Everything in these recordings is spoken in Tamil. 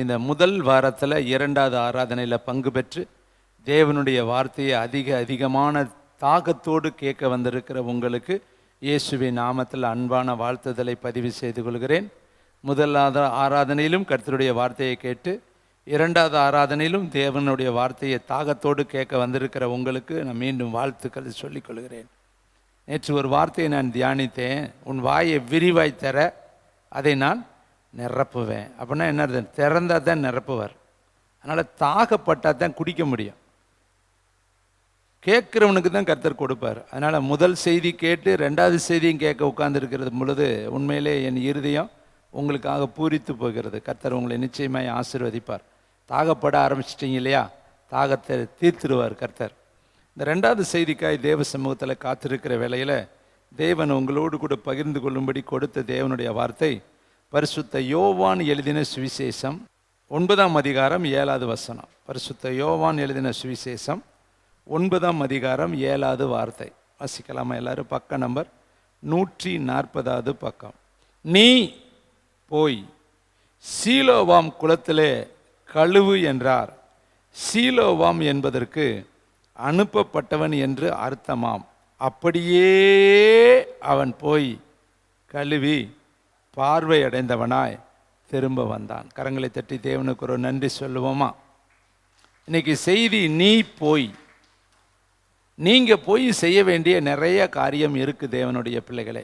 இந்த முதல் வாரத்தில் 2வது ஆராதனையில் பங்கு பெற்று தேவனுடைய வார்த்தையை அதிகமான தாகத்தோடு கேட்க வந்திருக்கிற உங்களுக்கு இயேசுவின் நாமத்தில் அன்பான வாழ்த்துதலை பதிவு செய்து கொள்கிறேன். முதலாவது ஆராதனையிலும் கர்த்தருடைய வார்த்தையை கேட்டு 2வது ஆராதனையிலும் தேவனுடைய வார்த்தையை தாகத்தோடு கேட்க வந்திருக்கிற உங்களுக்கு நான் மீண்டும் வாழ்த்துக்கள் சொல்லிக் கொள்கிறேன். நேற்று ஒரு வார்த்தையை நான் தியானித்தேன். உன் வாயை விரிவாய் தர அதை நான் நிரப்புவேன். அப்படின்னா என்ன? திறந்தால் தான் நிரப்புவார். அதனால் தாகப்பட்டால் தான் குடிக்க முடியும். கேட்குறவனுக்கு தான் கர்த்தர் கொடுப்பார். அதனால் முதல் செய்தி கேட்டு 2வது செய்தியும் கேட்க உட்கார்ந்துருக்கிறது பொழுது உண்மையிலே என் இருதயம் உங்களுக்காக பூரித்து போகிறது. கர்த்தர் உங்களை நிச்சயமாய் ஆசீர்வதிப்பார். தாகப்பட ஆரம்பிச்சிட்டிங்க இல்லையா? தாகத்தை தீர்த்துடுவார் கர்த்தர். இந்த 2வது செய்திக்காய் தேவ சமூகத்தில் காத்திருக்கிற வேளையில் தேவன் உங்களோடு கூட பகிர்ந்து கொள்ளும்படி கொடுத்த தேவனுடைய வார்த்தை பரிசுத்த யோவான் எழுதின சுவிசேஷம் 9ஆம் அதிகாரம் 7வது வசனம். பரிசுத்த யோவான் எழுதின சுவிசேஷம் 9ஆம் அதிகாரம் 7வது வார்த்தை வாசிக்கலாமா எல்லாரும்? பக்க நம்பர் 140வது பக்கம். நீ போய் சீலோவாம் குளத்திலே கழுவு என்றார். சீலோவாம் என்பதற்கு அனுப்பப்பட்டவன் என்று அர்த்தமாம். அப்படியே அவன் போய் கழுவி பார்வை அடைந்தவனாய் திரும்ப வந்தான். கரங்களை தட்டி தேவனுக்கு ஒரு நன்றி சொல்லுவோமா? இன்னைக்கு செய்தி நீ போய். நீங்கள் போய் செய்ய வேண்டிய நிறைய காரியம் இருக்குது தேவனுடைய பிள்ளைகளே.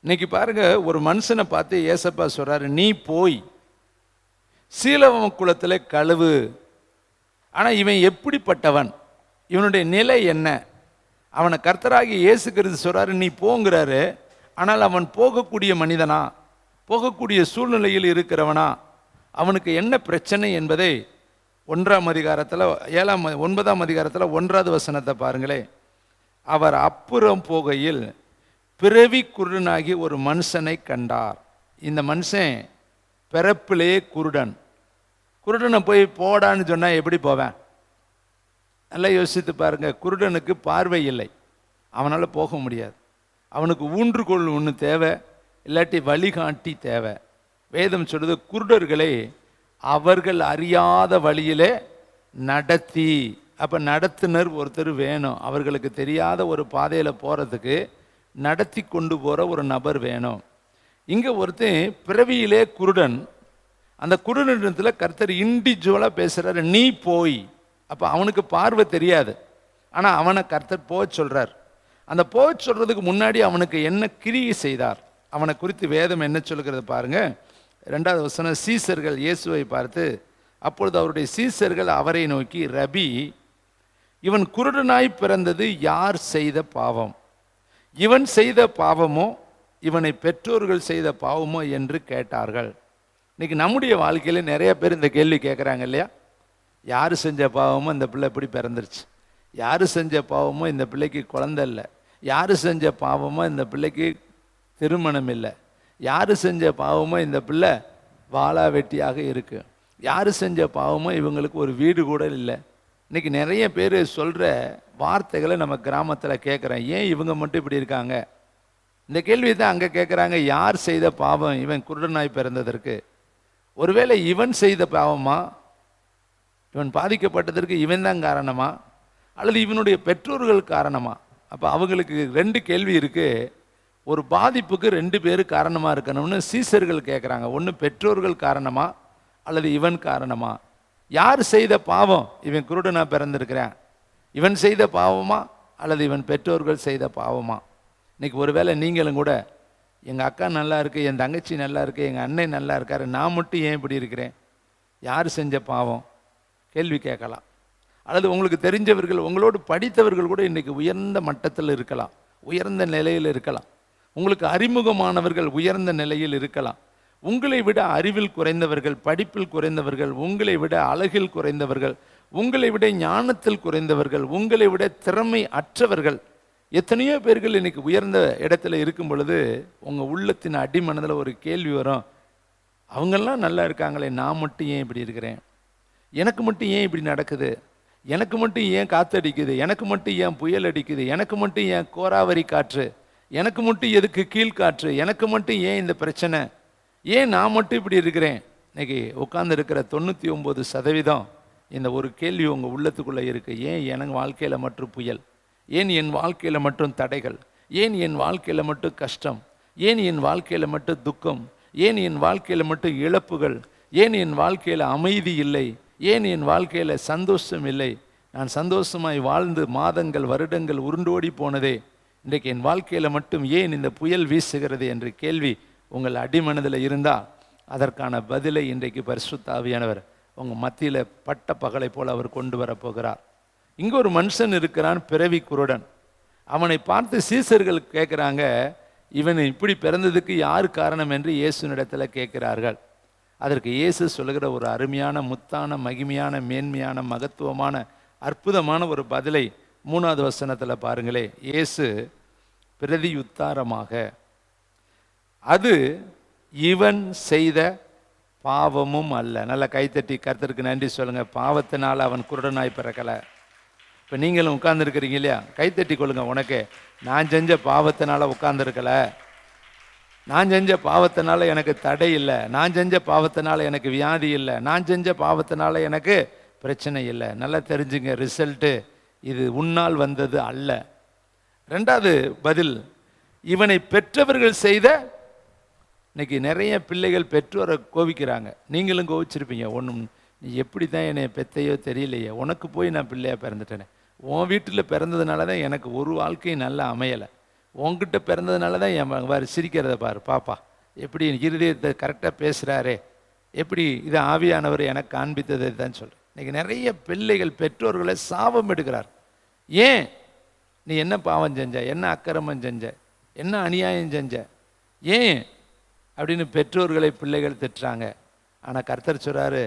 இன்னைக்கு பாருங்க, ஒரு மனுஷனை பார்த்து ஏசப்பா சொல்றாரு, நீ போய் சீலோவாம் குளத்தில் கழுவு. ஆனால் இவன் எப்படிப்பட்டவன்? இவனுடைய நிலை என்ன? அவனை கர்த்தராகி இயேசு கிறிஸ்து சொல்றாரு நீ போங்கிறாரு. ஆனால் அவன் போகக்கூடிய மனிதனா, போகக்கூடிய சூழ்நிலையில் இருக்கிறவனா, அவனுக்கு என்ன பிரச்சனை என்பதை 9ஆம் அதிகாரத்தில் 9ஆம் அதிகாரத்தில் 1வது வசனத்தை பாருங்களே. அவர் அப்புறம் போகையில் பிறவி குருடனாகி ஒரு மனுஷனை கண்டார். இந்த மனுஷன் பிறப்பிலே குருடன். குருடனை போய் போடான்னு சொன்னால் எப்படி போவேன்? நல்லா யோசித்து பாருங்க. குருடனுக்கு பார்வை இல்லை, அவனால் போக முடியாது. அவனுக்கு ஊன்றுகோல் ஒன்று தேவை, இல்லாட்டி வழிகாட்டி தேவை. வேதம் சொல்றது குருடர்களை அவர்கள் அறியாத வழியிலே நடத்தி. அப்போ நடத்துனர் ஒருத்தர் வேணும். அவர்களுக்கு தெரியாத ஒரு பாதையில் போகிறதுக்கு நடத்தி கொண்டு போகிற ஒரு நபர் வேணும். இங்கே ஒருத்தன் பிறவியிலே குருடன். அந்த குருடனிடத்தில் கர்த்தர் இண்டிவிஜுவலாக பேசுகிறாரு, நீ போய். அப்போ அவனுக்கு பார்வை தெரியாது, ஆனால் அவனை கர்த்தர் போக சொல்கிறார். அந்த போக சொல்கிறதுக்கு முன்னாடி அவனுக்கு என்ன கிரியை செய்தார் அவனை குறித்து வேதம் என்ன சொல்கிறது பாருங்க. 2வது வசனம். சீசர்கள் இயேசுவை பார்த்து, அப்பொழுது அவருடைய சீசர்கள் அவரை நோக்கி, ரபி, இவன் குருடனாய் பிறந்தது யார் செய்த பாவம்? இவன் செய்த பாவமோ இவனை பெற்றோர்கள் செய்த பாவமோ என்று கேட்டார்கள். இன்னைக்கு நம்முடைய வாழ்க்கையில நிறைய பேர் இந்த கேள்வி கேட்குறாங்க இல்லையா? யார் செஞ்ச பாவமோ இந்த பிள்ளை இப்படி பிறந்துருச்சு. யார் செஞ்ச பாவமோ இந்த பிள்ளைக்கு குழந்தை இல்லை. யார் செஞ்ச பாவமோ இந்த பிள்ளைக்கு திருமணம் இல்லை. யார் செஞ்ச பாவமோ இந்த பிள்ளை வாளா வெட்டியாக இருக்கு. யார் செஞ்ச பாவமோ இவங்களுக்கு ஒரு வீடு கூட இல்லை. இன்னைக்கு நிறைய பேர் சொல்கிற வார்த்தைகளை நம்ம கிராமத்தில் கேட்குறேன். ஏன் இவங்க மட்டும் இப்படி இருக்காங்க? இந்த கேள்வி தான் அங்கே கேட்குறாங்க. யார் செய்த பாவம் இவன் குருடனாய் பிறந்ததற்கு? ஒருவேளை இவன் செய்த பாவமா? இவன் பாதிக்கப்பட்டதற்கு இவன் தான் காரணமா, அல்லது இவனுடைய பெற்றோர்கள் காரணமா? அப்போ அவங்களுக்கு 2 கேள்வி இருக்குது. ஒரு பாதிப்புக்கு 2 பேர் காரணமாக இருக்கணும்னு சீசர்கள் கேட்குறாங்க. ஒன்று பெற்றோர்கள் காரணமா, அல்லது இவன் காரணமா? யார் செய்த பாவம் இவன் குருடனாக பிறந்திருக்கிறான்? இவன் செய்த பாவமா, அல்லது இவன் பெற்றோர்கள் செய்த பாவமா? இன்னைக்கு ஒருவேளை நீங்களும் கூட, எங்கள் அக்கா நல்லா இருக்கு, என் தங்கச்சி நல்லா இருக்கு, எங்கள் அண்ணன் நல்லா இருக்காரு, நான் மட்டும் ஏன் இப்படி இருக்கிறேன்? யார் செஞ்ச பாவம்? கேள்வி கேட்கலாம். அல்லது உங்களுக்கு தெரிஞ்சவர்கள், உங்களோடு படித்தவர்கள் கூட இன்றைக்கி உயர்ந்த மட்டத்தில் இருக்கலாம், உயர்ந்த நிலையில் இருக்கலாம். உங்களுக்கு அறிமுகமானவர்கள் உயர்ந்த நிலையில் இருக்கலாம். உங்களை விட அறிவில் குறைந்தவர்கள், படிப்பில் குறைந்தவர்கள், உங்களை விட அழகில் குறைந்தவர்கள், உங்களை விட ஞானத்தில் குறைந்தவர்கள், உங்களை விட திறமை அற்றவர்கள், எத்தனையோ பேர்கள் இன்னைக்கு உயர்ந்த இடத்துல இருக்கும் பொழுது உங்கள் உள்ளத்தின் அடிமனதில் ஒரு கேள்வி வரும், அவங்கெல்லாம் நல்லா இருக்காங்களே, நான் மட்டும் ஏன் இப்படி இருக்கிறேன்? எனக்கு மட்டும் ஏன் இப்படி நடக்குது? எனக்கு மட்டும் ஏன் காற்றடிக்குது? எனக்கு மட்டும் ஏன் புயல் அடிக்குது? எனக்கு மட்டும் ஏன் கோராவரி காற்று? எனக்கு மட்டும் எதுக்கு கீழ்காற்று? எனக்கு மட்டும் ஏன் இந்த பிரச்சனை? ஏன் நான் மட்டும் இப்படி இருக்கிறேன்? இன்னைக்கு உட்கார்ந்து இருக்கிற 99% இந்த ஒரு கேள்வி உங்கள் உள்ளத்துக்குள்ளே இருக்குது. ஏன் எனக்கு வாழ்க்கையில் மட்டும் புயல்? ஏன் என் வாழ்க்கையில் மட்டும் தடைகள்? ஏன் என் வாழ்க்கையில் மட்டும் கஷ்டம்? ஏன் என் வாழ்க்கையில் மட்டும் துக்கம்? ஏன் என் வாழ்க்கையில் மட்டும் இழப்புகள்? ஏன் என் வாழ்க்கையில் அமைதி இல்லை? ஏன் என் வாழ்க்கையில் சந்தோஷம் இல்லை? நான் சந்தோஷமாய் வாழ்ந்து மாதங்கள் வருடங்கள் உருண்டோடி போனதே, இன்றைக்கு என் வாழ்க்கையில் மட்டும் ஏன் இந்த புயல் வீசுகிறது என்ற கேள்வி உங்கள் அடிமனதில் இருந்தால் அதற்கான பதிலை இன்றைக்கு பரிசுத்த ஆவியானவர் உங்கள் மத்தியில் பட்ட பகலை போல் அவர் கொண்டு வரப்போகிறார். இங்கே ஒரு மனுஷன் இருக்கிறான், பிறவி குருடன். அவனை பார்த்து சீசர்கள் கேட்குறாங்க, இவன் இப்படி பிறந்ததுக்கு யார் காரணம் என்று இயேசுனிடத்தில் கேட்கிறார்கள். அதற்கு இயேசு சொல்லுகிற ஒரு அருமையான முத்தான மகிமையான மேன்மையான மகத்துவமான அற்புதமான ஒரு பதிலை 3வது வசனத்தில் பாருங்களே. இயேசு பிரதியுத்தாரமாக, அது இவன் செய்த பாவமும் அல்ல. நல்லா கைத்தட்டி கர்த்தருக்கு நன்றி சொல்லுங்க. பாவத்தினால் அவன் குருடனாய் பிறக்கலை. இப்போ நீங்களும் உட்கார்ந்துருக்கிறீங்க இல்லையா, கைத்தட்டி கொள்ளுங்க. உனக்கு நான் செஞ்ச பாவத்தினால உட்கார்ந்துருக்கல, நான் செஞ்ச பாவத்தினால எனக்கு தடை இல்லை, நான் செஞ்ச பாவத்தினால எனக்கு வியாதி இல்லை, நான் செஞ்ச பாவத்தினால எனக்கு பிரச்சனை இல்லை. நல்லா தெரிஞ்சுங்க, ரிசல்ட்டு இது உன்னால் வந்தது அல்ல. 2வது பதில், இவனை பெற்றவர்கள் செய்த. இன்னைக்கு நிறைய பிள்ளைகள் பெற்றோரை கோபிக்கிறாங்க. நீங்களும் கோபிச்சிருப்பீங்க. ஒன்றும் நீ எப்படி தான் என்னை பெத்தையோ தெரியலையே, உனக்கு போய் நான் பிள்ளையாக பிறந்துட்டேனே, உன் வீட்டில் பிறந்ததுனால தான் எனக்கு ஒரு வாழ்க்கையும் நல்லா அமையலை, உன்கிட்ட பிறந்ததுனால தான் என் பாரு சிரிக்கிறத பாரு பாப்பா, எப்படி இருதயத்தை கரெக்டாக பேசுகிறாரே, எப்படி இதை ஆவியானவர் எனக்கு காண்பித்ததை தான் சொல்கிறேன். இன்றைக்கி நிறைய பிள்ளைகள் பெற்றோர்களை சாபம் எடுக்கிறார். ஏன் நீ என்ன பாவம் செஞ்ச, என்ன அக்கிரமம் செஞ்ச, என்ன அநியாயம் செஞ்ச, ஏன் அப்படின்னு பெற்றோர்களை பிள்ளைகள் திட்டுறாங்க. ஆனால் கர்த்தர் சொல்கிறாரு,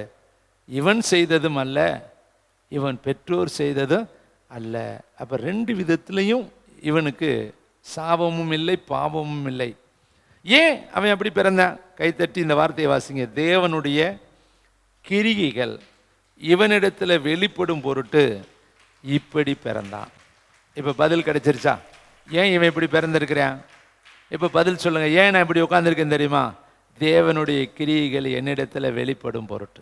இவன் செய்ததும் அல்ல, இவன் பெற்றோர் செய்ததும் அல்ல. அப்போ 2 விதத்துலையும் இவனுக்கு சாபமும் இல்லை பாவமும் இல்லை. ஏன் அவன் அப்படி பிறந்தான்? கைத்தட்டி இந்த வார்த்தையை வாசிங்க. தேவனுடைய கிரிகைகள் இவனிடத்தில் வெளிப்படும் பொருட்டு இப்படி பிறந்தான். இப்போ பதில் கிடைச்சிருச்சா? ஏன் இவன் இப்படி பிறந்திருக்கிறான்? இப்போ பதில் சொல்லுங்க. ஏன் நான் இப்படி உட்காந்துருக்கேன் தெரியுமா? தேவனுடைய கிரியைகள் என்னிடத்தில் வெளிப்படும் பொருட்டு.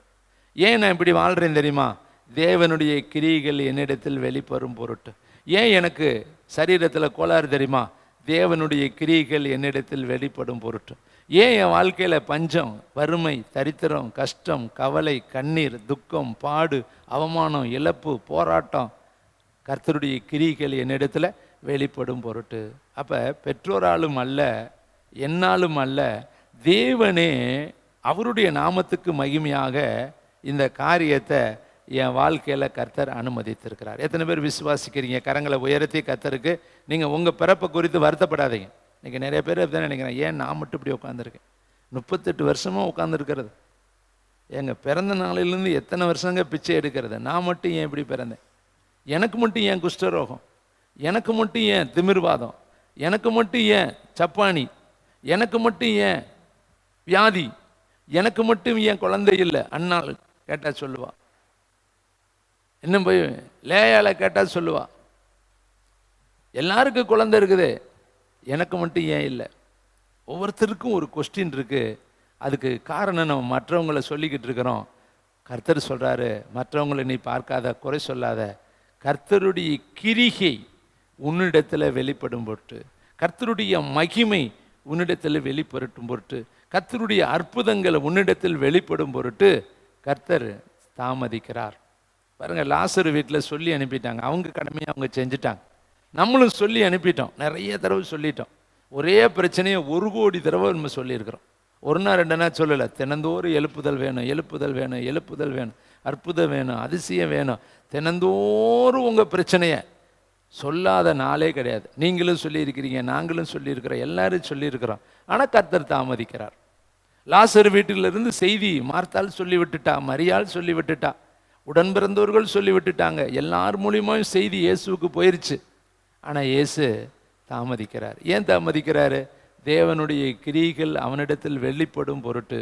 ஏன் நான் இப்படி வாழ்கிறேன் தெரியுமா? தேவனுடைய கிரியைகள் என்னிடத்தில் வெளிப்படும் பொருட்டு. ஏன் எனக்கு சரீரத்தில் கோளாறு தெரியுமா? தேவனுடைய கிரியைகள் என்னிடத்தில் வெளிப்படும் பொருட்டு. ஏன் என் வாழ்க்கையில் பஞ்சம், வறுமை, தரித்திரம், கஷ்டம், கவலை, கண்ணீர், துக்கம், பாடு, அவமானம், இழப்பு, போராட்டம், கர்த்தருடைய கிரியைகள் என்னிடத்தில் வெளிப்படும் பொருட்டு. அப்போ பெற்றோராலும் அல்ல, என்னாலும் அல்ல, தேவனே அவருடைய நாமத்துக்கு மகிமையாக இந்த காரியத்தை என் வாழ்க்கையில் கர்த்தர் அனுமதித்திருக்கிறார். எத்தனை பேர் விசுவாசிக்கிறீங்க? கரங்களை உயர்த்தி கர்த்தருக்கு நீங்கள் உங்கள் பிறப்பை குறித்து வருத்தப்படாதீங்க. இன்றைக்கி நிறைய பேர் தான் நினைக்கிறேன், ஏன் நான் மட்டும் இப்படி உட்காந்துருக்கேன்? 38 வருஷமாக உட்காந்துருக்கிறது. எங்கள் பிறந்த நாளிலேருந்து எத்தனை வருஷங்க பிச்சை எடுக்கிறது. நான் மட்டும் ஏன் இப்படி பிறந்தேன்? எனக்கு மட்டும் ஏன் குஷ்டரோகம்? எனக்கு மட்டும் ஏன் திமிர்வாதம்? எனக்கு மட்டும் ஏன் சப்பானி? எனக்கு மட்டும் ஏன் வியாதி? எனக்கு மட்டும் ஏன் குழந்தை இல்லை? அண்ணாள் கேட்டால் சொல்லுவா. இன்னும் போய் லேயால கேட்டால் சொல்லுவா. எல்லாருக்கும் குழந்தை இருக்குது, எனக்கு மட்டும் ஏன் இல்லை? ஒவ்வொருத்தருக்கும் ஒரு கொஸ்டின் இருக்குது. அதுக்கு காரணம் நம்ம மற்றவங்களை சொல்லிக்கிட்டு இருக்கிறோம். கர்த்தர் சொல்கிறாரு, மற்றவங்களை நீ பார்க்காத, குறை சொல்லாத. கர்த்தருடைய கிரிகை உன்னிடத்தில் வெளிப்படும் பொருட்டு, கர்த்தருடைய மகிமை உன்னிடத்தில் வெளிப்படும் பொருட்டு, கர்த்தருடைய அற்புதங்கள் உன்னிடத்தில் வெளிப்படும் பொருட்டு கர்த்தர் தாமதிக்கிறார். பாருங்க, லாசரு வீட்டில் சொல்லி அனுப்பிட்டாங்க, அவங்க கடமையை அவங்க செஞ்சுட்டாங்க. நம்மளும் சொல்லி அனுப்பிட்டோம், நிறைய தடவை சொல்லிட்டோம். ஒரே பிரச்சனையை 1 கோடி தடவை நம்ம சொல்லியிருக்கிறோம். 1 நாள் 2 நாள் சொல்லலை. தினந்தோறும் எழுப்புதல் வேணும், எழுப்புதல் வேணும், எழுப்புதல் வேணும், அற்புதம் வேணும், அதிசயம் வேணும். தினந்தோறும் உங்கள் பிரச்சனையை சொல்லாத நாளே கிடையாது. நீங்களும் சொல்லியிருக்கிறீங்க, நாங்களும் சொல்லியிருக்கிறோம், எல்லாரும் சொல்லியிருக்கிறோம். ஆனால் கர்த்தர் தாமதிக்கிறார். லாசரு வீட்டிலிருந்து செய்தி மார்த்தாள் சொல்லி விட்டுட்டா, மரியாள் சொல்லி விட்டுட்டா, உடன் பிறந்தவர்கள் சொல்லி விட்டுட்டாங்க, எல்லார் மூலியமாகவும் செய்தி இயேசுவுக்கு போயிருச்சு. ஆனால் இயேசு தாமதிக்கிறார். ஏன் தாமதிக்கிறாரு? தேவனுடைய கிரியைகள் அவனிடத்தில் வெளிப்படும் பொருட்டு,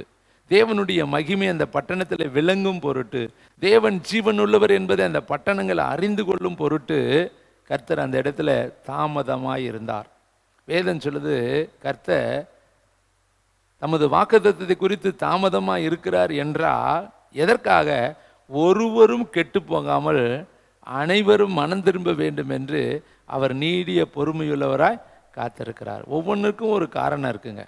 தேவனுடைய மகிமை அந்த பட்டணத்தில் விளங்கும் பொருட்டு, தேவன் ஜீவன் உள்ளவர் என்பதை அந்த பட்டணங்களை அறிந்து கொள்ளும் பொருட்டு கர்த்தர் அந்த இடத்துல தாமதமாக இருந்தார். வேதம் சொல்லுது, கர்த்தர் தமது வாக்குத்தத்தத்தை குறித்து தாமதமாக இருக்கிறார் என்றால் எதற்காக? ஒருவரும் கெட்டு போகாமல் அனைவரும் மனம் திரும்ப வேண்டும் என்று அவர் நீடிய பொறுமையுள்ளவராய் காத்திருக்கிறார். ஒவ்வொன்றுக்கும் ஒரு காரணம் இருக்குங்க.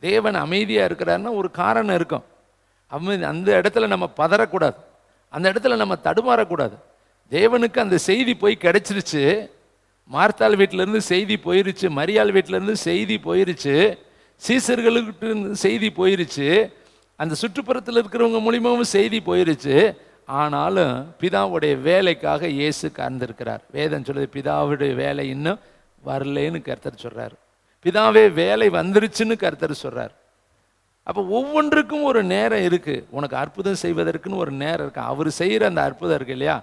தேவன் அமைதியாக இருக்கிறாருன்னா ஒரு காரணம் இருக்கும். அந்த இடத்துல நம்ம பதறக்கூடாது, அந்த இடத்துல நம்ம தடுமாறக்கூடாது. தேவனுக்கு அந்த செய்தி போய் கிடைச்சிருச்சு. மார்த்தாள் வீட்டிலேருந்து செய்தி போயிருச்சு, மரியாள் வீட்டிலேருந்து செய்தி போயிருச்சு, சீசர்களுக்கு செய்தி போயிருச்சு, அந்த சுற்றுப்புறத்தில் இருக்கிறவங்க மூலியமாகவும் செய்தி போயிருச்சு. ஆனாலும் பிதாவுடைய வேலைக்காக இயேசு காத்திருக்கிறார். வேதம் சொல்லுது, பிதாவுடைய வேலை இன்னும் வரலேன்னு கர்த்தர் சொல்றார். பிதாவே வேலை வந்துருச்சுன்னு கர்த்தர் சொல்றார். அப்போ ஒவ்வொன்றுக்கும் ஒரு நேரம் இருக்கு. உனக்கு அற்புதம் செய்வதற்குன்னு ஒரு நேரம் இருக்கு. அவர் செய்கிற அந்த அற்புதம் இருக்கு இல்லையா,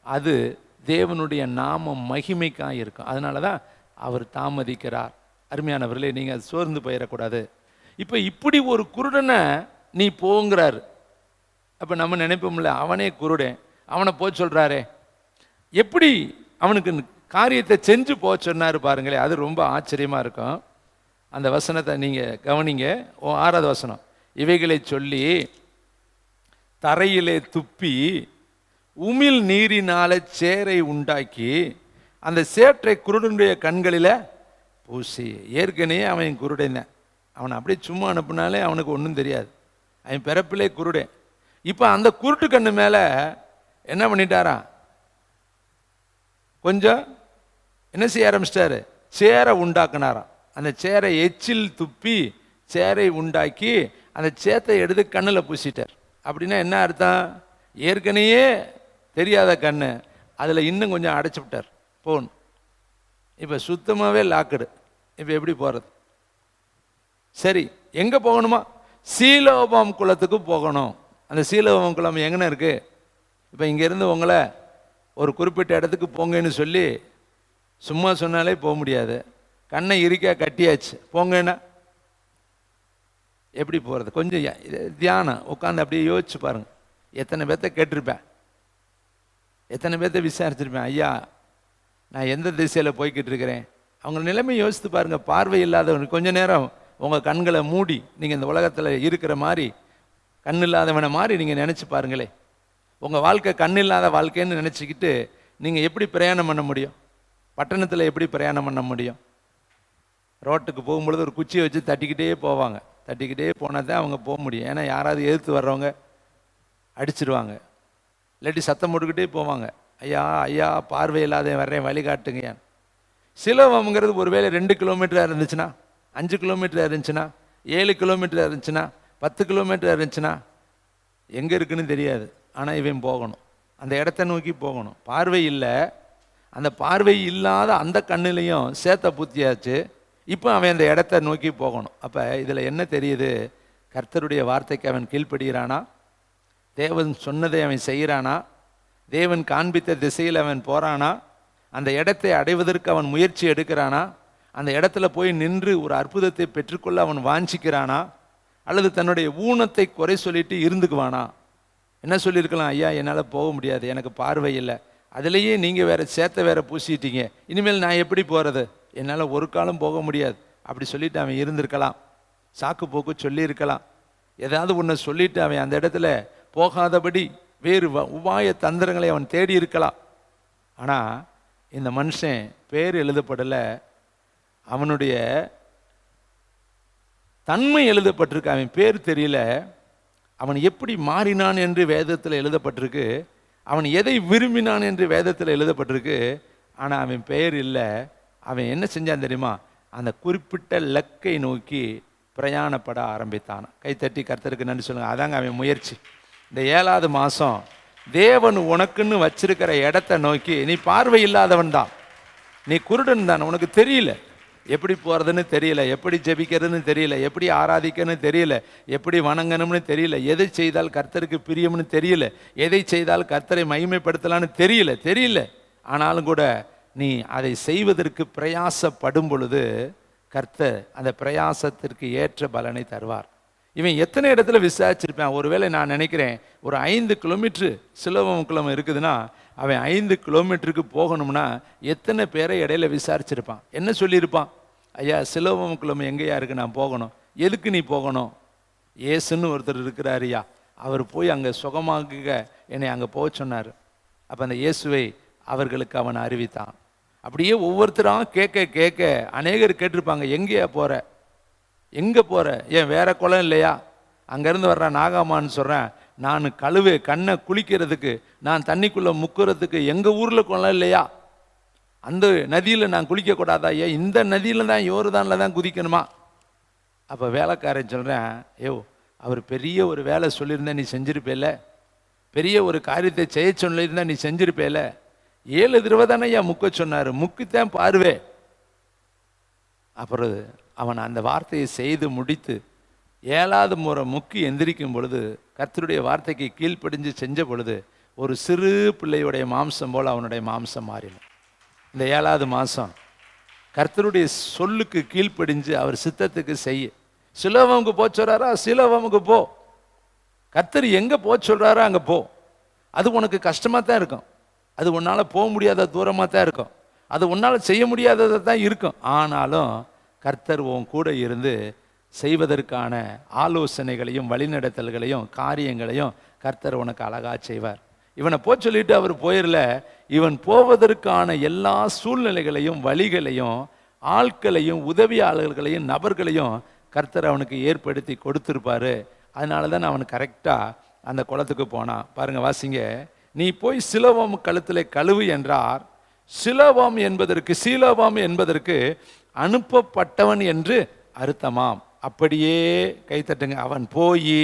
அது தேவனுடைய நாம மகிமைக்காக இருக்கும். அதனால தான் அவர் தாமதிக்கிறார். அருமையானவர்களே, நீங்கள் அது சோர்ந்து போயிடக்கூடாது. இப்போ இப்படி ஒரு குருடனை நீ போங்கிறார். அப்போ நம்ம நினைப்போம்ல, அவனே குருடன், அவனை போக சொல்கிறாரே, எப்படி அவனுக்கு காரியத்தை செஞ்சு போக சொன்னார் பாருங்களேன். அது ரொம்ப ஆச்சரியமாக இருக்கும். அந்த வசனத்தை நீங்கள் கவனிங்க. 6வது வசனம், இவைகளை சொல்லி தரையிலே துப்பி உமிழ் நீரினால சேரை உண்டாக்கி அந்த சேற்றை குருடனுடைய கண்களில் பூசி. ஏற்கனவே அவன் குருடன் தான். அவனை அப்படியே சும்மா அனுப்புனாலே அவனுக்கு ஒன்றும் தெரியாது. அவன் பிறப்பிலே குருடன். இப்போ அந்த குருட்டு கண்ணு மேலே என்ன பண்ணிட்டாரா, கொஞ்சம் என்ன செய்ய ஆரம்பிச்சிட்டாரு, சேரை உண்டாக்குனாராம். அந்த சேரை எச்சில் துப்பி சேரை உண்டாக்கி அந்த சேத்தை எடுத்து கண்ணில் பூசிட்டார். அப்படின்னா என்ன அர்த்தம்? ஏற்கனவே தெரியாத கண்ணு அதில் இன்னும் கொஞ்சம் அடைச்சி விட்டார். போகணும், இப்போ சுத்தமாகவே லாக்குடு. இப்போ எப்படி போகிறது? சரி, எங்கே போகணுமா? சீலோபம் குளத்துக்கு போகணும். அந்த சீலோபம் குளம் எங்கன்னு இருக்குது? இப்போ இங்கேருந்து உங்களை ஒரு குறிப்பிட்ட இடத்துக்கு போங்கன்னு சொல்லி சும்மா சொன்னாலே போக முடியாது. கண்ணை இறுக்க கட்டியாச்சு, போங்கன்னா எப்படி போகிறது? கொஞ்சம் தியானம் உட்காந்து அப்படியே யோசிச்சு பாருங்கள். எத்தனை பேர்த்த கேட்டிருப்பேன், எத்தனை பேர்த்த விசாரிச்சிருப்பேன், ஐயா நான் எந்த திசையில் போய்கிட்டு இருக்கிறேன். அவங்க நிலைமை யோசித்து பாருங்கள். பார்வை இல்லாதவன் கொஞ்ச நேரம் உங்கள் கண்களை மூடி நீங்கள் இந்த உலகத்தில் இருக்கிற மாதிரி, கண் இல்லாதவனை மாதிரி நீங்கள் நினச்சி பாருங்களே. உங்கள் வாழ்க்கை கண் இல்லாத வாழ்க்கைன்னு நினச்சிக்கிட்டு நீங்கள் எப்படி பிரயாணம் பண்ண முடியும்? பட்டணத்தில் எப்படி பிரயாணம் பண்ண முடியும்? ரோட்டுக்கு போகும்பொழுது ஒரு குச்சியை வச்சு தட்டிக்கிட்டே போவாங்க. தட்டிக்கிட்டே போனால் தான் அவங்க போக முடியும். ஏன்னா யாராவது எதிர்த்து வர்றவங்க அடிச்சிருவாங்க, இல்லாட்டி சத்தம் போட்டுக்கிட்டே போவாங்க, ஐயா ஐயா பார்வை இல்லாத வர்றேன் வழிகாட்டுங்க. சிலோபம்ங்கிறது ஒருவேளை 2 கிலோமீட்டராக இருந்துச்சுன்னா, 5 கிலோமீட்டராக இருந்துச்சுன்னா, 7 கிலோமீட்டராக இருந்துச்சுன்னா, 10 கிலோமீட்டராக இருந்துச்சுன்னா, எங்கே இருக்குன்னு தெரியாது. ஆனால் இவன் போகணும், அந்த இடத்த நோக்கி போகணும். பார்வை இல்லை, அந்த பார்வை இல்லாத அந்த கண்ணிலையும் சேத்த பூத்தியாச்சு. இப்போ அவன் அந்த இடத்த நோக்கி போகணும். அப்போ இதில் என்ன தெரியுது? கர்த்தருடைய வார்த்தைக்கு அவன் கீழ்ப்படுகிறானா? தேவன் சொன்னதை அவன் செய்கிறானா? தேவன் காண்பித்த திசையில் அவன் போகிறானா? அந்த இடத்தை அடைவதற்கு அவன் முயற்சி எடுக்கிறானா? அந்த இடத்துல போய் நின்று ஒரு அற்புதத்தை பெற்றுக்கொள்ள அவன் வாஞ்சிக்கிறானா? அல்லது தன்னுடைய ஊனத்தை குறை சொல்லிட்டு இருந்துக்குவானா? என்ன சொல்லியிருக்கலாம், ஐயா என்னால் போக முடியாது, எனக்கு பார்வை இல்லை, அதுலேயே நீங்கள் வேறு சேத்தை வேறு பூசிட்டீங்க, இனிமேல் நான் எப்படி போகிறது, என்னால் ஒரு காலம் போக முடியாது, அப்படி சொல்லிட்டு அவன் இருந்திருக்கலாம். சாக்கு போக்கு சொல்லியிருக்கலாம். ஏதாவது ஒன்று சொல்லிட்டு அவன் அந்த இடத்துல போகாதபடி வேறு உபாய தந்திரங்களை அவன் தேடி இருக்கலாம். ஆனால் இந்த மனுஷன் பேர் எழுதப்படலை, அவனுடைய தன்மை எழுதப்பட்டிருக்கு, அவன் பேர் தெரியல. அவன் எப்படி மாறினான் என்று வேதத்தில் எழுதப்பட்டிருக்கு, அவன் எதை விரும்பினான் என்று வேதத்தில் எழுதப்பட்டிருக்கு. ஆனால் அவன் பெயர் இல்லை. அவன் என்ன செஞ்சான் தெரியுமா? அந்த குறிப்பிட்ட லக்கை நோக்கி பிரயாணப்பட ஆரம்பித்தான். கைத்தட்டி கர்த்தருக்கு நன்றி சொல்லுங்க. அதாங்க அவன் முயற்சி. இந்த 7வது மாதம் தேவன் உனக்குன்னு வச்சிருக்கிற இடத்த நோக்கி, நீ பார்வை இல்லாதவன் தான், நீ குருடன் தான், உனக்கு தெரியல எப்படி போகிறதுன்னு தெரியல, எப்படி ஜெபிக்கிறதுன்னு தெரியல, எப்படி ஆராதிக்கணும்னு தெரியல, எப்படி வணங்கணும்னு தெரியல, எதை செய்தால் கர்த்தருக்கு பிரியம்னு தெரியல, எதை செய்தால் கர்த்தரை மகிமைப்படுத்தலான்னு தெரியல. ஆனாலும் கூட நீ அதை செய்வதற்கு பிரயாசப்படும் பொழுது கர்த்தர் அந்த பிரயாசத்திற்கு ஏற்ற பலனை தருவார். இவன் எத்தனை இடத்துல விசாரிச்சிருப்பான்? ஒருவேளை நான் நினைக்கிறேன் ஒரு 5 கிலோமீட்டர் சிலோபம் குளம் இருக்குதுன்னா, அவன் 5 கிலோமீட்டருக்கு போகணும்னா எத்தனை பேரை இடையில விசாரிச்சிருப்பான்? என்ன சொல்லியிருப்பான்? ஐயா சிலோபம் குளம் எங்கேயா இருக்கு, நான் போகணும். எதுக்கு நீ போகணும்? இயேசுன்னு ஒருத்தர் இருக்கிறாரியா, அவர் போய் அங்கே சுகமாக்குக என்னை அங்கே போக சொன்னார். அப்போ அந்த இயேசுவை அவர்களுக்கு அவன் அறிவித்தான். அப்படியே ஒவ்வொருத்தரும் கேட்க கேட்க அநேகர் கேட்டிருப்பாங்க, எங்கேயா போகிற, எங்கே போகிற, ஏன் வேற குளம் இல்லையா? அங்கேருந்து வர்றேன் நாகாமான்னு சொல்கிறேன், நான் கண்ணை குளிக்கிறதுக்கு, நான் தண்ணிக்குள்ளே முக்குறதுக்கு எங்கள் ஊரில் குளம் இல்லையா? அந்த நதியில் நான் குளிக்கக்கூடாதா? ஏன் இந்த நதியில் தான் யோர்தானில் தான் குதிக்கணுமா? அப்போ வேலைக்காரன் சொல்கிறேன், ஐயோ அவர் பெரிய ஒரு வேலை சொல்லியிருந்தா நீ செஞ்சிருப்பேல, பெரிய ஒரு காரியத்தை செய்ய சொல்லியிருந்தா நீ செஞ்சிருப்பேல, 7 தடவை தானே ஐயா முக்க சொன்னார், முக்குத்தான் பாருவே. அப்புறம் அவன் அந்த வார்த்தையை செய்து முடித்து 7வது முறை முக்கி எந்திரிக்கும் பொழுது, கர்த்தருடைய வார்த்தைக்கு கீழ்ப்படிஞ்சு செஞ்ச பொழுது, ஒரு சிறு பிள்ளையுடைய மாம்சம் போல் அவனுடைய மாம்சம் மாறிடும். இந்த 7வது மாதம் கர்த்தருடைய சொல்லுக்கு கீழ்ப்படிஞ்சு அவர் சித்தத்துக்கு செய்ய. சிலோவாமுக்கு போக சொல்றாரா, சிலோவாமுக்கு போ. கர்த்தர் எங்கே போக சொல்கிறாரோ அங்கே போ. அது உனக்கு கஷ்டமாக தான் இருக்கும், அது உன்னால் போக முடியாத தூரமாக தான் இருக்கும், அது உன்னால் செய்ய முடியாததை தான் இருக்கும். ஆனாலும் கர்த்தர் உன் கூட இருந்து செய்வதற்கான ஆலோசனைகளையும் வழிநடத்தல்களையும் காரியங்களையும் கர்த்தர் உனக்கு அழகாக செய்வார். இவனை போக சொல்லிட்டு அவர் போயிடல, இவன் போவதற்கான எல்லா சூழ்நிலைகளையும் வழிகளையும் ஆட்களையும் உதவியாளர்களையும் நபர்களையும் கர்த்தர் அவனுக்கு ஏற்படுத்தி கொடுத்துருப்பாரு. அதனால தான் அவன் கரெக்டாக அந்த குளத்துக்கு போனான். பாருங்க, வாசிங்க. நீ போய் சிலோவாம் கழுத்தில் கழுவு என்றார். சிலோவாம் என்பதற்கு அனுப்பப்பட்டவன் என்று அர்த்தமாம். அப்படியே கைத்தட்டுங்க. அவன் போய்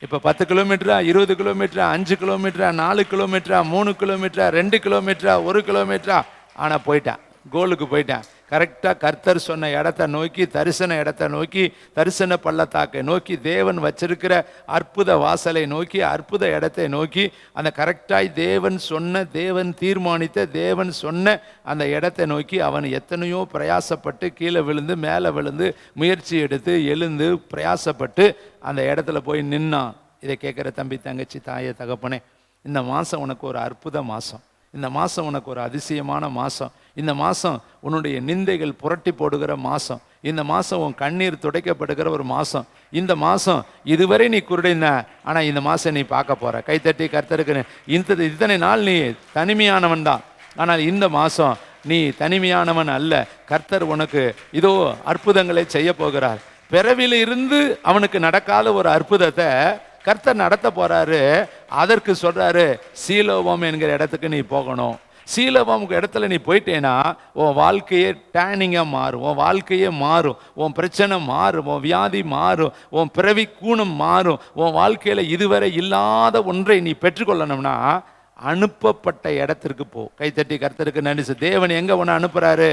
இப்போ 10 கிலோமீட்டரா, 20 கிலோமீட்டரா, 5 கிலோமீட்டரா, 4 கிலோமீட்டரா, 3 கிலோமீட்டரா, 2 கிலோமீட்டரா, 1 கிலோமீட்டரா, ஆனால் போயிட்டான், கோலுக்கு போயிட்டான். கரெக்டாக கர்த்தர் சொன்ன இடத்த நோக்கி, தரிசன இடத்தை நோக்கி, தரிசன பள்ளத்தாக்கை நோக்கி, தேவன் வச்சிருக்கிற அற்புத வாசலை நோக்கி, அற்புத இடத்தை நோக்கி, அந்த கரெக்டாய் தேவன் சொன்ன, தேவன் தீர்மானித்த, தேவன் சொன்ன அந்த இடத்தை நோக்கி அவன் எத்தனையோ பிரயாசப்பட்டு கீழே விழுந்து மேலே விழுந்து முயற்சி எடுத்து எழுந்து பிரயாசப்பட்டு அந்த இடத்துல போய் நின்னான். இதை கேட்குற தம்பி, தங்கச்சி, தாயே, தகப்பனே, இந்த மாதம் உனக்கு ஒரு அற்புத மாதம். இந்த மாதம் உனக்கு ஒரு அதிசயமான மாதம். இந்த மாதம் உன்னுடைய நிந்தைகள் புரட்டி போடுகிற மாதம். இந்த மாதம் உன் கண்ணீர் துடைக்கப்படுகிற ஒரு மாதம். இந்த மாதம் இதுவரை நீ குருடைந்த, ஆனால் இந்த மாதம் நீ பார்க்க போகிற. கைத்தட்டி கர்த்தருக்கு. இத்தனை நாள் நீ தனிமையானவன் தான், ஆனால் இந்த மாதம் நீ தனிமையானவன் அல்ல. கர்த்தர் உனக்கு இதோ அற்புதங்களை செய்ய போகிறார். பிறவில இருந்து அவனுக்கு நடக்காத ஒரு அற்புதத்தை கர்த்தர் நடத்த போறாரு. அதற்கு சொல்றாரு, சீலோவாம் என்கிற இடத்துக்கு நீ போகணும். சீலோவாமுக்கு இடத்துல நீ போயிட்டேன்னா உன் வாழ்க்கையே டேனிங்காக மாறும், உன் வாழ்க்கையே மாறும், உன் பிரச்சனை மாறும், உன் வியாதி மாறும், உன் பிறவி கூணம் மாறும். உன் வாழ்க்கையில் இதுவரை இல்லாத ஒன்றை நீ பெற்றுக்கொள்ளணும்னா அனுப்பப்பட்ட இடத்திற்கு போ. கைத்தட்டி கர்த்தருக்கு நன்றி. தேவன் எங்கே உன்னை அனுப்புகிறாரு,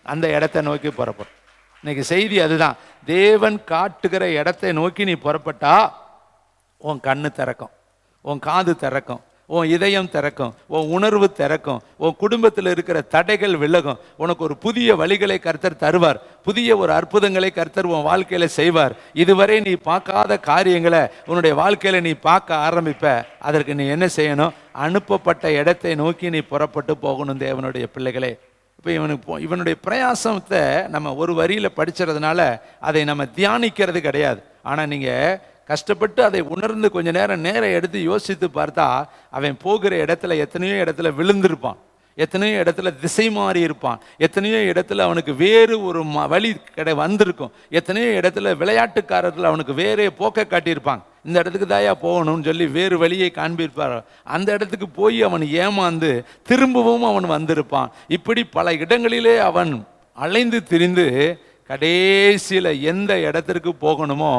அந்த இடத்தை நோக்கி புறப்படும். இன்னைக்கு செய்தி அதுதான். தேவன் காட்டுகிற இடத்தை நோக்கி நீ புறப்பட்டா உன் கண்ணு திறக்கும், உன் காது திறக்கும், உன் இதயம் திறக்கும், உன் உணர்வு திறக்கும், உன் குடும்பத்தில் இருக்கிற தடைகள் விலகும். உனக்கு ஒரு புதிய வழிகளை கர்த்தர் தருவார், புதிய ஒரு அற்புதங்களை கர்த்தர் உன் வாழ்க்கையில செய்வார். இதுவரை நீ பார்க்காத காரியங்களை உன்னுடைய வாழ்க்கையில நீ பார்க்க ஆரம்பிப்ப. அதற்கு நீ என்ன செய்யணும்? அனுப்பப்பட்ட இடத்தை நோக்கி நீ புறப்பட்டு போகணும். தேவனுடைய பிள்ளைகளே, இப்போ இவனுடைய பிரயாசத்தை நம்ம ஒரு வரியில் படிச்சுறதுனால அதை நம்ம தியானிக்கிறது கிடையாது. ஆனால் நீங்கள் கஷ்டப்பட்டு அதை உணர்ந்து கொஞ்ச நேரம் எடுத்து யோசித்து பார்த்தா அவன் போகிற இடத்துல எத்தனையோ இடத்துல விழுந்திருப்பான், எத்தனையோ இடத்துல திசை மாறி இருப்பான், எத்தனையோ இடத்துல அவனுக்கு வேறு ஒரு வழி வந்திருக்கும், எத்தனையோ இடத்துல விளையாட்டுக்காரர்கள் அவனுக்கு வேறே போக்க காட்டியிருப்பாங்க. இந்த இடத்துக்கு தாயா போகணும்னு சொல்லி வேறு வழியை காண்பிப்பார். அந்த இடத்துக்கு போய் அவன் ஏமாந்து திரும்பவும் அவன் வந்திருப்பான். இப்படி பல இடங்களிலே அவன் அலைந்து திரிந்து கடைசியில் எந்த இடத்திற்கு போகணுமோ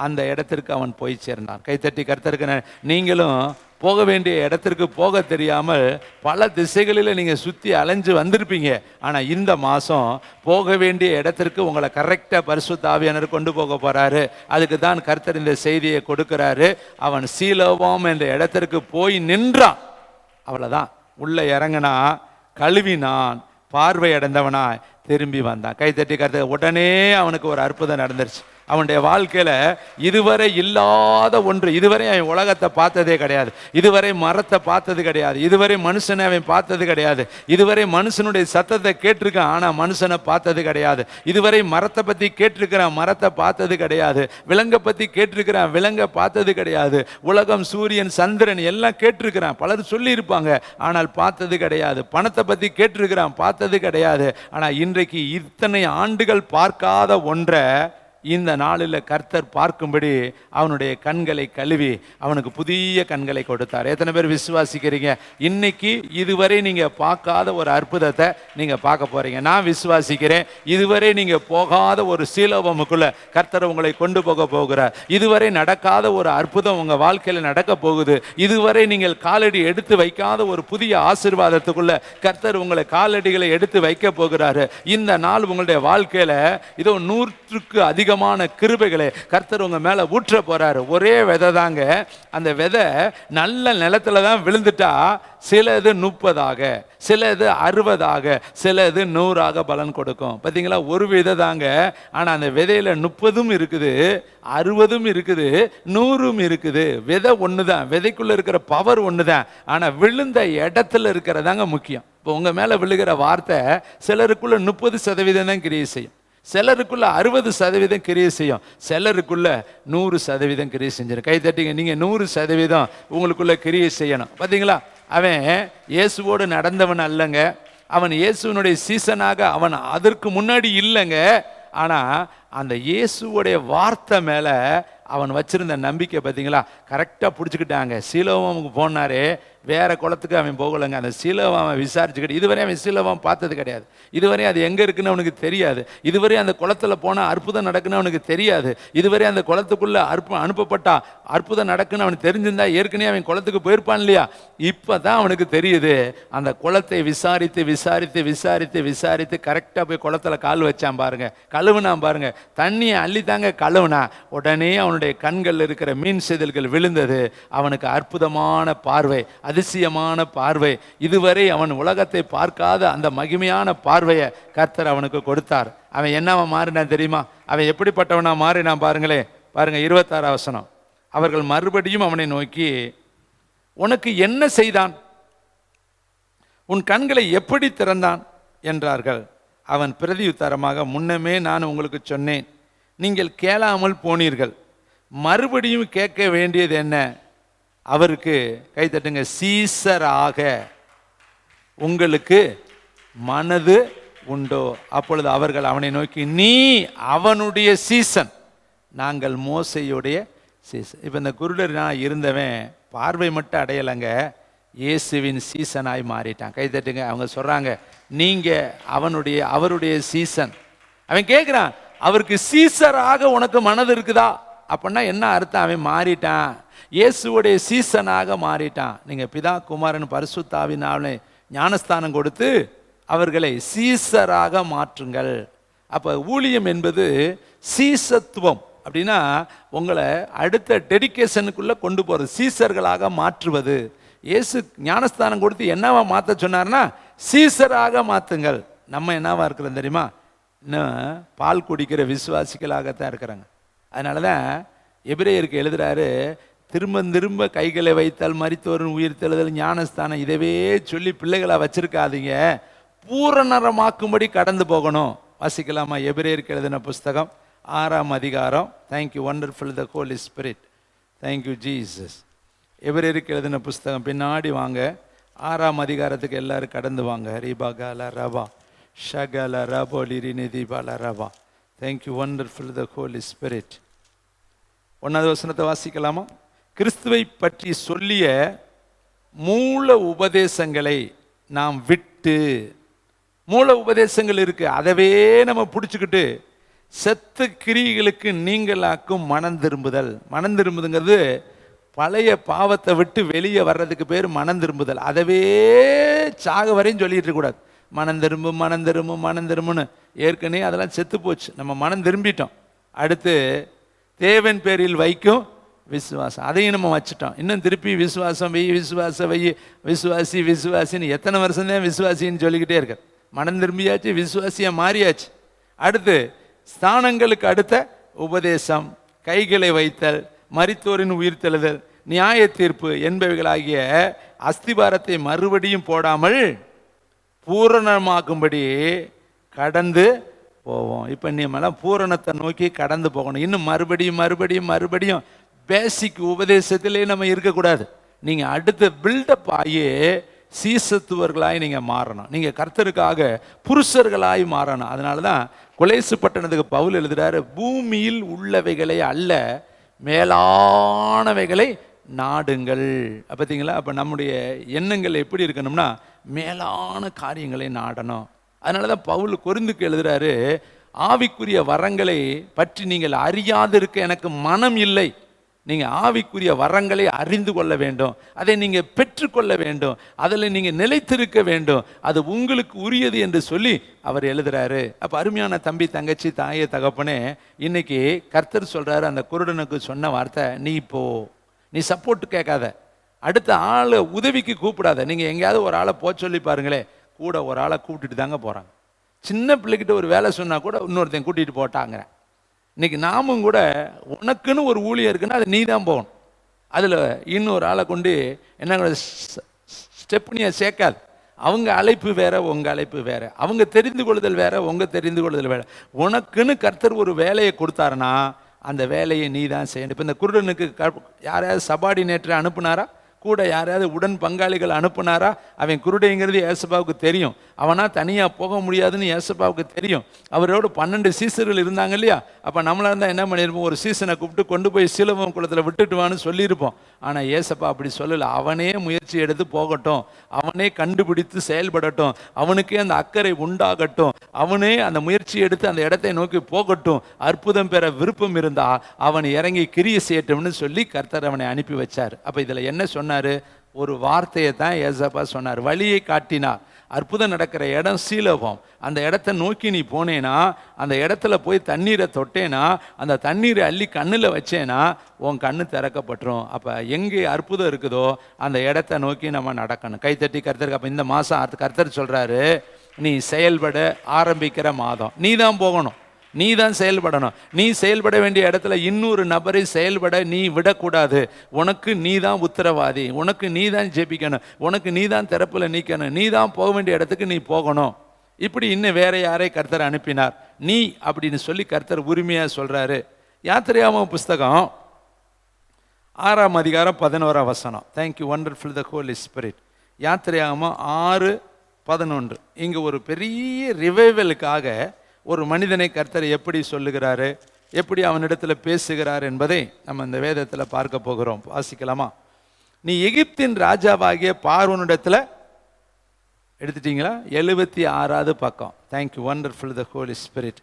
அந்த இடத்திற்கு அவன் போய் சேர்ந்தான். கைத்தட்டி கர்த்தருக்கு. நீங்களும் போக வேண்டிய இடத்திற்கு போக தெரியாமல் பல திசைகளில் நீங்கள் சுற்றி அலைஞ்சு வந்திருப்பீங்க. ஆனால் இந்த மாதம் போக வேண்டிய இடத்திற்கு உங்களை கரெக்டாக பரிசுத்த ஆவியானவர் கொண்டு போக போகிறாரு. அதுக்கு தான் கர்த்தர் இந்த செய்தியை கொடுக்குறாரு. அவன் சீலோவாம் என்ற இடத்திற்கு போய் நின்றான். அவ்வளோதான். உள்ளே இறங்கினா, கழுவினான், பார்வை அடைந்தவனாய் திரும்பி வந்தான். கைத்தட்டி கருத்து உடனே அவனுக்கு ஒரு அற்புதம் நடந்துருச்சு. அவனுடைய வாழ்க்கையில இதுவரை இல்லாத ஒன்று. இதுவரை அவன் உலகத்தை பார்த்ததே கிடையாது, இதுவரை மரத்தை பார்த்தது கிடையாது, இதுவரை மனுஷனை அவன் பார்த்தது கிடையாது, இதுவரை மனுஷனுடைய சத்தத்தை கேட்டிருக்கான், ஆனா மனுஷனை பார்த்தது கிடையாது. இதுவரை மரத்தை பத்தி கேட்டிருக்கிறான், மரத்தை பார்த்தது கிடையாது. விலங்கை பத்தி கேட்டிருக்கிறான், விலங்கை பார்த்தது கிடையாது. உலகம், சூரியன், சந்திரன் எல்லாம் கேட்டிருக்கிறான், பலர் சொல்லி இருப்பாங்க, ஆனால் பார்த்தது கிடையாது. பணத்தை பத்தி கேட்டிருக்கிறான், பார்த்தது கிடையாது. ஆனா இன்றைக்கு இத்தனை ஆண்டுகள் பார்க்காத ஒன்றை இந்த நாளில் கர்த்தர் பார்க்கும்படி அவனுடைய கண்களை கழுவி அவனுக்கு புதிய கண்களை கொடுத்தார். எத்தனை பேர் விசுவாசிக்கிறீங்க? இன்னைக்கு இதுவரை நீங்க பார்க்காத ஒரு அற்புதத்தை நீங்க பார்க்க போறீங்க. நான் விசுவாசிக்கிறேன். இதுவரை நீங்க போகாத ஒரு சீலோபமுக்குள்ள கர்த்தர் உங்களை கொண்டு போக போகிறார். இதுவரை நடக்காத ஒரு அற்புதம் உங்க வாழ்க்கையில் நடக்க போகுது. இதுவரை நீங்கள் காலடி எடுத்து வைக்காத ஒரு புதிய ஆசீர்வாதத்துக்குள்ள கர்த்தர் உங்களை காலடிகளை எடுத்து வைக்க போகிறாரு. இந்த நாள் உங்களுடைய வாழ்க்கையில இதோ 100க்கு அதிக கிருபைகளை கர்த்தர் உங்க மேல ஊற்ற போறாரு. ஒரே விதை தாங்க. அந்த விதை நல்ல நிலத்துல தான் விழுந்துட்டா சிலது 30ஆக, சிலது 60ஆக, சிலது 100ஆக பலன் கொடுக்கும். பார்த்தீங்களா? ஒரு விதை தாங்க. ஆனா அந்த விதையில 30ம் இருக்குது, 60ம் இருக்குது, 100ம் இருக்குது. விதை ஒண்ணுதான், விதைக்குள்ள இருக்கிற பவர் ஒண்ணுதான். ஆனா விழுந்த இடத்துல இருக்கிறதாங்க முக்கியம். இப்போ உங்க மேல விழுகிற வார்த்தை சிலருக்குள்ள 30% தான் கிரியை செய்யும், சிலருக்குள்ள 60% கிரியை செய்யும், சிலருக்குள்ள 100% கிரியை செஞ்சிடும். கை தட்டிங்க, நீங்க 100% உங்களுக்குள்ள கிரியை செய்யணும். பார்த்தீங்களா? அவன் இயேசுவோடு நடந்தவன் அல்லங்க, அவன் இயேசுவனுடைய சீசனாக அவன் அதற்கு முன்னாடி இல்லைங்க. ஆனா அந்த இயேசுவோடைய வார்த்தை மேல அவன் வச்சிருந்த நம்பிக்கை பார்த்தீங்களா? கரெக்டாக பிடிச்சிக்கிட்டாங்க. சீலோவாமுக்கு போனாரு, வேற குளத்துக்கு அவன் போகலைங்க. அந்த சீலோவை அவன் விசாரிச்சுக்கிட்டு, இதுவரை அவன் சீலோவாம் பார்த்தது கிடையாது, இதுவரை அது எங்கே இருக்குன்னு அவனுக்கு தெரியாது, இதுவரை அந்த குளத்தில் போனால் அற்புதம் நடக்குன்னு அவனுக்கு தெரியாது, இதுவரை அந்த குளத்துக்குள்ளே அனுப்பப்பட்டா அற்புதம் நடக்குன்னு அவனுக்கு தெரிஞ்சிருந்தா ஏற்கனவே அவன் குளத்துக்கு போயிருப்பான் இல்லையா? இப்போ தான் அவனுக்கு தெரியுது. அந்த குளத்தை விசாரித்து விசாரித்து விசாரித்து விசாரித்து கரெக்டாக போய் குளத்தில் கால் வச்சான் பாருங்க, கழுவுனான் பாருங்க, தண்ணியை அள்ளித்தாங்க கழுவுனா. உடனே அவனுடைய கண்கள் இருக்கிற மீன் செதில்கள் விழுந்தது. அவனுக்கு அற்புதமான பார்வை, அதிசயமான பார்வை. இதுவரை அவன் உலகத்தை பார்க்காத அந்த மகிமையான பார்வையை கர்த்தர் அவனுக்கு கொடுத்தார். அவன் என்னவா மாறினான் தெரியுமா? அவன் எப்படிப்பட்டவனா மாறினான் பாருங்களே. பாருங்க 26 வசனம். அவர்கள் மறுபடியும் அவனை நோக்கி, உனக்கு என்ன செய்தான்? உன் கண்களை எப்படி திறந்தான் என்றார்கள். அவன் பிரதியுத்தரமாக, முன்னமே நான் உங்களுக்கு சொன்னேன், நீங்கள் கேளாமல் போனீர்கள், மறுபடியும் கேட்க வேண்டியது என்ன? அவருக்கு கை தட்டுங்க, சீசராக உங்களுக்கு மனது உண்டோ? அப்பொழுது அவர்கள் அவனை நோக்கி, நீ அவனுடைய சீசன், நாங்கள் மோசையுடைய சீசன். இப்போ இந்த குருடர் நான் இருந்தவன் பார்வை மட்டும் அடையலைங்க, இயேசுவின் சீசனாய் மாறிட்டான். கை தட்டுங்க. அவங்க சொல்றாங்க, நீங்க அவருடைய சீசன். அவன் கேட்குறான், அவருக்கு சீசராக உனக்கு மனது இருக்குதா? அப்படின்னா என்ன அர்த்தம்? அவன் மாறிட்டான், இயேசுவுடைய சீசனாக மாறிட்டான். நீங்க பிதா குமாரன் பரிசுத்த ஆவியினாலே ஞானஸ்தானம் கொடுத்து அவர்களை சீசராக மாற்றுங்கள். அப்ப ஊழியம் என்பது சீசத்துவம். அப்படின்னா உங்களை அடுத்த டெடிகேஷனுக்குள்ள கொண்டு போறது, சீசர்களாக மாற்றுவது. இயேசு ஞானஸ்தானம் கொடுத்து என்னவா மாற்ற சொன்னார்னா, சீசராக மாற்றுங்கள். நம்ம என்னவா இருக்கிறோம் தெரியுமா? இன்னும் பால் குடிக்கிற விசுவாசிகளாகத்தான் இருக்கிறாங்க. அதனால தான் எபிரேயருக்கு எழுதுறாரு, திரும்ப திரும்ப கைகளை வைத்தால் மரித்தோரின் உயிர் தெழுதல், ஞானஸ்தானம், இதவே சொல்லி பிள்ளைகளை வச்சிருக்காதீங்க, பூரணரமாக்கும்படி கடந்து போகணும். வாசிக்கலாமா? எபிரேயருக்கு எழுதின புஸ்தகம் 6ஆம் அதிகாரம். தேங்க்யூ வண்டர்ஃபுல் த ஹோலி ஸ்பிரிட், தேங்க்யூ ஜீசஸ். எபிரேயருக்கு எழுதின புஸ்தகம் பின்னாடி வாங்க, 6ஆம் அதிகாரத்துக்கு எல்லாரும் கடந்து வாங்க. ரிபகல ரபா ஷகல ரபோலிரி நிதிபல ரபா. தேங்க்யூ வண்டர்ஃபுல் த ஹோலி ஸ்பிரிட். 1வது வசனத்தை வாசிக்கலாமா? கிறிஸ்துவை பற்றி சொல்லிய மூல உபதேசங்களை நாம் விட்டு, மூல உபதேசங்கள் இருக்கு, அதவே நம்ம பிடிச்சிக்கிட்டு செத்து கிரியைகளுக்கு நீங்களாக்கும் மனம் திரும்புதல். மனம் திரும்புதுங்கிறது பழைய பாவத்தை விட்டு வெளியே வர்றதுக்கு பேர் மனம் திரும்புதல். அதவே சாக வரையும் சொல்லிட்டு இருக்கக்கூடாது. மனம் திரும்பு மனம் திரும்பு மனம் திரும்புன்னு. ஏற்கனவே அதெல்லாம் செத்து போச்சு, நம்ம மனம் திரும்பிட்டோம். அடுத்து தேவன் பேரில் வைக்கும் விசுவாசம், அதையும் நம்ம வச்சுட்டோம். இன்னும் திருப்பி விசுவாசம் வை, விசுவாச வை, விசுவாசின்னு எத்தனை வருஷம் தான் விசுவாசின்னு சொல்லிக்கிட்டே இருக்க. மனம் திரும்பியாச்சு, விசுவாசியா மாறியாச்சு. அடுத்து ஸ்தானங்களுக்கு அடுத்த உபதேசம், கைகளை வைத்தல், மரித்தோரின் உயிர்த்தெழுதல், நியாய தீர்ப்பு என்பவைகளாகிய அஸ்திபாரத்தை மறுபடியும் போடாமல் பூரணமாக்கும்படி கடந்து போவோம். இப்போ நீமெல்லாம் பூரணத்தை நோக்கி கடந்து போகணும். இன்னும் மறுபடியும் மறுபடியும் மறுபடியும் பேசிக் உபதேசத்திலே நம்ம இருக்கக்கூடாது. நீங்கள் அடுத்த பில்டப் ஆகி சீசத்துவர்களாய் நீங்கள் மாறணும். நீங்கள் கர்த்தருக்காக புருஷர்களாய் மாறணும். அதனால தான் கொலேசு பட்டணத்துக்கு பவுல் எழுதுறாரு, பூமியில் உள்ளவைகளை அல்ல மேலானவைகளை நாடுங்கள். பார்த்தீங்களா? அப்போ நம்முடைய எண்ணங்கள் எப்படி இருக்கணும்னா மேலான காரியங்களை நாடணும். அதனால தான் பவுல் கொரிந்துக்கு எழுதுறாரு, ஆவிக்குரிய வரங்களை பற்றி நீங்கள் அறியாதிருக்க எனக்கு மனம் இல்லை. நீங்கள் ஆவிக்குரிய வரங்களை அறிந்து கொள்ள வேண்டும், அதை நீங்கள் பெற்றுக்கொள்ள வேண்டும், அதில் நீங்கள் நிலைத்திருக்க வேண்டும், அது உங்களுக்கு உரியது என்று சொல்லி அவர் எழுதுறாரு. அப்போ அருமையான தம்பி, தங்கச்சி, தாயே, தகப்பனே, இன்னைக்கு கர்த்தர் சொல்றாரு அந்த குருடனுக்கு சொன்ன வார்த்தை, நீ இப்போ நீ சப்போர்ட் கேட்காத, அடுத்த ஆளை உதவிக்கு கூப்பிடாத. நீங்கள் எங்கேயாவது ஒரு ஆளை போக சொல்லி பாருங்களே, கூட ஒரு ஆளை கூப்பிட்டுட்டு தாங்க போகிறாங்க. சின்ன பிள்ளைகிட்ட ஒரு வேலை சொன்னால் கூட இன்னொருத்தன் கூட்டிகிட்டு போட்டாங்கிறேன். இன்னைக்கு நாமும் கூட உனக்குன்னு ஒரு ஊழியம் இருக்குன்னா அது நீ தான் போகணும். அதில் இன்னொரு ஆளை கொண்டு என்ன ஸ்டெப்னியை சேர்க்காது. அவங்க அழைப்பு வேற, உங்கள் அழைப்பு வேற. அவங்க தெரிந்து கொள்ளுதல் வேற, உங்கள் தெரிந்து கொள்ளுதல் வேற. உனக்குன்னு கர்த்தர் ஒரு வேலையை கொடுத்தாருன்னா அந்த வேலையை நீ தான் செய்யணும். இப்போ இந்த குருடனுக்கு யாரையாவது சபார்டினேட்டரை அனுப்புனாரா? கூட யாரையாவது உடன் பங்காளிகள் அனுப்புனாரா? அவன் குருடைங்கிறது ஏசப்பாவுக்கு தெரியும். அவனா தனியாக போக முடியாதுன்னு ஏசப்பாவுக்கு தெரியும். அவரோட 12 சீசர்கள் இருந்தாங்க இல்லையா? அப்போ நம்மளாக இருந்தால் என்ன பண்ணியிருப்போம்? ஒரு சீசனை கூப்பிட்டு கொண்டு போய் சீலோவாம் குளத்தில் விட்டுட்டு வான்னு சொல்லியிருப்போம். ஆனால் ஏசப்பா அப்படி சொல்லலை. அவனே முயற்சி எடுத்து போகட்டும், அவனே கண்டுபிடித்து செயல்படட்டும், அவனுக்கே அந்த அக்கறை உண்டாகட்டும், அவனே அந்த முயற்சி எடுத்து அந்த இடத்தை நோக்கி போகட்டும், அற்புதம் பெற விருப்பம் இருந்தா அவன் இறங்கி கிரியை செய்யட்டும்னு சொல்லி கர்த்தர் அவனை அனுப்பி வச்சார். அப்போ இதில் என்ன சொன்னார்? ஒரு வார்த்தையை தான் ஏசப்பா சொன்னார், வழியை காட்டினார். அற்புதம் நடக்கிற இடம் சீலோவாம். அந்த இடத்த நோக்கி நீ போனேனா, அந்த இடத்துல போய் தண்ணீரை தொட்டேனா, அந்த தண்ணீரை அள்ளி கண்ணில் வச்சேனா உன் கண்ணு திறக்கப்பட்டுரும். அப்போ எங்கே அற்புதம் இருக்குதோ அந்த இடத்த நோக்கி நம்ம நடக்கணும். கைத்தட்டி கர்த்தருக்கு. அப்போ இந்த மாதம் கர்த்தர் சொல்கிறாரு, நீ செயல்பட ஆரம்பிக்கிற மாதம். நீ தான் போகணும், நீ தான் செயல்படணும். நீ செயல்பட வேண்டிய இடத்துல இன்னொரு நபரை செயல்பட நீ விடக்கூடாது. உனக்கு நீ தான் உத்தரவாதி, உனக்கு நீ தான் ஜெபிக்கணும், உனக்கு நீ தான் திறப்பில் நிற்கணும், நீ தான் போக வேண்டிய இடத்துக்கு நீ போகணும். இப்படி இன்னும் வேற யாரை கர்த்தர் அனுப்பினார்? நீ அப்படின்னு சொல்லி கர்த்தர் உரிமையாக சொல்கிறாரு. யாத்திரையாகமம் புஸ்தகம் 6ஆம் அதிகாரம் 11ஆம் வசனம். தேங்க்யூ வண்டர்ஃபுல் த ஹோலி ஸ்பிரிட். யாத்திரையாகமம் 6:11. இங்கே ஒரு பெரிய ரிவைவலுக்காக ஒரு மனிதனை கர்த்தர் எப்படி சொல்லுகிறாரு, எப்படி அவனிடத்தில் பேசுகிறார் என்பதை நம்ம இந்த வேதத்தில் பார்க்க போகிறோம். வாசிக்கலாமா? நீ எகிப்தின் ராஜாவாகிய பார்வோனிடத்தில் எடுத்துட்டீங்களா? 76வது பக்கம். தேங்க்யூ வண்டர்ஃபுல் த ஹோலி ஸ்பிரிட்.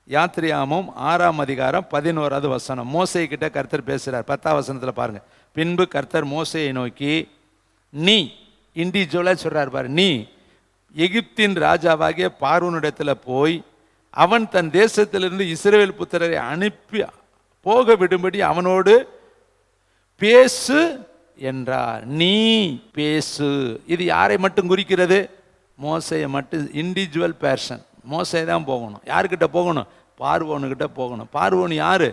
யாத்திரையாகமம் 6ஆம் அதிகாரம் 11வது வசனம். மோசே கிட்ட கர்த்தர் பேசுகிறார். 10ஆம் வசனத்தில் பாருங்க. பின்பு கர்த்தர் மோசேயை நோக்கி, நீ இண்டிவிஜுவலாக சொல்கிறார் பாரு, நீ எகிப்தின் ராஜாவாகிய பார்வோனிடத்தில் போய் அவன் தன் தேசத்திலிருந்து இஸ்ரவேல் புத்திரரை அனுப்பி போக விடும்படி அவனோடு பேசு என்றார். நீ பேசு. இது யாரை மட்டும் குறிக்கிறது? மோசையை மட்டும். Individual person. மோசே தான் போகணும். யாருக்கிட்ட போகணும்? பார்வோனுக்கிட்ட போகணும். பார்வோன் யாரு?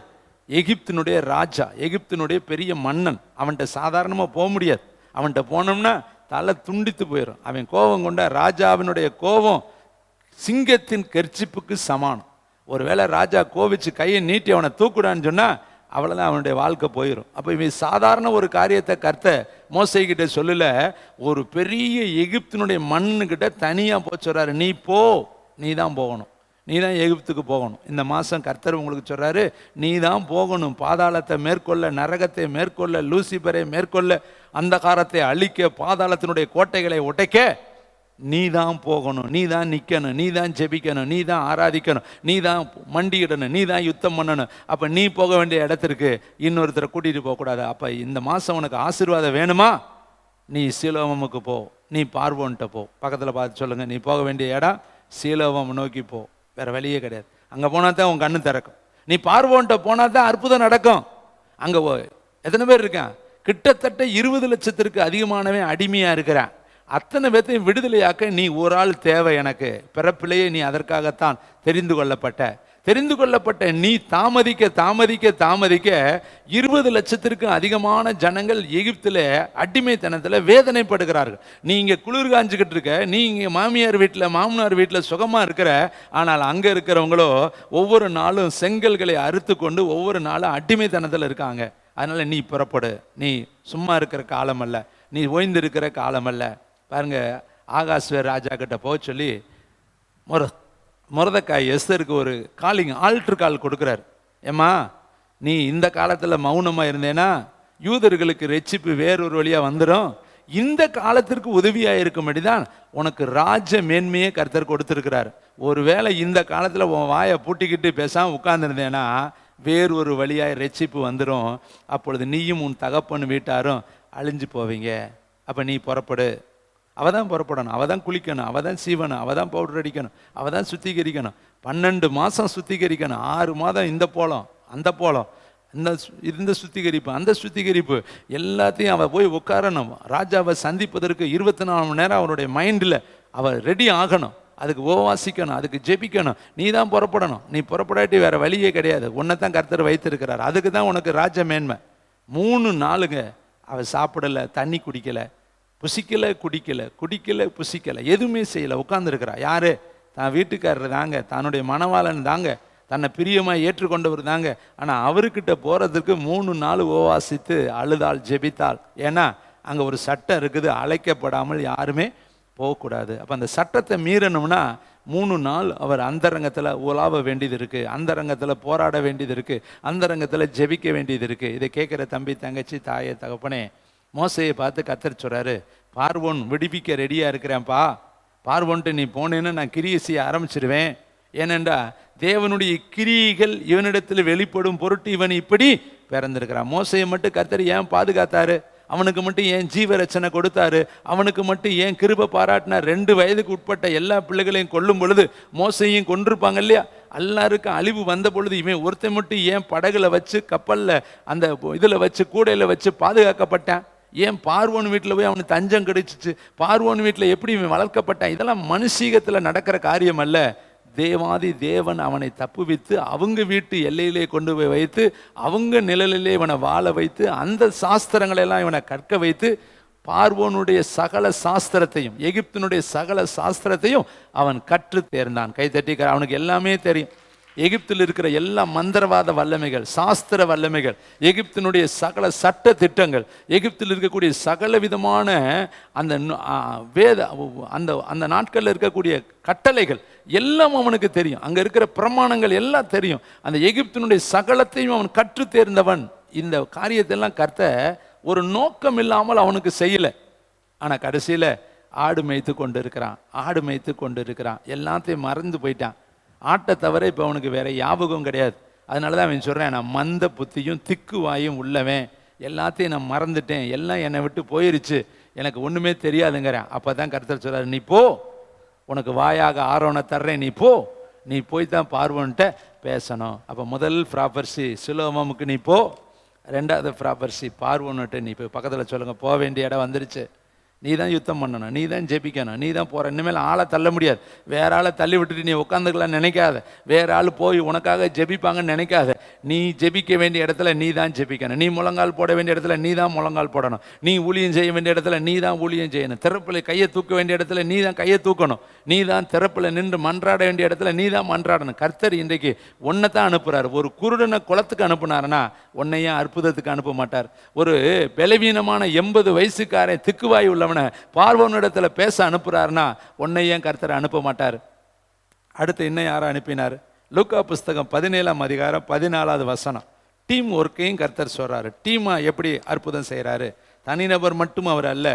எகிப்தினுடைய ராஜா, எகிப்தினுடைய பெரிய மன்னன். அவன்கிட்ட சாதாரணமாக போக முடியாது. அவன்கிட்ட போனோம்னா தலை துண்டித்து போயிடும். அவன் கோபம் கொண்ட ராஜாவினுடைய கோபம் சிங்கத்தின் கெர்ச்சிப்புக்கு சமானம். ஒருவேளை ராஜா கோவிச்சு கையை நீட்டி அவனை தூக்குடான்னு சொன்னால் அவ்வளோதான், அவனுடைய வாழ்க்கை போயிடும். அப்போ இவன் சாதாரண ஒரு காரியத்தை கர்த்தர் மோசைக்கிட்ட சொல்லல, ஒரு பெரிய எகிப்தினுடைய மண்ணுக்கிட்ட தனியாக போக சொல்கிறாரு. நீ போ, நீ தான் போகணும், நீ தான் எகிப்துக்கு போகணும். இந்த மாதம் கர்த்தர் உங்களுக்கு சொல்கிறாரு, நீ தான் போகணும். பாதாளத்தை மேற்கொள்ள, நரகத்தை மேற்கொள்ள, லூசிபரை மேற்கொள்ள, அந்தகாரத்தை அழிக்க, பாதாளத்தினுடைய கோட்டைகளை உடைக்க நீ தான் போகணும். நீ தான் நிற்கணும், நீ தான் ஜெபிக்கணும், நீ தான் ஆராதிக்கணும், நீ தான் மண்டியிடணும், நீ தான் யுத்தம் பண்ணணும். அப்போ நீ போக வேண்டிய இடத்திற்கு இன்னொருத்தரை கூட்டிகிட்டு போகக்கூடாது. அப்போ இந்த மாதம் உனக்கு ஆசீர்வாதம் வேணுமா? நீ சீலோவாமுக்கு போ, நீ பார்வோன்ட்ட போ. பக்கத்தில் பார்த்து சொல்லுங்கள், நீ போக வேண்டிய இடம் சீலோவாம் நோக்கி போ. வேறு வழியே கிடையாது. அங்கே போனால் தான் உன் கண்ணு திறக்கும். நீ பார்வோன்ட்ட போனால் தான் அற்புதம் நடக்கும். அங்கே எத்தனை பேர் இருக்கான்? கிட்டத்தட்ட 20 லட்சத்திற்கு அதிகமானவன் அடிமையாக இருக்கிறான். அத்தனை பேர்த்தையும் விடுதலையாக்க நீ ஒரு ஆள் தேவை. எனக்கு பிறப்பிலேயே நீ அதற்காகத்தான் தெரிந்து கொள்ளப்பட்ட நீ தாமதிக்க 20 லட்சத்திற்கும் அதிகமான ஜனங்கள் எகிப்தில் அடிமைத்தனத்தில் வேதனைப்படுகிறார்கள். நீ இங்கே குளிர் காஞ்சிக்கிட்டு இருக்க, நீ இங்கே மாமியார் வீட்டில் மாமனார் வீட்டில் சுகமாக இருக்கிற. ஆனால் அங்கே இருக்கிறவங்களோ ஒவ்வொரு நாளும் செங்கல்களை அறுத்து கொண்டு ஒவ்வொரு நாளும் அடிமைத்தனத்தில் இருக்காங்க. அதனால் நீ புறப்படு. நீ சும்மா இருக்கிற காலம் அல்ல, நீ ஓய்ந்திருக்கிற காலம் அல்ல. பாருங்க, ஆகாஸ்வேர் ராஜா கிட்ட போக சொல்லி மொர்தெக்காய் எஸ்தருக்கு ஒரு காலிங் ஆல்டர் கால் கொடுக்குறாரு. ஏம்மா, நீ இந்த காலத்தில் மௌனமாக இருந்தேன்னா யூதர்களுக்கு ரட்சிப்பு வேறொரு வழியாக வந்துடும். இந்த காலத்திற்கு உதவியாக இருக்கும்படி தான் உனக்கு ராஜ மேன்மையே கர்த்தர் கொடுத்துருக்கிறார். ஒருவேளை இந்த காலத்தில் உன் வாயை பூட்டிக்கிட்டு பேசாமல் உட்கார்ந்துருந்தேன்னா வேறொரு வழியாக ரட்சிப்பு வந்துடும். அப்பொழுது நீயும் உன் தகப்பன் வீட்டாரும் அழிஞ்சு போவீங்க. அப்போ நீ புறப்படு. அவள் தான் புறப்படணும், அவள் தான் குளிக்கணும், அவள் தான் சீவணும், அவள் தான் பவுடர் அடிக்கணும், அவள் தான் சுத்திகரிக்கணும். 12 மாதம் சுத்திகரிக்கணும். 6 மாதம் இந்த போலம் அந்த போலம், இந்த சுத்திகரிப்பு அந்த சுத்திகரிப்பு எல்லாத்தையும் அவள் போய் உட்காரணும். ராஜாவை சந்திப்பதற்கு 24 மணி நேரம் அவருடைய மைண்டில் அவள் ரெடி ஆகணும். அதுக்கு உபவாசிக்கணும், அதுக்கு ஜெபிக்கணும். நீ தான் புறப்படணும். நீ புறப்படாட்டி வேற வழியே கிடையாது. உன்னை தான் கர்த்தர் வைத்திருக்கிறார். அதுக்கு தான் உனக்கு ராஜ மேன்மை. 3 நாளுங்க அவள் சாப்பிடலை, தண்ணி குடிக்கலை, புசிக்கலை, குடிக்கலை, புசிக்கலை, எதுவுமே செய்யலை, உட்கார்ந்துருக்கிறா. யாரு? தான் வீட்டுக்காரர் தாங்க, தன்னுடைய மணவாளன் தாங்க, தன்னை பிரியமாக ஏற்றுக்கொண்டவர் தாங்க. ஆனால் அவர்கிட்ட போகிறதுக்கு 3 நாள் உபவாசித்து அழுதாள், ஜெபித்தாள். ஏன்னா அங்கே ஒரு சட்டம் இருக்குது, அழைக்கப்படாமல் யாருமே போகக்கூடாது. அப்போ அந்த சட்டத்தை மீறணும்னா 3 நாள் அவர் அந்தரங்கத்தில் உலாவ வேண்டியது இருக்குது, அந்தரங்கத்தில் போராட வேண்டியது இருக்குது, அந்தரங்கத்தில் ஜெபிக்க வேண்டியது இருக்குது. இதை கேட்குற தம்பி, தங்கச்சி, தாயே, தகப்பனே, மோசையை பார்த்து கர்த்தர் சொல்கிறாரு, பார்வோன் விடுவிக்க ரெடியாக இருக்கிறேன்ப்பா. பார்வோன்ட்டு நீ போனேன்னு நான் கிரியை செய்ய ஆரம்பிச்சிடுவேன். ஏனென்றா தேவனுடைய கிரியைகள் இவனிடத்தில் வெளிப்படும் பொருட்டு இவன் இப்படி பிறந்திருக்கிறான். மோசையை மட்டும் கர்த்தர் ஏன் பாதுகாத்தாரு? அவனுக்கு மட்டும் ஏன் ஜீவரட்சனை கொடுத்தாரு? அவனுக்கு மட்டும் ஏன் கிருபை பாராட்டினார்? 2 வயதுக்கு உட்பட்ட எல்லா பிள்ளைகளையும் கொல்லும் பொழுது மோசையும் கொண்டிருப்பாங்க இல்லையா? எல்லாருக்கும் அழிவு வந்த பொழுது இவன் ஒருத்தன் மட்டும் ஏன் படகுல வச்சு, கப்பலில் அந்த இதில் வச்சு, கூடையில் வச்சு பாதுகாக்கப்பட்டான்? ஏன் பார்வோன் வீட்டில் போய் அவனுக்கு தஞ்சம் கிடைச்சிச்சு? பார்வோன் வீட்டில் எப்படி இவன் வளர்க்கப்பட்டான்? இதெல்லாம் மனுஷீகத்தில் நடக்கிற காரியம் அல்ல. தேவாதி தேவன் அவனை தப்புவித்து அவங்க வீட்டு எல்லையிலே கொண்டு போய் வைத்து அவங்க நிழலிலே இவனை வாழ வைத்து அந்த சாஸ்திரங்களெல்லாம் இவனை கற்க வைத்து பார்வோனுடைய சகல சாஸ்திரத்தையும் எகிப்தினுடைய சகல சாஸ்திரத்தையும் அவன் கற்று தேர்ந்தான். கை தட்டிக்கிற அவனுக்கு எல்லாமே தெரியும். எகிப்தில் இருக்கிற எல்லா மந்திரவாத வல்லமைகள், சாஸ்திர வல்லமைகள், எகிப்தினுடைய சகல சட்ட திட்டங்கள், எகிப்தில் இருக்கக்கூடிய சகல விதமான அந்த வேத அந்த நாட்களில் இருக்கக்கூடிய கட்டளைகள் எல்லாம் அவனுக்கு தெரியும். அங்கே இருக்கிற பிரமாணங்கள் எல்லாம் தெரியும். அந்த எகிப்தினுடைய சகலத்தையும் அவன் கற்று தேர்ந்தவன். இந்த காரியத்தெல்லாம் கர்த்தர் ஒரு நோக்கம் இல்லாமல் அவனுக்கு செய்யலை. ஆனால் கடைசியில் ஆடு மேய்த்து கொண்டு இருக்கிறான். எல்லாத்தையும் மறந்து போயிட்டான். ஆட்டை தவிர இப்போ அவனுக்கு வேற ஞாபகம் கிடையாது. அதனால தான் அவன் சொல்கிறேன், நான் மந்த புத்தியும் திக்கு வாயும் உள்ளவன், எல்லாத்தையும் நான் மறந்துட்டேன், எல்லாம் என்னை விட்டு போயிருச்சு, எனக்கு ஒன்றுமே தெரியாதுங்கிறேன். அப்போ தான் கர்த்தர் சொல்கிறார், நீ போ, உனக்கு வாயாக ஆரோனை தர்றேன், நீ போய் தான் பார்வோன்ட்ட பேசணும். அப்போ முதல் ப்ராப்பர்சி சிலோமுக்கு நீ போ, 2வது ப்ராப்பர்சி பார்வோன்னுட்டு நீ போய். பக்கத்தில் சொல்லுங்கள், போக வேண்டிய இடம் வந்துருச்சு. நீ தான் யுத்தம் பண்ணணும், நீ தான் ஜெபிக்கணும், நீ தான் போகிற. இனிமேல் ஆளை தள்ள முடியாது. வேற ஆளை தள்ளி விட்டுட்டு நீ உட்காந்துக்கலாம் நினைக்காத. வேற ஆள் போய் உனக்காக ஜெபிப்பாங்கன்னு நினைக்காத. நீ ஜெபிக்க வேண்டிய இடத்துல நீ தான் ஜெபிக்கணும். நீ முழங்கால் போட வேண்டிய இடத்துல நீ தான் முழங்கால் போடணும். நீ ஊழியம் செய்ய வேண்டிய இடத்துல நீ தான் ஊழியம் செய்யணும். திறப்பில் கையை தூக்க வேண்டிய இடத்துல நீ தான் கையை தூக்கணும். நீ தான் திறப்பில் நின்று மன்றாட வேண்டிய இடத்துல நீ தான் மன்றாடணும். கர்த்தர் இன்றைக்கு ஒன்றை தான் அனுப்புகிறார். ஒரு குருடனை குளத்துக்கு அனுப்புனாருன்னா உன்னையும் அற்புதத்துக்கு அனுப்ப மாட்டார். ஒரு பலவீனமான 80 வயசுக்காரன் திக்குவாய் உள்ளவனை பார்வோனிடத்துல பேச அனுப்புறாருன்னா உன்னையும் கர்த்தர் அனுப்ப மாட்டார். அடுத்து இன்னும் யாரை அனுப்பினார்? லூக்கா புஸ்தகம் 17ஆம் அதிகாரம் 14வது வசனம். டீம் ஒர்க்கையும் கர்த்தர் சொல்றாரு. டீமா எப்படி அற்புதம் செய்யறாரு? தனிநபர் மட்டும் அவர் அல்ல,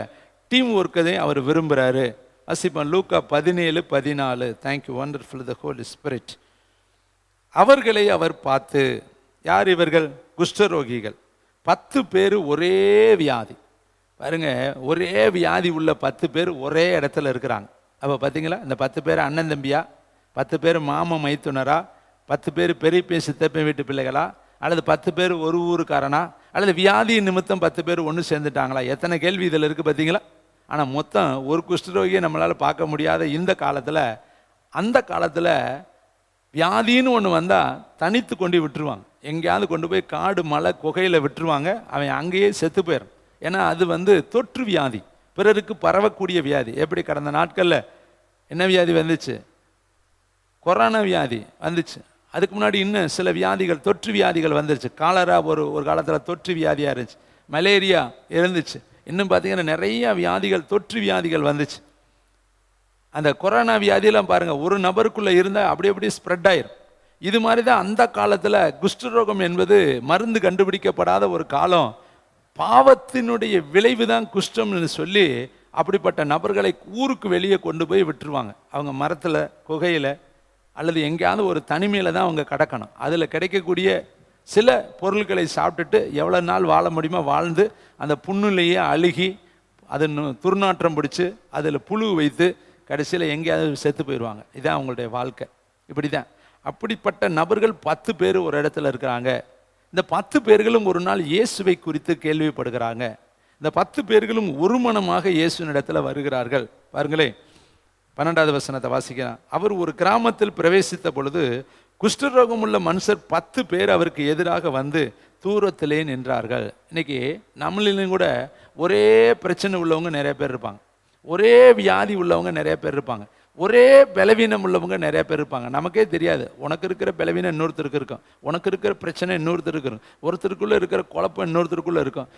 டீம் ஒர்க்கையும் அவர் விரும்புறாரு. அசிப்பன் லூக்கா 17:14. தேங்க்யூ, வண்டர்ஃபுல் தி ஹோலி ஸ்பிரிட். அவர்களை அவர் பார்த்து, யார் இவர்கள்? குஷ்டரோகிகள் 10 பேர், ஒரே வியாதி. பாருங்க, ஒரே வியாதி உள்ள 10 பேர் ஒரே இடத்துல இருக்கிறாங்க. அப்போ பார்த்தீங்களா, இந்த 10 பேர் அண்ணன் தம்பியா, 10 பேர் மாம மைத்துனரா, 10 பேர் பெரிய சித்தப்பன் வீட்டு பிள்ளைகளா, அல்லது 10 பேர் ஒரு ஊருக்காரனா, அல்லது வியாதி நிமித்தம் 10 பேர் ஒன்று சேர்ந்துட்டாங்களா? எத்தனை கேள்வி இதில் இருக்குது பார்த்தீங்களா? ஆனால் மொத்தம் ஒரு குஷ்டரோகியை நம்மளால் பார்க்க முடியாத இந்த காலத்தில், அந்த காலத்தில் வியாதின்னு ஒன்று வந்தால் தனித்து கொண்டு விட்டுருவாங்க. எங்கேயாவது கொண்டு போய் காடு மலை குகையில் விட்டுருவாங்க. அவன் அங்கேயே செத்து போயிடும். ஏன்னா அது தொற்று வியாதி, பிறருக்கு பரவக்கூடிய வியாதி. எப்படி கடந்த நாட்களில் என்ன வியாதி வந்துச்சு? கொரோனா வியாதி வந்துச்சு. அதுக்கு முன்னாடி இன்னும் சில வியாதிகள், தொற்று வியாதிகள் வந்துருச்சு. காலரா ஒரு காலத்தில் தொற்று வியாதியாக இருந்துச்சு. மலேரியா இருந்துச்சு. இன்னும் பார்த்தீங்கன்னா நிறைய வியாதிகள், தொற்று வியாதிகள் வந்துச்சு. அந்த கொரோனா வியாதியெல்லாம் பாருங்கள், ஒரு நபருக்குள்ளே இருந்தால் அப்படியே ஸ்ப்ரெட் ஆயிரும். இது மாதிரி தான் அந்த காலத்தில் குஷ்டரோகம் என்பது மருந்து கண்டுபிடிக்கப்படாத ஒரு காலம். பாவத்தினுடைய விளைவு தான் குஷ்டம்னு சொல்லி அப்படிப்பட்ட நபர்களை ஊருக்கு வெளியே கொண்டு போய் விட்டுருவாங்க. அவங்க மரத்தில், குகையில் அல்லது எங்கேயாவது ஒரு தனிமையில் தான் அவங்க கிடக்கணும். அதில் கிடைக்கக்கூடிய சில பொருட்களை சாப்பிட்டுட்டு எவ்வளோ நாள் வாழ முடியுமோ வாழ்ந்து, அந்த புண்ணுலேயே அழுகி அது துர்நாற்றம் பிடிச்சி அதில் புழு வைத்து கடைசியில் எங்கேயாவது செத்து போயிடுவாங்க. இதுதான் அவங்களுடைய வாழ்க்கை. இப்படி தான். அப்படிப்பட்ட நபர்கள் 10 பேர் ஒரு இடத்துல இருக்கிறாங்க. இந்த 10 பேர்களும் ஒரு நாள் இயேசுவை குறித்து கேள்விப்படுகிறாங்க. இந்த 10 பேர்களும் ஒரு மனமாக இயேசுவின் இடத்துல வருகிறார்கள். பாருங்களே, 12வது வசனத்தை வாசிக்கிறான். அவர் ஒரு கிராமத்தில் பிரவேசித்த பொழுது குஷ்டரோகம் உள்ள மனுஷர் 10 பேர் அவருக்கு எதிராக வந்து தூரத்திலே நின்றார்கள். இன்னைக்கு நம்மளிலும் கூட ஒரே பிரச்சனை உள்ளவங்க நிறைய பேர் இருப்பாங்க, ஒரே வியாதி உள்ளவங்க நிறைய பேர் இருப்பாங்க, ஒரே பலவீனம் உள்ளவங்க நிறைய பேர் இருப்பாங்க. நமக்கே தெரியாது. உனக்கு இருக்கிற பலவீனம் இன்னொருத்தருக்கு இருக்கும், உனக்கு இருக்கிற பிரச்சனை இன்னொருத்தருக்கு இருக்கும், ஒருத்தருக்குள்ளே இருக்கிற குழப்பம் இன்னொருத்தருக்குள்ளே இருக்கும்.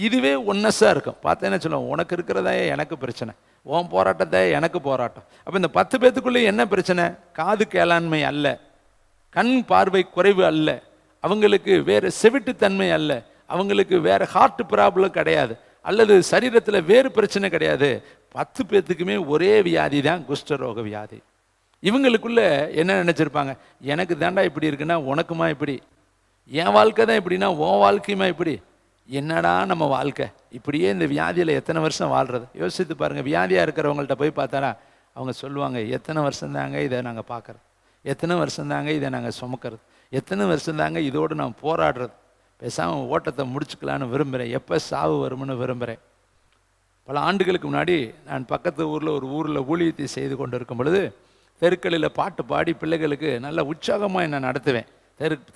இதுவே ஒன்னஸாக இருக்கும். பார்த்தேன்னு சொல்லுவோம், உனக்கு இருக்கிறதா எனக்கு பிரச்சனை, உன் போராட்டத்தை எனக்கு போராட்டம். அப்போ இந்த 10 பேத்துக்குள்ளே என்ன பிரச்சனை? காது கேளாண்மை அல்ல, கண் பார்வை குறைவு அல்ல, அவங்களுக்கு வேறு செவிட்டுத்தன்மை அல்ல, அவங்களுக்கு வேறு ஹார்ட் ப்ராப்ளம் கிடையாது, அல்லது சரீரத்தில் வேறு பிரச்சனை கிடையாது. 10 பேத்துக்குமே ஒரே வியாதி தான், குஷ்டரோக வியாதி. இவங்களுக்குள்ள என்ன நினச்சிருப்பாங்க? எனக்கு தாண்டா இப்படி இருக்குன்னா உனக்குமா இப்படி, என் வாழ்க்கை தான் இப்படின்னா உன் வாழ்க்கையுமா இப்படி, என்னடா நம்ம வாழ்க்கை இப்படியே இந்த வியாதியில் எத்தனை வருஷம் வாழ்கிறது? யோசித்து பாருங்கள். வியாதியாக இருக்கிறவங்கள்ட்ட போய் பார்த்தாரா அவங்க சொல்லுவாங்க, எத்தனை வருஷம் தாங்க இதை நாங்கள் பார்க்குறது, எத்தனை வருஷம் தாங்க இதை நாங்கள் சுமக்கிறது, எத்தனை வருஷம் தாங்க இதோடு நான் போராடுறது, பேசாமல் ஓட்டத்தை முடிச்சுக்கலான்னு விரும்புகிறேன், எப்போ சாவு வரும்னு விரும்புகிறேன். பல ஆண்டுகளுக்கு முன்னாடி நான் பக்கத்து ஊரில் ஊழியத்தை செய்து கொண்டு இருக்கும் பொழுது தெருக்களில் பாட்டு பாடி பிள்ளைகளுக்கு நல்ல உற்சாகமாக நான் நடத்துவேன்.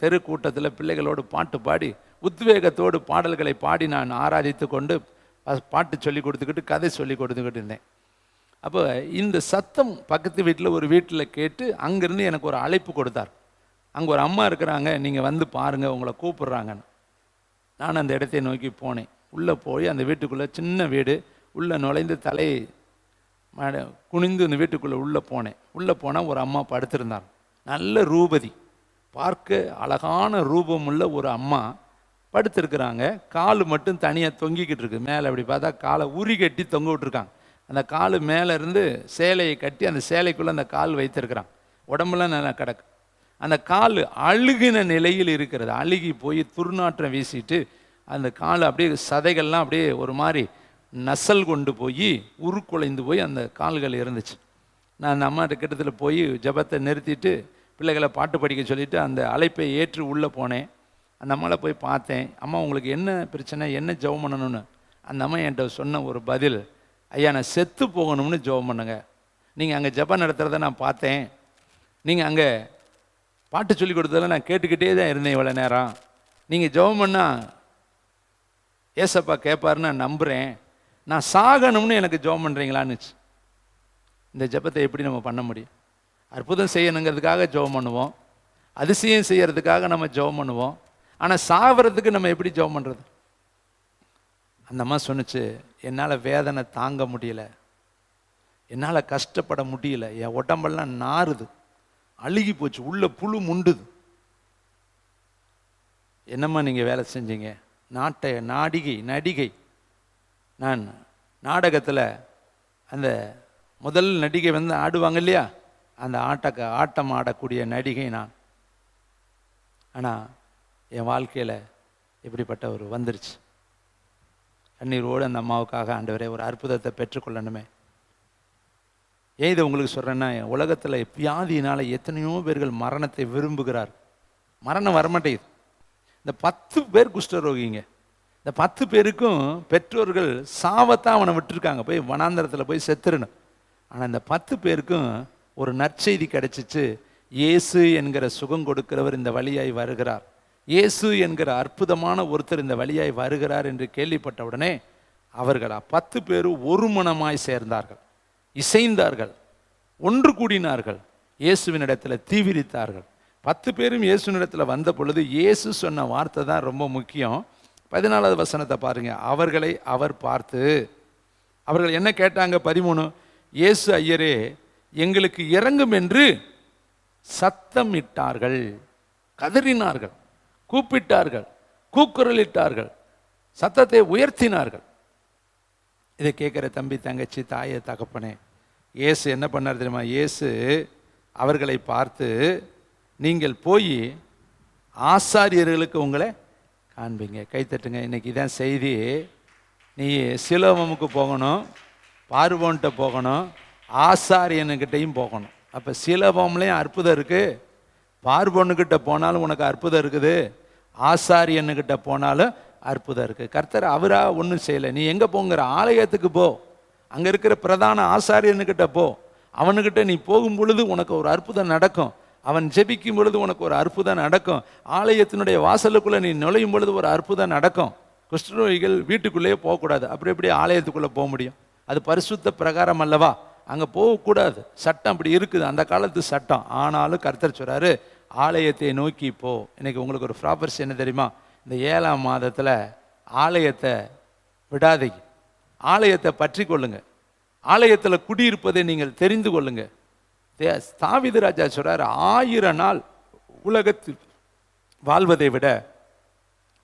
தெரு கூட்டத்தில் பிள்ளைகளோடு பாட்டு பாடி உத்வேகத்தோடு பாடல்களை பாடி நான் ஆராதித்து கொண்டு பாட்டு சொல்லி கொடுத்துக்கிட்டு கதை சொல்லி கொடுத்துக்கிட்டு இருந்தேன். அப்போ இந்த சத்தம் பக்கத்து வீட்டில் ஒரு வீட்டில் கேட்டு அங்கேருந்து எனக்கு ஒரு அழைப்பு கொடுத்தார். அங்கே ஒரு அம்மா இருக்கிறாங்க, நீங்கள் வந்து பாருங்கள், உங்களை கூப்பிட்றாங்கன்னு. நான் அந்த இடத்தை நோக்கி போனேன். உள்ளே போய் அந்த வீட்டுக்குள்ளே, சின்ன வீடு, உள்ளே நுழைந்து தலை குனிந்து இந்த வீட்டுக்குள்ளே உள்ளே போனேன். உள்ளே போனால் ஒரு அம்மா படுத்திருந்தார். நல்ல ரூபதி, பார்க்க அழகான ரூபமுள்ள ஒரு அம்மா படுத்திருக்கிறாங்க. கால் மட்டும் தனியாக தொங்கிக்கிட்டு இருக்கு. மேலே அப்படி பார்த்தா காலை உரி கட்டி தொங்க விட்டுருக்காங்க. அந்த கால் மேலே இருந்து சேலையை கட்டி அந்த சேலைக்குள்ளே அந்த கால் வைத்திருக்கிறாங்க. உடம்புலாம் நல்லா கிடக்கு. அந்த கால் அழுகின நிலையில் இருக்கிறது. அழுகி போய் துர்நாற்றம் வீசிட்டு அந்த கால் அப்படியே சதைகள்லாம் அப்படியே ஒரு மாதிரி நசல் கொண்டு போய் உருக்குலைந்து போய் அந்த கால்கள் இருந்துச்சு. நான் அந்த அம்மாட்ட கிட்டத்தில் போய் ஜபத்தை நிறுத்திட்டு பிள்ளைகளை பாட்டு படிக்க சொல்லிவிட்டு அந்த அழைப்பை ஏற்று உள்ளே போனேன். அந்த அம்மாவை போய் பார்த்தேன். அம்மா உங்களுக்கு என்ன பிரச்சனை, என்ன ஜெபம் பண்ணணும்னு. அந்த அம்மா என்கிட்ட சொன்ன ஒரு பதில், ஐயா நான் செத்து போகணும்னு ஜெபம் பண்ணுங்க. நீங்கள் அங்கே ஜெபம் நடத்துகிறத நான் பார்த்தேன், நீங்கள் அங்கே பாட்டு சொல்லி கொடுத்ததில் நான் கேட்டுக்கிட்டே தான் இருந்தேன் இவ்வளோ நேரம். நீங்கள் ஜெபம் பண்ணால் ஏசப்பா கேட்பாருன்னு நான் நம்புகிறேன். நான் சாகணும்னு எனக்கு ஜெபம் பண்ணுறீங்களான்னுச்சு. இந்த ஜெபத்தை எப்படி நம்ம பண்ண முடியும்? அற்புதம் செய்யணுங்கிறதுக்காக ஜெபம் பண்ணுவோம், அதிசயம் செய்யறதுக்காக நம்ம ஜெபம் பண்ணுவோம். ஆனால் சாகிறதுக்கு நம்ம எப்படி ஜெபம் பண்ணுறது? அந்த அம்மா சொன்னிச்சு, என்னால் வேதனை தாங்க முடியல, என்னால் கஷ்டப்பட முடியல, என் உடம்பெல்லாம் நாறுது, அழுகி போச்சு, உள்ள புழு முண்டுது. என்னம்மா நீங்கள் வேலை செஞ்சீங்க? நடிகை. நான் நாடகத்தில் அந்த முதல் நடிகை வந்து ஆடுவாங்க இல்லையா, அந்த ஆட்டம் ஆடக்கூடிய நடிகை நான். ஆனால் என் வாழ்க்கையில் இப்படிப்பட்ட ஒரு வந்துருச்சு. கண்ணீரோடு அந்த அம்மாவுக்காக ஆண்டவரே ஒரு அற்புதத்தை பெற்றுக்கொள்ளணுமே. ஏன் இதை உங்களுக்கு சொல்கிறேன்னா, உலகத்தில் வியாதியினால் எத்தனையோ பேர்கள் மரணத்தை விரும்புகிறார். மரணம் வரமாட்டேங்குது. இந்த 10 பேர் குஷ்டரோகிங்க. இந்த இந்த 10 பேருக்கும் பெற்றோர்கள் சாவத்தான் அவனை விட்டுருக்காங்க, போய் வனாந்தரத்தில் போய் செத்துருணும். ஆனால் இந்த 10 பேருக்கும் ஒரு நற்செய்தி கிடைச்சிச்சு. இயேசு என்கிற சுகம் கொடுக்கிறவர் இந்த வழியாய் வருகிறார், இயேசு என்கிற அற்புதமான ஒருத்தர் இந்த வழியாய் வருகிறார் என்று கேள்விப்பட்ட உடனே அவர்கள் 10 பேரும் ஒரு மனமாய் சேர்ந்தார்கள், இசைந்தார்கள், ஒன்று கூடினார்கள், இயேசுவினிடத்தில் தீவிரித்தார்கள். 10 பேரும் இயேசுவினிடத்தில் வந்த பொழுது இயேசு சொன்ன வார்த்தை தான் ரொம்ப முக்கியம். 14வது வசனத்தை பாருங்க. அவர்களை அவர் பார்த்து, அவர்கள் என்ன கேட்டாங்க? 13, இயேசு ஐயரே எங்களுக்கு இறங்கும் என்று சத்தம் இட்டார்கள், கதறினார்கள், கூப்பிட்டார்கள், கூக்குரலிட்டார்கள், சத்தத்தை உயர்த்தினார்கள். இதை கேட்குற தம்பி, தங்கச்சி, தாயே, தகப்பனே, இயேசு என்ன பண்ணார் தெரியுமா? இயேசு அவர்களை பார்த்து, நீங்கள் போய் ஆசாரியர்களுக்கு உங்களை காண்பீங்க. கைத்தட்டுங்க. இன்னைக்கு இதான் செய்தி. நீ சிலோமுக்கு போகணும், பார்வோன்கிட்ட போகணும், ஆசாரியனுக்கிட்டையும் போகணும். அப்போ சிலோம்லேயும் அற்புதம் இருக்குது, பார்வோனுக்கிட்ட போனாலும் உனக்கு அற்புதம் இருக்குது, ஆசாரியனுக்கிட்ட போனாலும் அற்புதம் இருக்குது. கர்த்தர் அவராக ஒன்றும் செய்யலை. நீ எங்கே போங்கிற? ஆலயத்துக்கு போ, அங்கே இருக்கிற பிரதான ஆசாரியனுக்கிட்ட போ. அவனுக்கிட்ட நீ போகும் பொழுது உனக்கு ஒரு அற்புதம் நடக்கும். அவன் ஜெபிக்கும் பொழுது உனக்கு ஒரு அற்புதம் நடக்கும். ஆலயத்தினுடைய வாசலுக்குள்ளே நீ நுழையும் பொழுது ஒரு அற்புதம் நடக்கும். குஷ்டரோகிகள் வீட்டுக்குள்ளேயே போகக்கூடாது. அப்படி எப்படி ஆலயத்துக்குள்ளே போக முடியும்? அது பரிசுத்த பிரகாரம் அல்லவா? அங்கே போகக்கூடாது, சட்டம் அப்படி இருக்குது, அந்த காலத்து சட்டம். ஆனாலும் கர்த்தர் சொல்கிறாரு, ஆலயத்தை நோக்கி போ. இன்னைக்கு உங்களுக்கு ஒரு ப்ராப்பர்ஸ் என்ன தெரியுமா? இந்த 7ஆம் மாதத்தில் ஆலயத்தை விடாதீங்க, ஆலயத்தை பற்றி கொள்ளுங்க, ஆலயத்தில் குடியிருப்பதை நீங்கள் தெரிந்து கொள்ளுங்க. தாவீது ராஜா சொல்றார், 1000 நாள் உலகத்தில் வாழ்வதை விட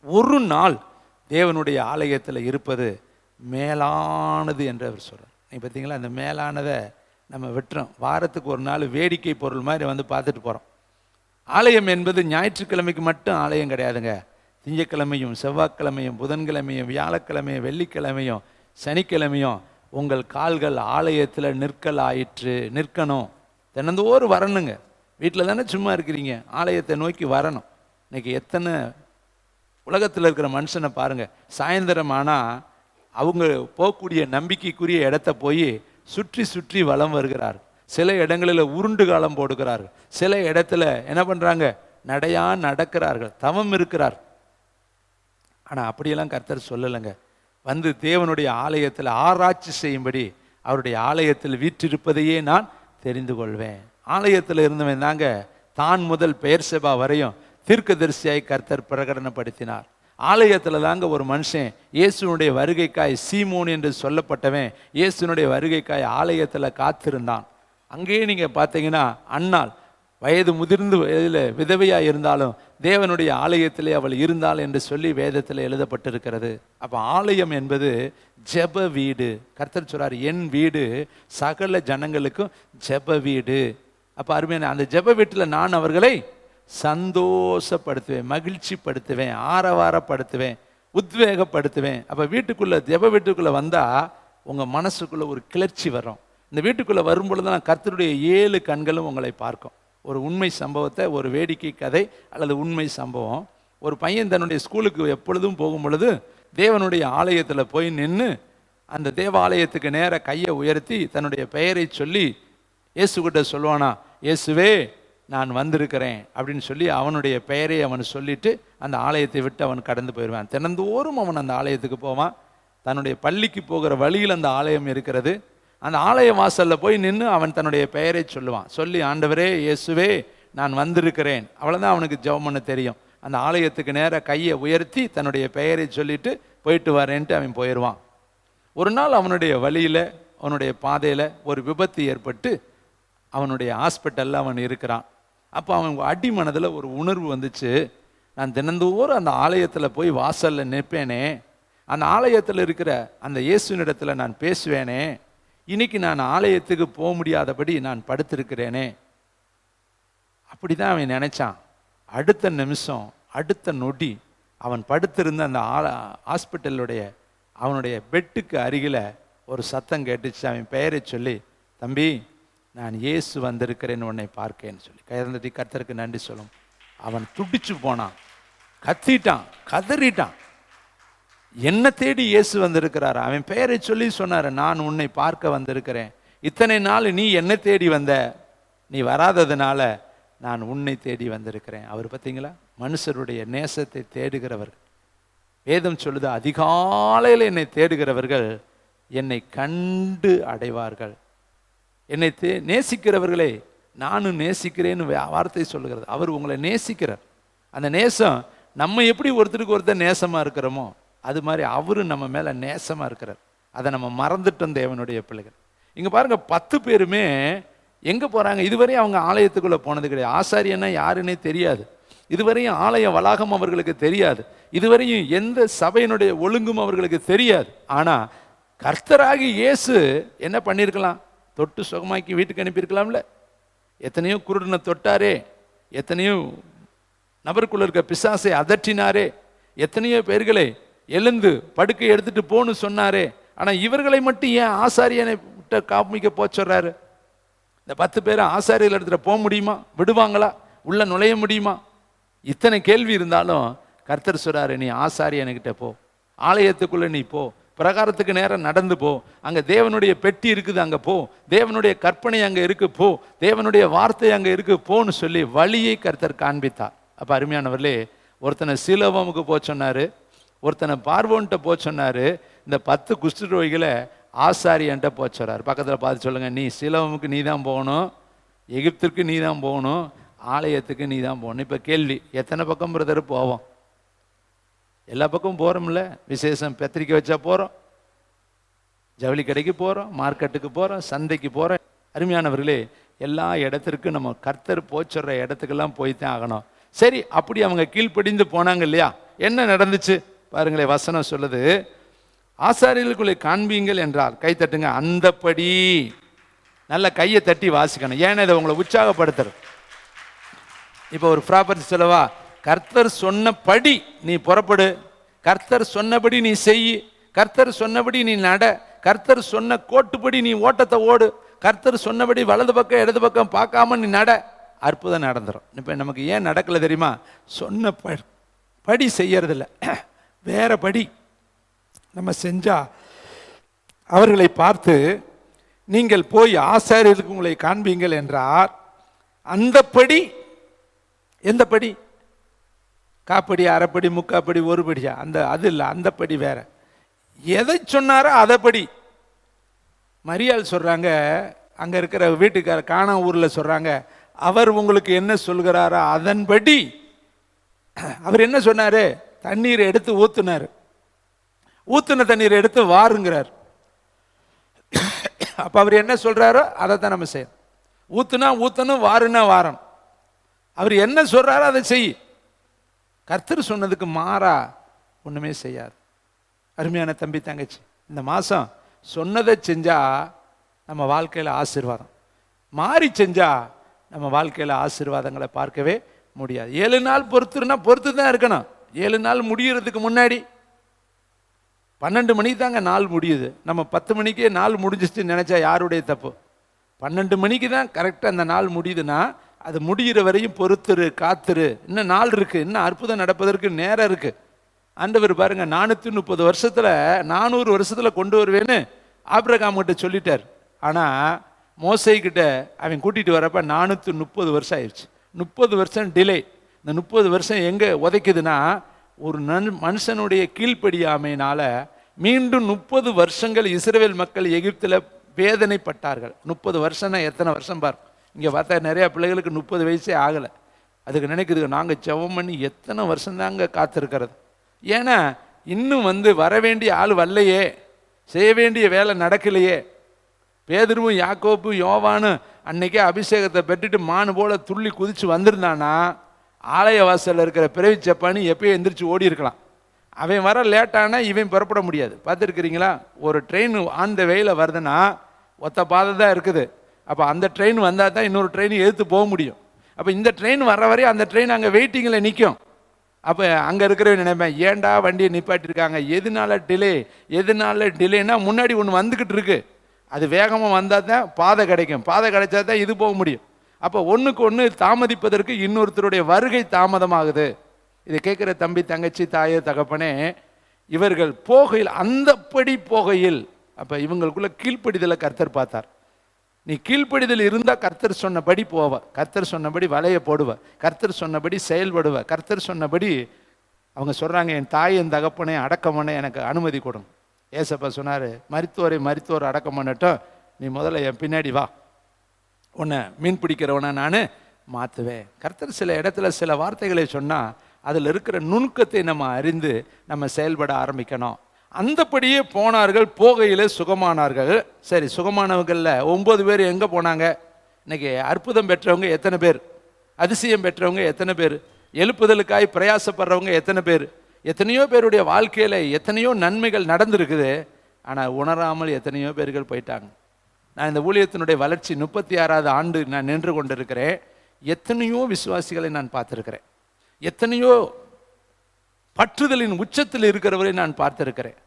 ஒரு நாள் தேவனுடைய ஆலயத்தில் இருப்பது மேலானது என்று அவர் சொல்றார். நீ பார்த்தீங்களா, அந்த மேலானதை நம்ம விட்டுறோம். வாரத்துக்கு ஒரு நாள் வேடிக்கை பொருள் மாதிரி வந்து பார்த்துட்டு போகிறோம். ஆலயம் என்பது ஞாயிற்றுக்கிழமைக்கு மட்டும் ஆலயம் கிடையாதுங்க. திங்கட்கிழமையும், செவ்வாய்க்கிழமையும், புதன்கிழமையும், வியாழக்கிழமையும், வெள்ளிக்கிழமையும், சனிக்கிழமையும் உங்கள் கால்கள் ஆலயத்தில் நிற்கணும். தினந்தோறும் வரணுங்க. வீட்டில் தானே சும்மா இருக்கிறீங்க, ஆலயத்தை நோக்கி வரணும். இன்னைக்கு எத்தனை உலகத்தில் இருக்கிற மனுஷனை பாருங்கள், சாயந்தரம் ஆனால் அவங்க போகக்கூடிய நம்பிக்கைக்குரிய இடத்த போய் சுற்றி சுற்றி வலம் வருகிறார். சில இடங்களில் உருண்டு காலம் போடுகிறார்கள், சில இடத்துல என்ன பண்ணுறாங்க? நடக்கிறார்கள், தவம் இருக்கிறார். ஆனால் அப்படியெல்லாம் கர்த்தர் சொல்லலைங்க. வந்து தேவனுடைய ஆலயத்தில் ஆராய்ச்சி செய்யும்படி அவருடைய ஆலயத்தில் வீற்றிருப்பதையே நான் தெரிந்து கொள்வேன். ஆலயத்தில் இருந்தவன் தாங்க தான் முதல் பெயர்செபா வரையும் தீர்க்கதரிசியாய் கர்த்தர் பிரகடனப்படுத்தினார். ஆலயத்தில் தாங்க ஒரு மனுஷன் இயேசுனுடைய வருகைக்காய், சீமோன் என்று சொல்லப்பட்டவன் இயேசுனுடைய வருகைக்காய் ஆலயத்தில் காத்திருந்தான். அங்கேயே நீங்கள் பார்த்தீங்கன்னா அன்னாள் வயது முதிர்ந்து வயதில் விதவையாக இருந்தாலும் தேவனுடைய ஆலயத்திலே அவள் இருந்தாள் என்று சொல்லி வேதத்தில் எழுதப்பட்டிருக்கிறது. அப்போ ஆலயம் என்பது ஜெப வீடு. கர்த்தர் சொல்றார், என் வீடு சகல ஜனங்களுக்கும் ஜெப வீடு. அப்போ அருமையான அந்த ஜெப வீட்டில் நான் அவர்களை சந்தோஷப்படுத்துவேன், மகிழ்ச்சிப்படுத்துவேன், ஆரவாரப்படுத்துவேன், உத்வேகப்படுத்துவேன். அப்போ வீட்டுக்குள்ளே, ஜெப வீட்டுக்குள்ளே வந்தால் உங்கள் மனசுக்குள்ளே ஒரு கிளர்ச்சி வரும். இந்த வீட்டுக்குள்ளே வரும்பொழுது தான் கர்த்தருடைய 7 கண்களும் உங்களை பார்க்கும். ஒரு உண்மை சம்பவத்தை, ஒரு வேடிக்கை கதை அல்லது உண்மை சம்பவம். ஒரு பையன் தன்னுடைய ஸ்கூலுக்கு எப்பொழுதும் போகும் பொழுது தேவனுடைய ஆலயத்தில் போய் நின்று அந்த தேவாலயத்துக்கு நேர கையை உயர்த்தி தன்னுடைய பெயரை சொல்லி இயேசுகிட்ட சொல்லுவானா, இயேசுவே நான் வந்திருக்கிறேன் அப்படின்னு சொல்லி அவனுடைய பெயரை அவன் சொல்லிட்டு அந்த ஆலயத்தை விட்டு அவன் கடந்து போயிடுவான். தினந்தோறும் அவன் அந்த ஆலயத்துக்கு போவான். தன்னுடைய பள்ளிக்கு போகிற வழியில் அந்த ஆலயம் இருக்கிறது. அந்த ஆலய வாசலில் போய் நின்று அவன் தன்னுடைய பெயரை சொல்லுவான். சொல்லி, ஆண்டவரே இயேசுவே நான் வந்திருக்கிறேன். அவ்வளோதான் அவனுக்கு ஜெபம் பண்ண தெரியும். அந்த ஆலயத்துக்கு நேராக கையை உயர்த்தி தன்னுடைய பெயரை சொல்லிட்டு போயிட்டு வரேன்ட்டு அவன் போயிடுவான். ஒரு நாள் அவனுடைய வழியில், அவனுடைய பாதையில் ஒரு விபத்து ஏற்பட்டு அவனுடைய ஹாஸ்பிட்டலில் அவன் இருக்கிறான். அப்போ அவன் அடிமனதில் ஒரு உணர்வு வந்துச்சு, நான் தினந்தோறும் அந்த ஆலயத்தில் போய் வாசலில் நிற்பேனே, அந்த ஆலயத்தில் இருக்கிற அந்த இயேசுனிடத்தில் நான் பேசுவேனே, இன்னைக்கு நான் ஆலயத்துக்கு போக முடியாதபடி நான் படுத்திருக்கிறேனே. அப்படி தான் அவன் நினைச்சான். அடுத்த நிமிஷம், அடுத்த நொடி அவன் படுத்திருந்த அந்த ஹாஸ்பிட்டலுடைய அவனுடைய பெட்டுக்கு அருகில் ஒரு சத்தம் கேட்டுச்சு. அவன் பெயரை சொல்லி, தம்பி நான் இயேசு வந்திருக்கிறேன்னு உன்னை பார்க்கேன்னு சொல்லி கையறந்துட்டு கர்த்தருக்கு நன்றி சொல்லும். அவன் துடிச்சு போனான், கத்திட்டான், கதறிட்டான். என்ன தேடி இயேசு வந்திருக்கிறார். அவன் பெயரை சொல்லி சொன்னார், நான் உன்னை பார்க்க வந்திருக்கிறேன். இத்தனை நாள் நீ என்ன தேடி வந்த, நீ வராததுனால நான் உன்னை தேடி வந்திருக்கிறேன். அவர் பார்த்தீங்களா, மனுஷருடைய நேசத்தை தேடுகிறவர்கள். வேதம் சொல்லுது, அதிகாலையில் என்னை தேடுகிறவர்கள் என்னை கண்டு அடைவார்கள். என்னை நேசிக்கிறவர்களே நானும் நேசிக்கிறேன்னு வார்த்தை சொல்லுகிறது. அவர் உங்களை நேசிக்கிறார். அந்த நேசம் நம்ம எப்படி ஒருத்தருக்கு ஒருத்தர் நேசமா இருக்கிறோமோ அது மாதிரி அவரு நம்ம மேல நேசமா இருக்கிறார். அதை நம்ம மறந்துட்டோம் தேவனுடைய பிள்ளைகள். இங்க பாருங்க, 10 பேருமே எங்க போறாங்க? இதுவரையும் அவங்க ஆலயத்துக்குள்ள போனது கிடையாது. ஆசாரியன்னா யாருன்னே தெரியாது. இதுவரையும் ஆலய வளாகம் அவர்களுக்கு தெரியாது. இதுவரையும் எந்த சபையினுடைய ஒழுங்கும் அவர்களுக்கு தெரியாது. ஆனா கர்த்தராகி இயேசு என்ன பண்ணியிருக்கலாம்? தொட்டு சுகமாக்கி வீட்டுக்கு அனுப்பியிருக்கலாம்ல. எத்தனையோ குருடனை தொட்டாரே, எத்தனையோ நபருக்குள்ள இருக்க பிசாசை அதற்றினாரே, எத்தனையோ பேர்களை எழுந்து படுக்கை எடுத்துட்டு போன்னு சொன்னாரே. ஆனா இவர்களை மட்டும் ஏன் ஆசாரியனை விட்ட காமிக்க போச்சுறாரு? இந்த 10 பேரை ஆசாரியர்கள் எடுத்துட்டு போக முடியுமா? விடுவாங்களா? உள்ள நுழைய முடியுமா? இத்தனை கேள்வி இருந்தாலும் கர்த்தர் சொல்றாரு, நீ ஆசாரியனுக்கிட்ட போ, ஆலயத்துக்குள்ள நீ போ, பிரகாரத்துக்கு நேரம் நடந்து போ, அங்க தேவனுடைய பெட்டி இருக்குது, அங்க போ, தேவனுடைய கற்பனை அங்க இருக்கு, போ, தேவனுடைய வார்த்தை அங்க இருக்கு, போன்னு சொல்லி வழியை கர்த்தர் காண்பித்தார். அப்ப அருமையானவர்களே, ஒருத்தனை சீலோவாமுக்கு போக சொன்னாரு, ஒருத்தனை பார்வோன்ட்ட போக சொன்னாரு. இந்த 10 குஷ்டரோகிகளை ஆசாரியன்ட்ட போக சொல்றாரு. பக்கத்தில் பார்த்து சொல்லுங்க, நீ சீலோவாமுக்கு நீ தான் போகணும், எகிப்திற்கு நீ தான் போகணும், ஆலயத்துக்கு நீ தான் போகணும். இப்போ கேள்வி, எத்தனை பக்கம் பிரதர் போவோம்? எல்லா பக்கமும் போகிறோம்ல. விசேஷம் பத்திரிக்கை வச்சா போகிறோம், ஜவுளி கடைக்கு போகிறோம், மார்க்கெட்டுக்கு போகிறோம், சந்தைக்கு போகிறோம். அருமையானவர்களே, எல்லா இடத்திற்கும் நம்ம கர்த்தர் போச்சுற இடத்துக்கெல்லாம் போய்தான் ஆகணும். சரி, அப்படி அவங்க கீழ்ப்படிந்து போனாங்க இல்லையா? என்ன நடந்துச்சு பாருங்களேன். வசனம் சொல்லுது, ஆசாரியர்களுக்குள்ளே காண்பீங்கள் என்றால் கை தட்டுங்க. அந்தப்படி நல்ல கையை தட்டி வாசிக்கணும். ஏன்னா இதை உங்களை உற்சாகப்படுத்துறது. இப்போ ஒரு ப்ராப்பர்ட்டி சொல்லவா? கர்த்தர் சொன்னபடி நீ புறப்படு, கர்த்தர் சொன்னபடி நீ செய், கர்த்தர் சொன்னபடி நீ நட, கர்த்தர் சொன்ன கோட்டுப்படி நீ ஓட்டத்தை ஓடு, கர்த்தர் சொன்னபடி வலது பக்கம் இடது பக்கம் பார்க்காம நீ நட, அற்புதம் நடந்துடும். இப்போ நமக்கு ஏன் நடக்கல தெரியுமா? சொன்ன படி செய்யறதில்ல, வேற படி நம்ம செஞ்சா அவர்களை பார்த்து நீங்கள் போய் ஆசாரியருக்கு உங்களை காண்பீங்கள் என்றார். அந்த படி எந்த படி? காப்படி, அரைப்படி, முக்காப்படி, ஒரு படியா? அது இல்லை, அந்த படி வேற. எதை சொன்னாரோ அதை படி. மரியாள் சொல்றாங்க, அங்க இருக்கிற வீட்டுக்கார காணா ஊர்ல சொல்றாங்க, அவர் உங்களுக்கு என்ன சொல்கிறாரோ அதன்படி. அவர் என்ன சொன்னாரு? தண்ணீரை எடுத்து ஊத்துனாரு, ஊத்துன தண்ணீரை எடுத்து வாருங்கிறார். அப்ப அவர் என்ன சொல்றாரோ அதை தான் நம்ம செய்யணும். ஊத்துனா ஊத்தணும், வாருனா வாரம். அவர் என்ன சொல்றாரோ அதை செய். கர்த்தர் சொன்னதுக்கு மாறா ஒண்ணுமே செய்யாது. அருமையான தம்பி தங்கச்சி, இந்த மாசம் சொன்னதை செஞ்சா நம்ம வாழ்க்கையில ஆசீர்வாதம், மாறி செஞ்சா நம்ம வாழ்க்கையில ஆசீர்வாதங்களை பார்க்கவே முடியாது. 7 நாள் பொறுத்துனா பொறுத்து தான் இருக்கணும். 7 நாள் முடியறதுக்கு முன்னாடி 12 மணிக்கு தாங்க நாள் முடியுது. நம்ம 10 மணிக்கே நாள் முடிஞ்சிச்சுன்னு நினைச்சா யாருடைய தப்பு? 12 மணிக்கு தான் கரெக்டாக அந்த நாள் முடியுதுன்னா அது முடிகிற வரையும் பொறுத்துரு, காத்துரு. இன்னும் நாள் இருக்கு, இன்னும் அற்புதம் நடப்பதற்கு நேரம் இருக்கு. ஆண்டவர் பாருங்க, 430 வருஷத்துல 400 வருஷத்துல கொண்டு வருவேன்னு ஆபிரகாம் கிட்ட சொல்லிட்டார். ஆனா மோசே கிட்ட அவன் கூட்டிட்டு வரப்ப 430 வருஷம் ஆயிடுச்சு. 30 வருஷம் டிலே. இந்த 30 வருஷம் எங்க உதைக்குதுன்னா, ஒரு மனுஷனுடைய கீழ்ப்படியாமையினால மீண்டும் 30 வருஷங்கள் இஸ்ரவேல் மக்கள் எகிப்தில் வேதனைப்பட்டார்கள். 30 வருஷம்னா எத்தனை வருஷம் பார். இங்கே பார்த்தா நிறையா பிள்ளைகளுக்கு 30 வயசே ஆகலை. அதுக்கு நினைக்குது, நாங்கள் ஜெபம் பண்ணி எத்தனை வருஷம் தாங்க காத்திருக்கிறது. ஏன்னா இன்னும் வர வேண்டிய ஆள் வரலையே, செய்ய வேண்டிய வேலை நடக்கலையே. பேதுருவும் யாக்கோப்பும் யோவானும் அன்னைக்கே அபிஷேகத்தை பெற்றுட்டு மானு போல துள்ளி குதிச்சு வந்திருந்தானா ஆலய வாசலில் இருக்கிற பிறவி சப்பானி எப்பயும் எந்திரிச்சு ஓடி இருக்கலாம். அவன் வர லேட்டானா இவன் புறப்பட முடியாது. பார்த்துருக்கிறீங்களா? ஒரு ட்ரெயின் ஆன் த வேல வருதுன்னா ஒத்த பாதை தான் இருக்குது. அப்போ அந்த ட்ரெயின் வந்தால் தான் இன்னொரு ட்ரெயின் எடுத்து போக முடியும். அப்போ இந்த ட்ரெயின் வர வரையும் அந்த ட்ரெயின் அங்கே வெயிட்டிங்கில் நிற்கும். அப்போ அங்கே இருக்கிறவன் நினைப்பேன், ஏன்டா வண்டியை நிப்பாட்டிருக்காங்க, எதனால டிலேனா முன்னாடி ஒன்று வந்துக்கிட்டு இருக்கு, அது வேகமாக வந்தால் தான் பாதை கிடைக்கும், பாதை கிடைச்சா தான் இது போக முடியும். அப்போ ஒன்றுக்கு ஒன்று தாமதிப்பதற்கு இன்னொருத்தருடைய வருகை தாமதமாகுது. இதை கேட்குற தம்பி தங்கச்சி தாயே தகப்பனே, இவர்கள் போகையில், அந்தப்படி போகையில், அப்போ இவங்களுக்குள்ள கீழ்ப்படிதலை கர்த்தர் பார்த்தார். நீ கீழ்ப்படிதல் இருந்தால் கர்த்தர் சொன்னபடி போவ, கர்த்தர் சொன்னபடி வலையை போடுவ, கர்த்தர் சொன்னபடி செயல்படுவ, கர்த்தர் சொன்னபடி. அவங்க சொல்கிறாங்க, என் தாய் என் தகப்பனை அடக்கம் பண்ண எனக்கு அனுமதி கொடுங்க. ஏசப்பா சொன்னார், மரித்தோரை அடக்கம் பண்ணட்டும், நீ முதல்ல என் பின்னாடி வா, உன்னை மீன் பிடிக்கிறவனை நான் மாற்றுவேன். கர்த்தர் சில இடத்துல சில வார்த்தைகளை சொன்னால் அதில் இருக்கிற நுணுக்கத்தை நம்ம அறிந்து நம்ம செயல்பட ஆரம்பிக்கணும். அந்தபடியே போனார்கள், போகையில் சுகமானார்கள். சரி, சுகமானவங்களில் 9 பேர் எங்கே போனாங்க? இன்னைக்கு அற்புதம் பெற்றவங்க எத்தனை பேர்? அதிசயம் பெற்றவங்க எத்தனை பேர்? எழுப்புதலுக்காய் பிரயாசப்படுறவங்க எத்தனை பேர்? எத்தனையோ பேருடைய வாழ்க்கையில் எத்தனையோ நன்மைகள் நடந்திருக்குது, ஆனால் உணராமல் எத்தனையோ பேர்கள் போயிட்டாங்க. நான் இந்த ஊழியத்தினுடைய வளர்ச்சி 36வது ஆண்டு நான் நின்று கொண்டிருக்கிறேன். எத்தனையோ விசுவாசிகளை நான் பார்த்துருக்கிறேன், எத்தனையோ பற்றுதலின் உச்சத்தில் இருக்கிறவரை நான் பார்த்திருக்கிறேன்,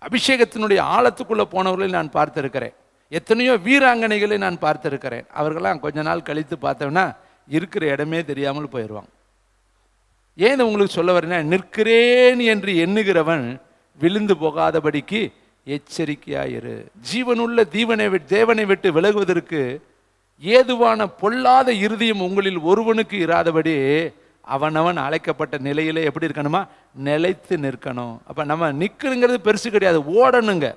அபிஷேகத்தினுடைய ஆழத்துக்குள்ளே போனவர்களை நான் பார்த்திருக்கிறேன், எத்தனையோ வீராங்கனைகளை நான் பார்த்திருக்கிறேன். அவர்களாம் கொஞ்ச நாள் கழித்து பார்த்தோம்னா இருக்கிற இடமே தெரியாமல் போயிடுவாங்க. ஏன் உங்களுக்கு சொல்ல வரேன்னா, நிற்கிறேன் என்று எண்ணுகிறவன் விழுந்து போகாதபடிக்கு எச்சரிக்கையாயிரு. ஜீவனுள்ள தேவனை விட்டு விலகுவதற்கு ஏதுவான பொல்லாத இருதயம் உங்களில் ஒருவனுக்கு இராதபடி அவனவன் அழைக்கப்பட்ட நிலையிலே எப்படி இருக்கணுமா? நிலைத்து நிற்கணும். அப்போ நம்ம நிற்கிறங்கிறது பெருசு கிடையாது, ஓடணுங்க.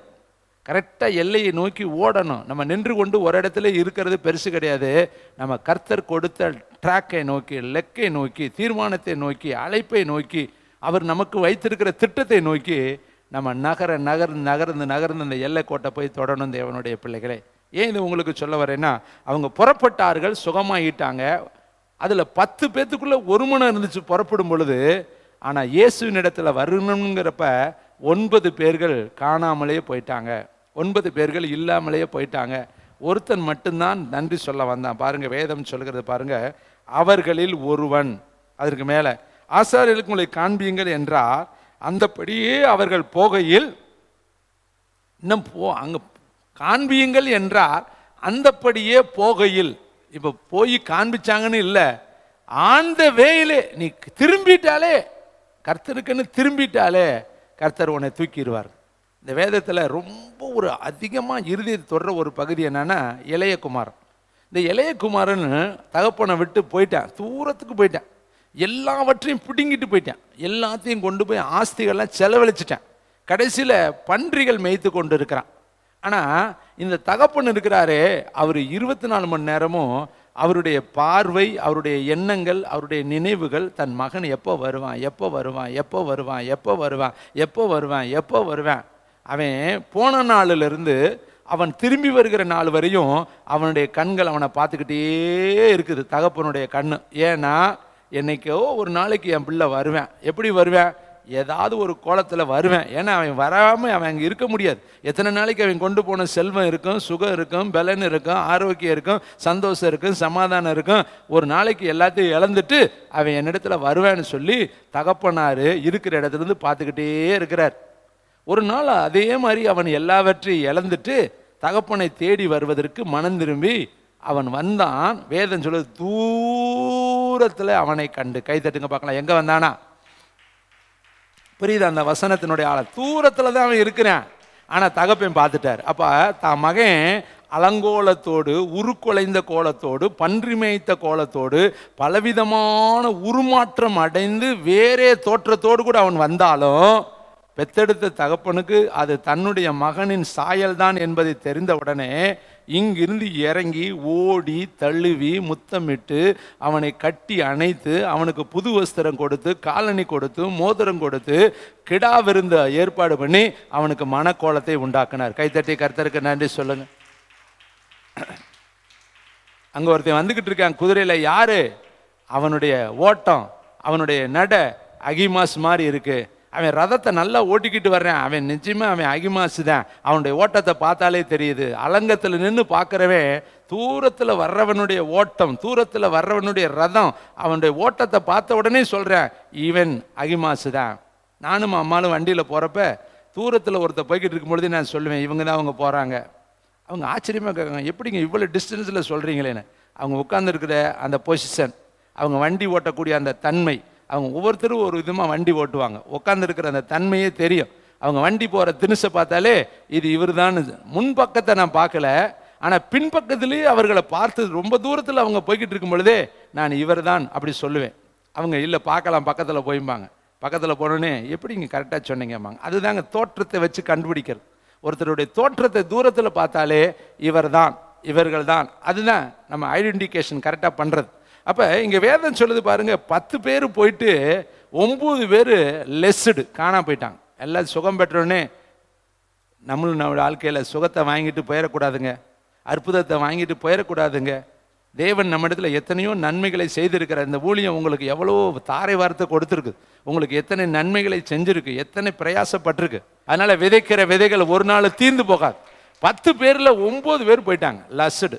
கரெக்டாக எல்லையை நோக்கி ஓடணும். நம்ம நின்று கொண்டு ஒரு இடத்துல இருக்கிறது பெருசு கிடையாது. நம்ம கர்த்தர் கொடுத்த ட்ராக்கை நோக்கி, லெக்கை நோக்கி, தீர்மானத்தை நோக்கி, அழைப்பை நோக்கி, அவர் நமக்கு வைத்திருக்கிற திட்டத்தை நோக்கி நம்ம நகர்ந்து அந்த எல்லை கோட்டை போய் தொடரணும் தேவனுடைய பிள்ளைகளே. ஏன் இது உங்களுக்கு சொல்ல வரேன்னா, அவங்க புறப்பட்டார்கள், சுகமாயிட்டாங்க. அதில் 10 பேத்துக்குள்ள ஒரு மனம் இருந்துச்சு புறப்படும் பொழுது. ஆனால் இயேசுவின் இடத்துல வரணுங்கிறப்ப 9 பேர்கள் காணாமலே போயிட்டாங்க, 9 பேர்கள் இல்லாமலேயே போயிட்டாங்க. ஒருத்தன் மட்டும்தான் நன்றி சொல்ல வந்தான். பாருங்க, வேதம் சொல்கிறது பாருங்க, அவர்களில் ஒருவன். அதற்கு மேலே ஆசாரியர்களுக்கு உங்களை காண்பியுங்கள் என்றார். அந்தபடியே அவர்கள் போகையில், இன்னும் அங்கே காண்பியுங்கள் என்றார், அந்தபடியே போகையில். இப்போ போய் காண்பிச்சாங்கன்னு இல்லை, ஆந்த வேயிலே நீ திரும்பிட்டாலே, கர்த்தருக்குன்னு திரும்பிட்டாலே கர்த்தர் உன்னை தூக்கிடுவார். இந்த வேதத்தில் ரொம்ப ஒரு அதிகமாக இறுதியை தொடர ஒரு பகுதி என்னன்னா, இளையகுமாரன். இந்த இளையகுமாரன் தகப்பனை விட்டு போயிட்டான், தூரத்துக்கு போயிட்டான், எல்லாவற்றையும் பிடுங்கிட்டு போயிட்டான், எல்லாத்தையும் கொண்டு போய் ஆஸ்திகள்லாம் செலவழிச்சிட்டான். கடைசியில் பன்றிகள் மேய்த்து கொண்டு இருக்கிறான். ஆனால் இந்த தகப்பன் இருக்கிறாரே, அவர் 24 மணி நேரமும் அவருடைய பார்வை, அவருடைய எண்ணங்கள், அவருடைய நினைவுகள் தன் மகன் எப்போ வருவான், எப்போ வருவான், எப்போ வருவான், எப்போ வருவான், எப்போ வருவான், எப்போ வருவான். அவன் போன நாளிலிருந்து அவன் திரும்பி வருகிற நாள் வரையும் அவனுடைய கண்கள் அவனை பார்த்துக்கிட்டே இருக்குது, தகப்பனுடைய கண்ணு. ஏன்னா என்னைக்கோ ஒரு நாளைக்கு என் பிள்ளை வருவேன். எப்படி வருவேன்? ஏதாவது ஒரு கோலத்தில் வருவேன். ஏன்னா அவன் வராமல் அவன் அங்கே இருக்க முடியாது. எத்தனை நாளைக்கு அவன் கொண்டு போன செல்வம் இருக்கும், சுகம் இருக்கும், பலன் இருக்கும், ஆரோக்கியம் இருக்கும், சந்தோஷம் இருக்கும், சமாதானம் இருக்கும். ஒரு நாளைக்கு எல்லாத்தையும் இழந்துட்டு அவன் என்னிடத்துல வருவேன்னு சொல்லி தகப்பனார் இருக்கிற இடத்துலேருந்து பார்த்துக்கிட்டே இருக்கிறார். ஒரு நாள் அதே மாதிரி அவன் எல்லாவற்றையும் இழந்துட்டு தகப்பனை தேடி வருவதற்கு மனம் திரும்பி அவன் வந்தான். வேதம் சொல்லுது, தூரத்தில் அவனை கண்டு. கை தட்டுங்க பார்க்கலாம், எங்கே வந்தானா? புரியுது அந்த வசனத்தினுடைய ஆள? தூரத்தில் தான் அவன் இருக்கிறான், ஆனால் தகப்பன் பார்த்துட்டார். அப்போ தான் மகன் அலங்கோலத்தோடு, உருக்குலைந்த கோலத்தோடு, பன்றி மேய்த்த கோலத்தோடு, பலவிதமான உருமாற்றம் அடைந்து வேறே தோற்றத்தோடு கூட அவன் வந்தாலும் பெத்தெடுத்த தகப்பனுக்கு அது தன்னுடைய மகனின் சாயல்தான் என்பதை தெரிந்த உடனே இங்கிருந்து இறங்கி ஓடி தழுவி முத்தமிட்டு அவனை கட்டி அணைத்து அவனுக்கு புது வஸ்திரம் கொடுத்து, காலணி கொடுத்து, மோதிரம் கொடுத்து, கிடா விருந்த ஏற்பாடு பண்ணி அவனுக்கு மனக்கோலத்தை உண்டாக்குனார். கைத்தட்டி கர்த்தருக்கு நன்றி சொல்லுங்க. அங்க ஒருத்தன் வந்துகிட்டு இருக்கான் குதிரையில. யாரு? அவனுடைய ஓட்டம், அவனுடைய நட அகிமாஸ் மாதிரி இருக்கு. அவன் ரதத்தை நல்லா ஓட்டிக்கிட்டு வர்றான். அவன் நிச்சயமா அவன் அகிமாசு தான். அவனுடைய ஓட்டத்தை பார்த்தாலே தெரியுது. அலங்கத்தில் நின்று பார்க்குறவன் தூரத்தில் வர்றவனுடைய ஓட்டம், தூரத்தில் வர்றவனுடைய ரதம், அவனுடைய ஓட்டத்தை பார்த்த உடனே சொல்கிறேன், இவன் அகிமாசு தான். நானும் அம்மாலும் வண்டியில் போகிறப்ப தூரத்தில் ஒருத்தர் போய்கிட்டு இருக்கும்பொழுது நான் சொல்லுவேன், இவங்க தான் அவங்க போகிறாங்க. அவங்க ஆச்சரியமாக கேட்காங்க, எப்படிங்க இவ்வளோ டிஸ்டன்ஸில் சொல்கிறீங்களேன்னு. அவங்க உட்காந்துருக்கிற அந்த பொசிஷன், அவங்க வண்டி ஓட்டக்கூடிய அந்த தன்மை, அவங்க ஒவ்வொருத்தரும் ஒரு விதமாக வண்டி ஓட்டுவாங்க. உட்காந்துருக்கிற அந்த தன்மையே தெரியும். அவங்க வண்டி போகிற தினுசை பார்த்தாலே இது இவர் தான். முன்பக்கத்தை நான் பார்க்கல, ஆனால் பின்பக்கத்திலேயே அவர்களை பார்த்து ரொம்ப தூரத்தில் அவங்க போய்கிட்டு இருக்கும் பொழுதே நான் இவர் தான் அப்படி சொல்லுவேன். அவங்க இல்லை பார்க்கலாம் பக்கத்தில் போய்பாங்க. பக்கத்தில் போனோன்னே எப்படி இங்கே கரெக்டாக சொன்னீங்கம்மாங்க. அதுதாங்க தோற்றத்தை வச்சு கண்டுபிடிக்கிறது. ஒருத்தருடைய தோற்றத்தை தூரத்தில் பார்த்தாலே இவர் தான் இவர்கள் தான், அதுதான் நம்ம ஐடென்டிஃபிகேஷன் கரெக்டாக பண்ணுறது. அப்போ இங்கே வேதம் சொல்லுது பாருங்கள், 10 பேர் போயிட்டு 9 பேர் லெஸ்ஸுடு காணா போயிட்டாங்க. எல்லாம் சுகம் பெற்றோடனே நம்மளும் நம்ம வாழ்க்கையில் சுகத்தை வாங்கிட்டு போயிடக்கூடாதுங்க, அற்புதத்தை வாங்கிட்டு போயிடக்கூடாதுங்க. தேவன் நம்மிடத்தில் எத்தனையோ நன்மைகளை செய்திருக்கிறார். இந்த ஊழியம் உங்களுக்கு எவ்வளோ தாரை வார்த்தை கொடுத்துருக்கு, உங்களுக்கு எத்தனை நன்மைகளை செஞ்சுருக்கு, எத்தனை பிரயாசப்பட்டிருக்கு. அதனால் விதைக்கிற விதைகள் ஒரு நாள் தீர்ந்து போகாது. 10 பேரில் 9 பேர் போயிட்டாங்க லஸ்டு.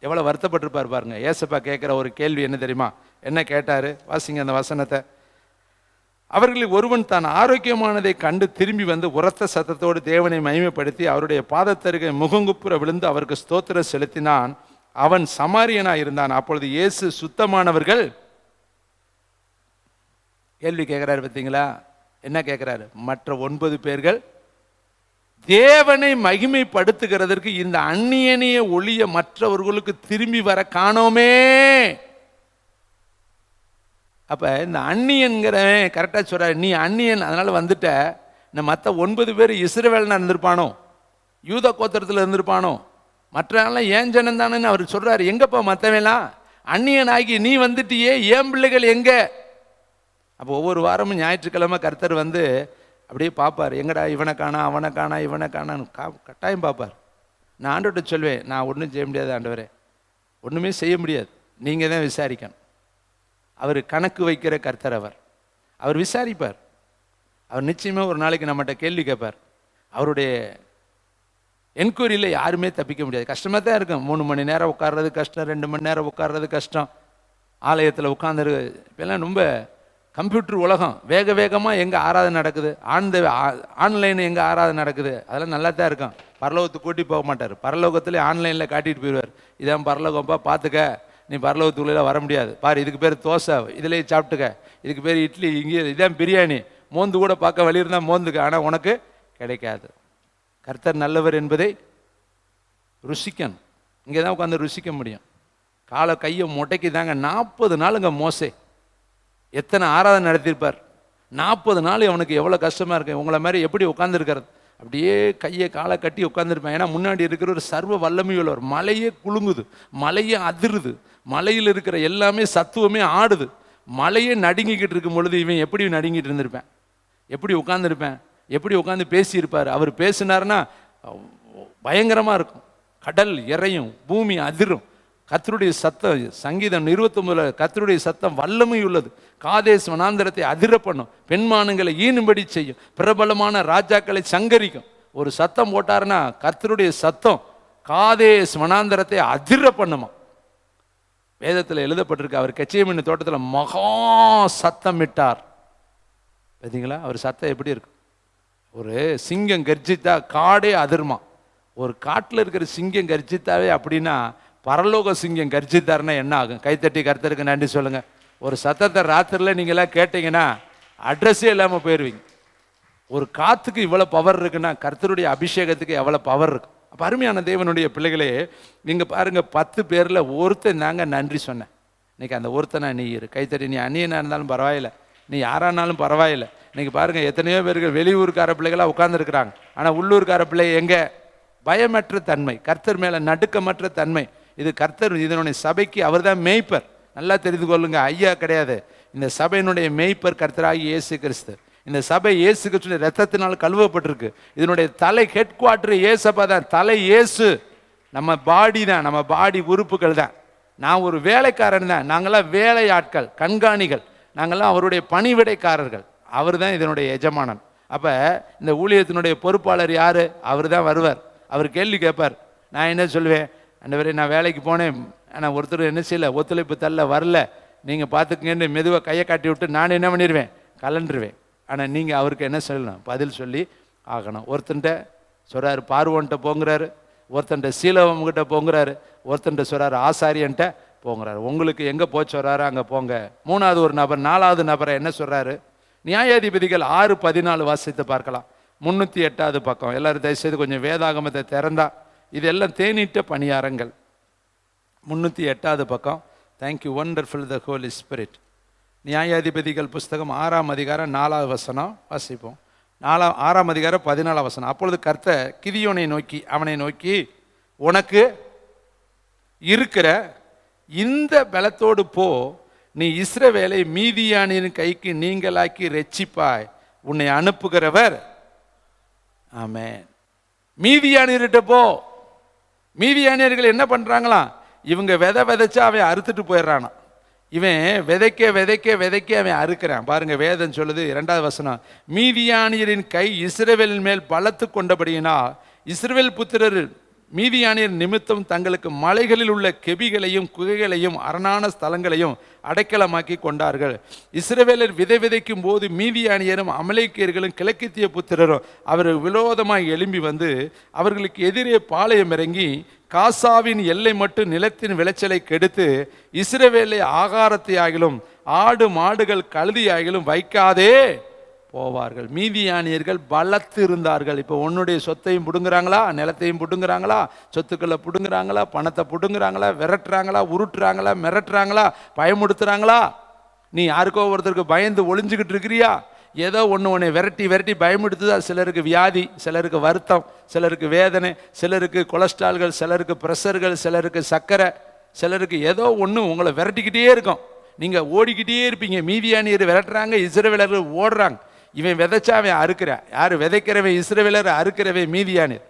எவ்வளோ வருத்தப்பட்டிருப்பார் பாருங்க. ஏசப்பா கேட்குற ஒரு கேள்வி என்ன தெரியுமா? என்ன கேட்டார்? வாசிங்க அந்த வசனத்தை. அவர்களில் ஒருவன் தான் ஆரோக்கியமானதை கண்டு திரும்பி வந்து உரத்த சத்தத்தோடு தேவனை மகிமைப்படுத்தி அவருடைய பாதத்தருகே முகங்குப்புற விழுந்து அவருக்கு ஸ்தோத்திரம் செலுத்தினான். அவன் சமாரியனாக இருந்தான். அப்பொழுது இயேசு சுத்தமானவர்கள் கேள்வி கேட்கிறாரு. பார்த்தீங்களா என்ன கேட்கிறாரு? மற்ற 9 பேர்கள் தேவனை மகிமைப்படுத்துகிறதற்கு இந்த அந்நியனைய ஒளிய மற்றவர்களுக்கு திரும்பி வர காணோமே. அப்ப இந்த அந்நியன்கிறவன் கரெக்டா சொல்ற, நீ அந்நியன் அதனால வந்துட்ட. இந்த மற்ற 9 பேர் இஸ்ரவேல்னா இருந்திருப்பானோ, யூத கோத்திரத்தில் இருந்திருப்பானோ, மற்றவெல்லாம் ஏன் ஜனம் தானேன்னு அவர் சொல்றாரு. எங்கப்பா மற்றவெல்லாம் அந்நியன் ஆகி நீ வந்துட்டியே, ஏன் பிள்ளைகள் எங்க? அப்போ ஒவ்வொரு வாரமும் ஞாயிற்றுக்கிழமை கர்த்தர் வந்து அப்படியே பார்ப்பார். எங்கடா இவனை காணா அவனை காணா இவனை காணான்னு கட்டாயம் பார்ப்பார். நான் ஆண்டவர்கிட்ட சொல்வேன், நான் ஒன்றும் செய்ய முடியாது ஆண்டவரே, ஒன்றுமே செய்ய முடியாது, நீங்கள் தான் விசாரிக்கணும். அவர் கணக்கு வைக்கிற கர்த்தர். அவர் விசாரிப்பார். அவர் நிச்சயமாக ஒரு நாளைக்கு நம்மகிட்ட கேள்வி கேட்பார். அவருடைய என்கொயரியில் யாருமே தப்பிக்க முடியாது. கஷ்டமாக தான் இருக்கும். 3 மணி நேரம் உட்கார்றது கஷ்டம், 2 மணி நேரம் உட்கார்றது கஷ்டம். ஆலயத்தில் உட்காந்துரு இப்போல்லாம் ரொம்ப கம்ப்யூட்டர் உலகம், வேக வேகமாக எங்கே ஆராதனை நடக்குது, ஆன்லைன் எங்கே ஆராதனை நடக்குது, அதெல்லாம் நல்லா தான் இருக்கும். பரலோகத்துக்கு கூட்டி போக மாட்டார். பரலோகத்துலேயே ஆன்லைனில் காட்டிட்டு போயிடுவார். இதான் பரலோகம்ப்பா, பார்த்துக்க, நீ பரலோகத்துக்குள்ளே வர முடியாது பாரு, இதுக்கு பேர் தோசை, இதிலே சாப்பிட்டுக்க, இதுக்கு பேர் இட்லி, இங்கே இதான் பிரியாணி, மோந்து கூட பார்க்க வழி இருந்தால் மோந்துக்க, ஆனால் உனக்கு கிடைக்காது. கர்த்தர் நல்லவர் என்பதை ருசிக்கணும். இங்கே தான் உட்காந்து ருசிக்க முடியும். காலை கையை முட்டைக்கு தாங்க 40 நாளுங்க மோசே எத்தனை ஆராதனை நடத்தியிருப்பார். 40 நாள் அவனுக்கு எவ்வளோ கஷ்டமாக இருக்கு. உங்களை மாதிரி எப்படி உட்காந்துருக்கிறது? அப்படியே கையை காலை கட்டி உட்காந்துருப்பேன். ஏன்னா முன்னாடி இருக்கிற ஒரு சர்வ வல்லமையுள்ளவர். மலையே குலுங்குது, மலையே அதிருது, மலையில் இருக்கிற எல்லாமே சத்துவமே ஆடுது, மலையே நடுங்கிக்கிட்டு இருக்கும் பொழுது இவன் எப்படி நடுங்கிட்டு இருந்திருப்பேன், எப்படி உட்காந்துருப்பேன், எப்படி உட்காந்து பேசியிருப்பார். அவர் பேசினார்னா பயங்கரமாக இருக்கும். கடல் இறையும், பூமி அதிரும். கர்த்தருடைய சத்தம், சங்கீதம் 29 கர்த்தருடைய சத்தம் வல்லமை உள்ளது, காதேஸ் வனாந்தரத்தை அதிர பண்ணும், பெண்மானங்களை ஈனும்படி செய்யும், பிரபலமான ராஜாக்களை சங்கரிக்கும். ஒரு சத்தம் போட்டாருன்னா கர்த்தருடைய சத்தம் காதேஸ் வனாந்தரத்தை அதிர பண்ணுமா. வேதத்தில் எழுதப்பட்டிருக்கு, அவர் கெச்சேமின் தோட்டத்தில் மகா சத்தம் இட்டார். பார்த்தீங்களா அவர் சத்தம் எப்படி இருக்கு? ஒரு சிங்கம் கர்ஜித்தா காடே அதிர்மா. ஒரு காட்டில் இருக்கிற சிங்கம் கர்ஜித்தாவே அப்படின்னா பரலோக சிங்கம் கர்ஜித்தாருன்னா என்ன ஆகும்? கைத்தட்டி கர்த்தருக்கு நன்றி சொல்லுங்க. ஒரு சத்தத்தை ராத்திரில நீங்களாம் கேட்டீங்கன்னா அட்ரஸே இல்லாமல் போயிடுவீங்க. ஒரு காத்துக்கு இவ்வளோ பவர் இருக்குன்னா கர்த்தருடைய அபிஷேகத்துக்கு எவ்வளோ பவர் இருக்கு. அப்போ அருமையான தேவனுடைய பிள்ளைகளே, நீங்கள் பாருங்க, 10 பேரில் ஒருத்தன் தாங்க நன்றி சொன்னேன். இன்னைக்கு அந்த ஒருத்தனா நீ இரு. கைத்தட்டி, நீ அந்நியனாக இருந்தாலும் பரவாயில்லை, நீ யாரானாலும் பரவாயில்லை. இன்னைக்கு பாருங்க, எத்தனையோ பேர்கள் வெளியூர்கார பிள்ளைகளாக உட்கார்ந்துருக்கிறாங்க. ஆனால் உள்ளூர்கார பிள்ளை எங்கே? பயமற்ற தன்மை, கர்த்தர் மேலே நடுக்கமற்ற தன்மை. இது கர்த்தர், இதனுடைய சபைக்கு அவர் தான் மேய்ப்பர். நல்லா தெரிந்து கொள்ளுங்க, ஐயா கிடையாது. இந்த சபையினுடைய மேய்ப்பர் கர்த்தராகி இயேசு கிறிஸ்து. இந்த சபை இயேசு கிறிஸ்துவின் ரத்தத்தினால் கழுவப்பட்டிருக்கு. இதனுடைய தலை ஹெட் குவார்டர் இயேசப்பா தான். தலை இயேசு. நம்ம பாடி தான், நம்ம பாடி உறுப்புகள் தான். நான் ஒரு வேலைக்காரன் தான். நாங்களாம் வேலையாட்கள், கண்காணிகள், நாங்கள்லாம் அவருடைய பணிவிடைக்காரர்கள். அவர் தான் இதனுடைய எஜமானன். அப்போ இந்த ஊழியத்தினுடைய பொறுப்பாளர் யார்? அவர் தான் வருவார். அவர் கேள்வி கேட்பார். நான் என்ன சொல்லுவேன்? ஆண்டவரே, நான் வேலைக்கு போனேன், ஆனால் ஒருத்தர் என்ன செய்யலை, ஒத்துழைப்பு தள்ள வரல, நீங்கள் பார்த்துக்கங்கன்னு மெதுவாக கையை காட்டி விட்டு நான் என்ன பண்ணிடுவேன், கலண்டுருவேன். ஆனால் நீங்கள் அவருக்கு என்ன சொல்லணும்? பதில் சொல்லி ஆகணும். ஒருத்தன்ட்ட சொல்கிறாரு பார்வோன்ட்ட போங்கிறாரு, ஒருத்தன்ட்ட சீலவங்கிட்ட போங்கிறாரு, ஒருத்தன்ட்ட சொல்கிறாரு ஆசாரியன்ட்ட போங்கிறாரு. உங்களுக்கு எங்கே போச்சு சொல்கிறாரு அங்கே போங்க. 3வது ஒரு நபர், 4வது நபரை என்ன சொல்கிறாரு? நியாயாதிபதிகள் 6:14 வாசித்து பார்க்கலாம். 308வது பக்கம். எல்லாரும் தயவுசெய்து கொஞ்சம் வேதாகமத்தை திறந்தா, இதெல்லாம் தேனிட்ட பணியாரங்கள். 308வது பக்கம். தேங்க்யூ வண்டர்ஃபுல் த ஹோலி ஸ்பிரிட். நியாயாதிபதிகள் புஸ்தகம் 6ஆம் அதிகாரம் 4வது வசனம் வாசிப்போம். 6ஆம் அதிகாரம் 14வது வசனம். அப்பொழுது கர்த்தர் கிதியோனை நோக்கி அவனை நோக்கி, உனக்கு இருக்கிற இந்த பலத்தோடு போ, நீ இஸ்ரவேலை மீதியானின் கைக்கு நீங்களாக்கி ரட்சிப்பாய், உன்னை அனுப்புகிறவர். ஆமென். மீதியானியர்கிட்ட போ. மீதியானியர்கள் என்ன பண்றாங்களாம்? இவங்க விதைச்சா அவன் அறுத்துட்டு போயிடுறானா. இவன் விதைக்க விதைக்க விதைக்க அவன் அறுக்கிறான். பாருங்க, வேதம் சொல்லுது 2வது வசனம், மீதியானியரின் கை இஸ்ரவேலின் மேல் பலத்து கொண்டபடியினா இஸ்ரவேல் புத்திரர் மீதியானியர் நிமித்தம் தங்களுக்கு மலைகளில் உள்ள கெபிகளையும் குகைகளையும் அரணான ஸ்தலங்களையும் அடைக்கலமாக்கி கொண்டார்கள். இஸ்ரவேலர் விதை விதைக்கும் போது மீதியானியரும் அமலேக்கியர்களும் கிழக்கித்திய புத்திரரும் அவர்கள் விரோதமாக எழும்பி வந்து அவர்களுக்கு எதிரே பாளையம் இறங்கி காசாவின் எல்லை மட்டும் நிலத்தின் விளைச்சலை கெடுத்து இஸ்ரவேலை ஆகாரத்தை ஆகிலும் ஆடு மாடுகள் கழுதி ஆகிலும் வைக்காதே போவார்கள். மீதியானியர்கள் பலத்து இருந்தார்கள். இப்போ உன்னுடைய சொத்தையும் பிடுங்குறாங்களா, நிலத்தையும் பிடுங்குறாங்களா, சொத்துக்களை பிடுங்குறாங்களா, பணத்தை பிடுங்குறாங்களா, விரட்டுறாங்களா, உருட்டுறாங்களா, மிரட்டுறாங்களா, பயமுடுத்துறாங்களா? நீ யாருக்கோ ஒருத்தருக்கு பயந்து ஒளிஞ்சுக்கிட்டு இருக்கிறியா? ஏதோ ஒன்று உன்னை விரட்டி விரட்டி பயமுடுத்துதா? சிலருக்கு வியாதி, சிலருக்கு வருத்தம், சிலருக்கு வேதனை, சிலருக்கு கொலஸ்ட்ரால்கள், சிலருக்கு ப்ரெஷர்கள், சிலருக்கு சர்க்கரை, சிலருக்கு ஏதோ ஒன்று உங்களை விரட்டிக்கிட்டே இருக்கும். நீங்கள் ஓடிக்கிட்டே இருப்பீங்க. மீதியானியர் விரட்டுறாங்க, இஸ்ரவேலர்கள் ஓடுறாங்க. இவன் விதைச்சா அவன் அறுக்கிறான். யார் விதைக்கிறவன்? இஸ்ரவேலர். அறுக்கிறவன் மீதியானியர்.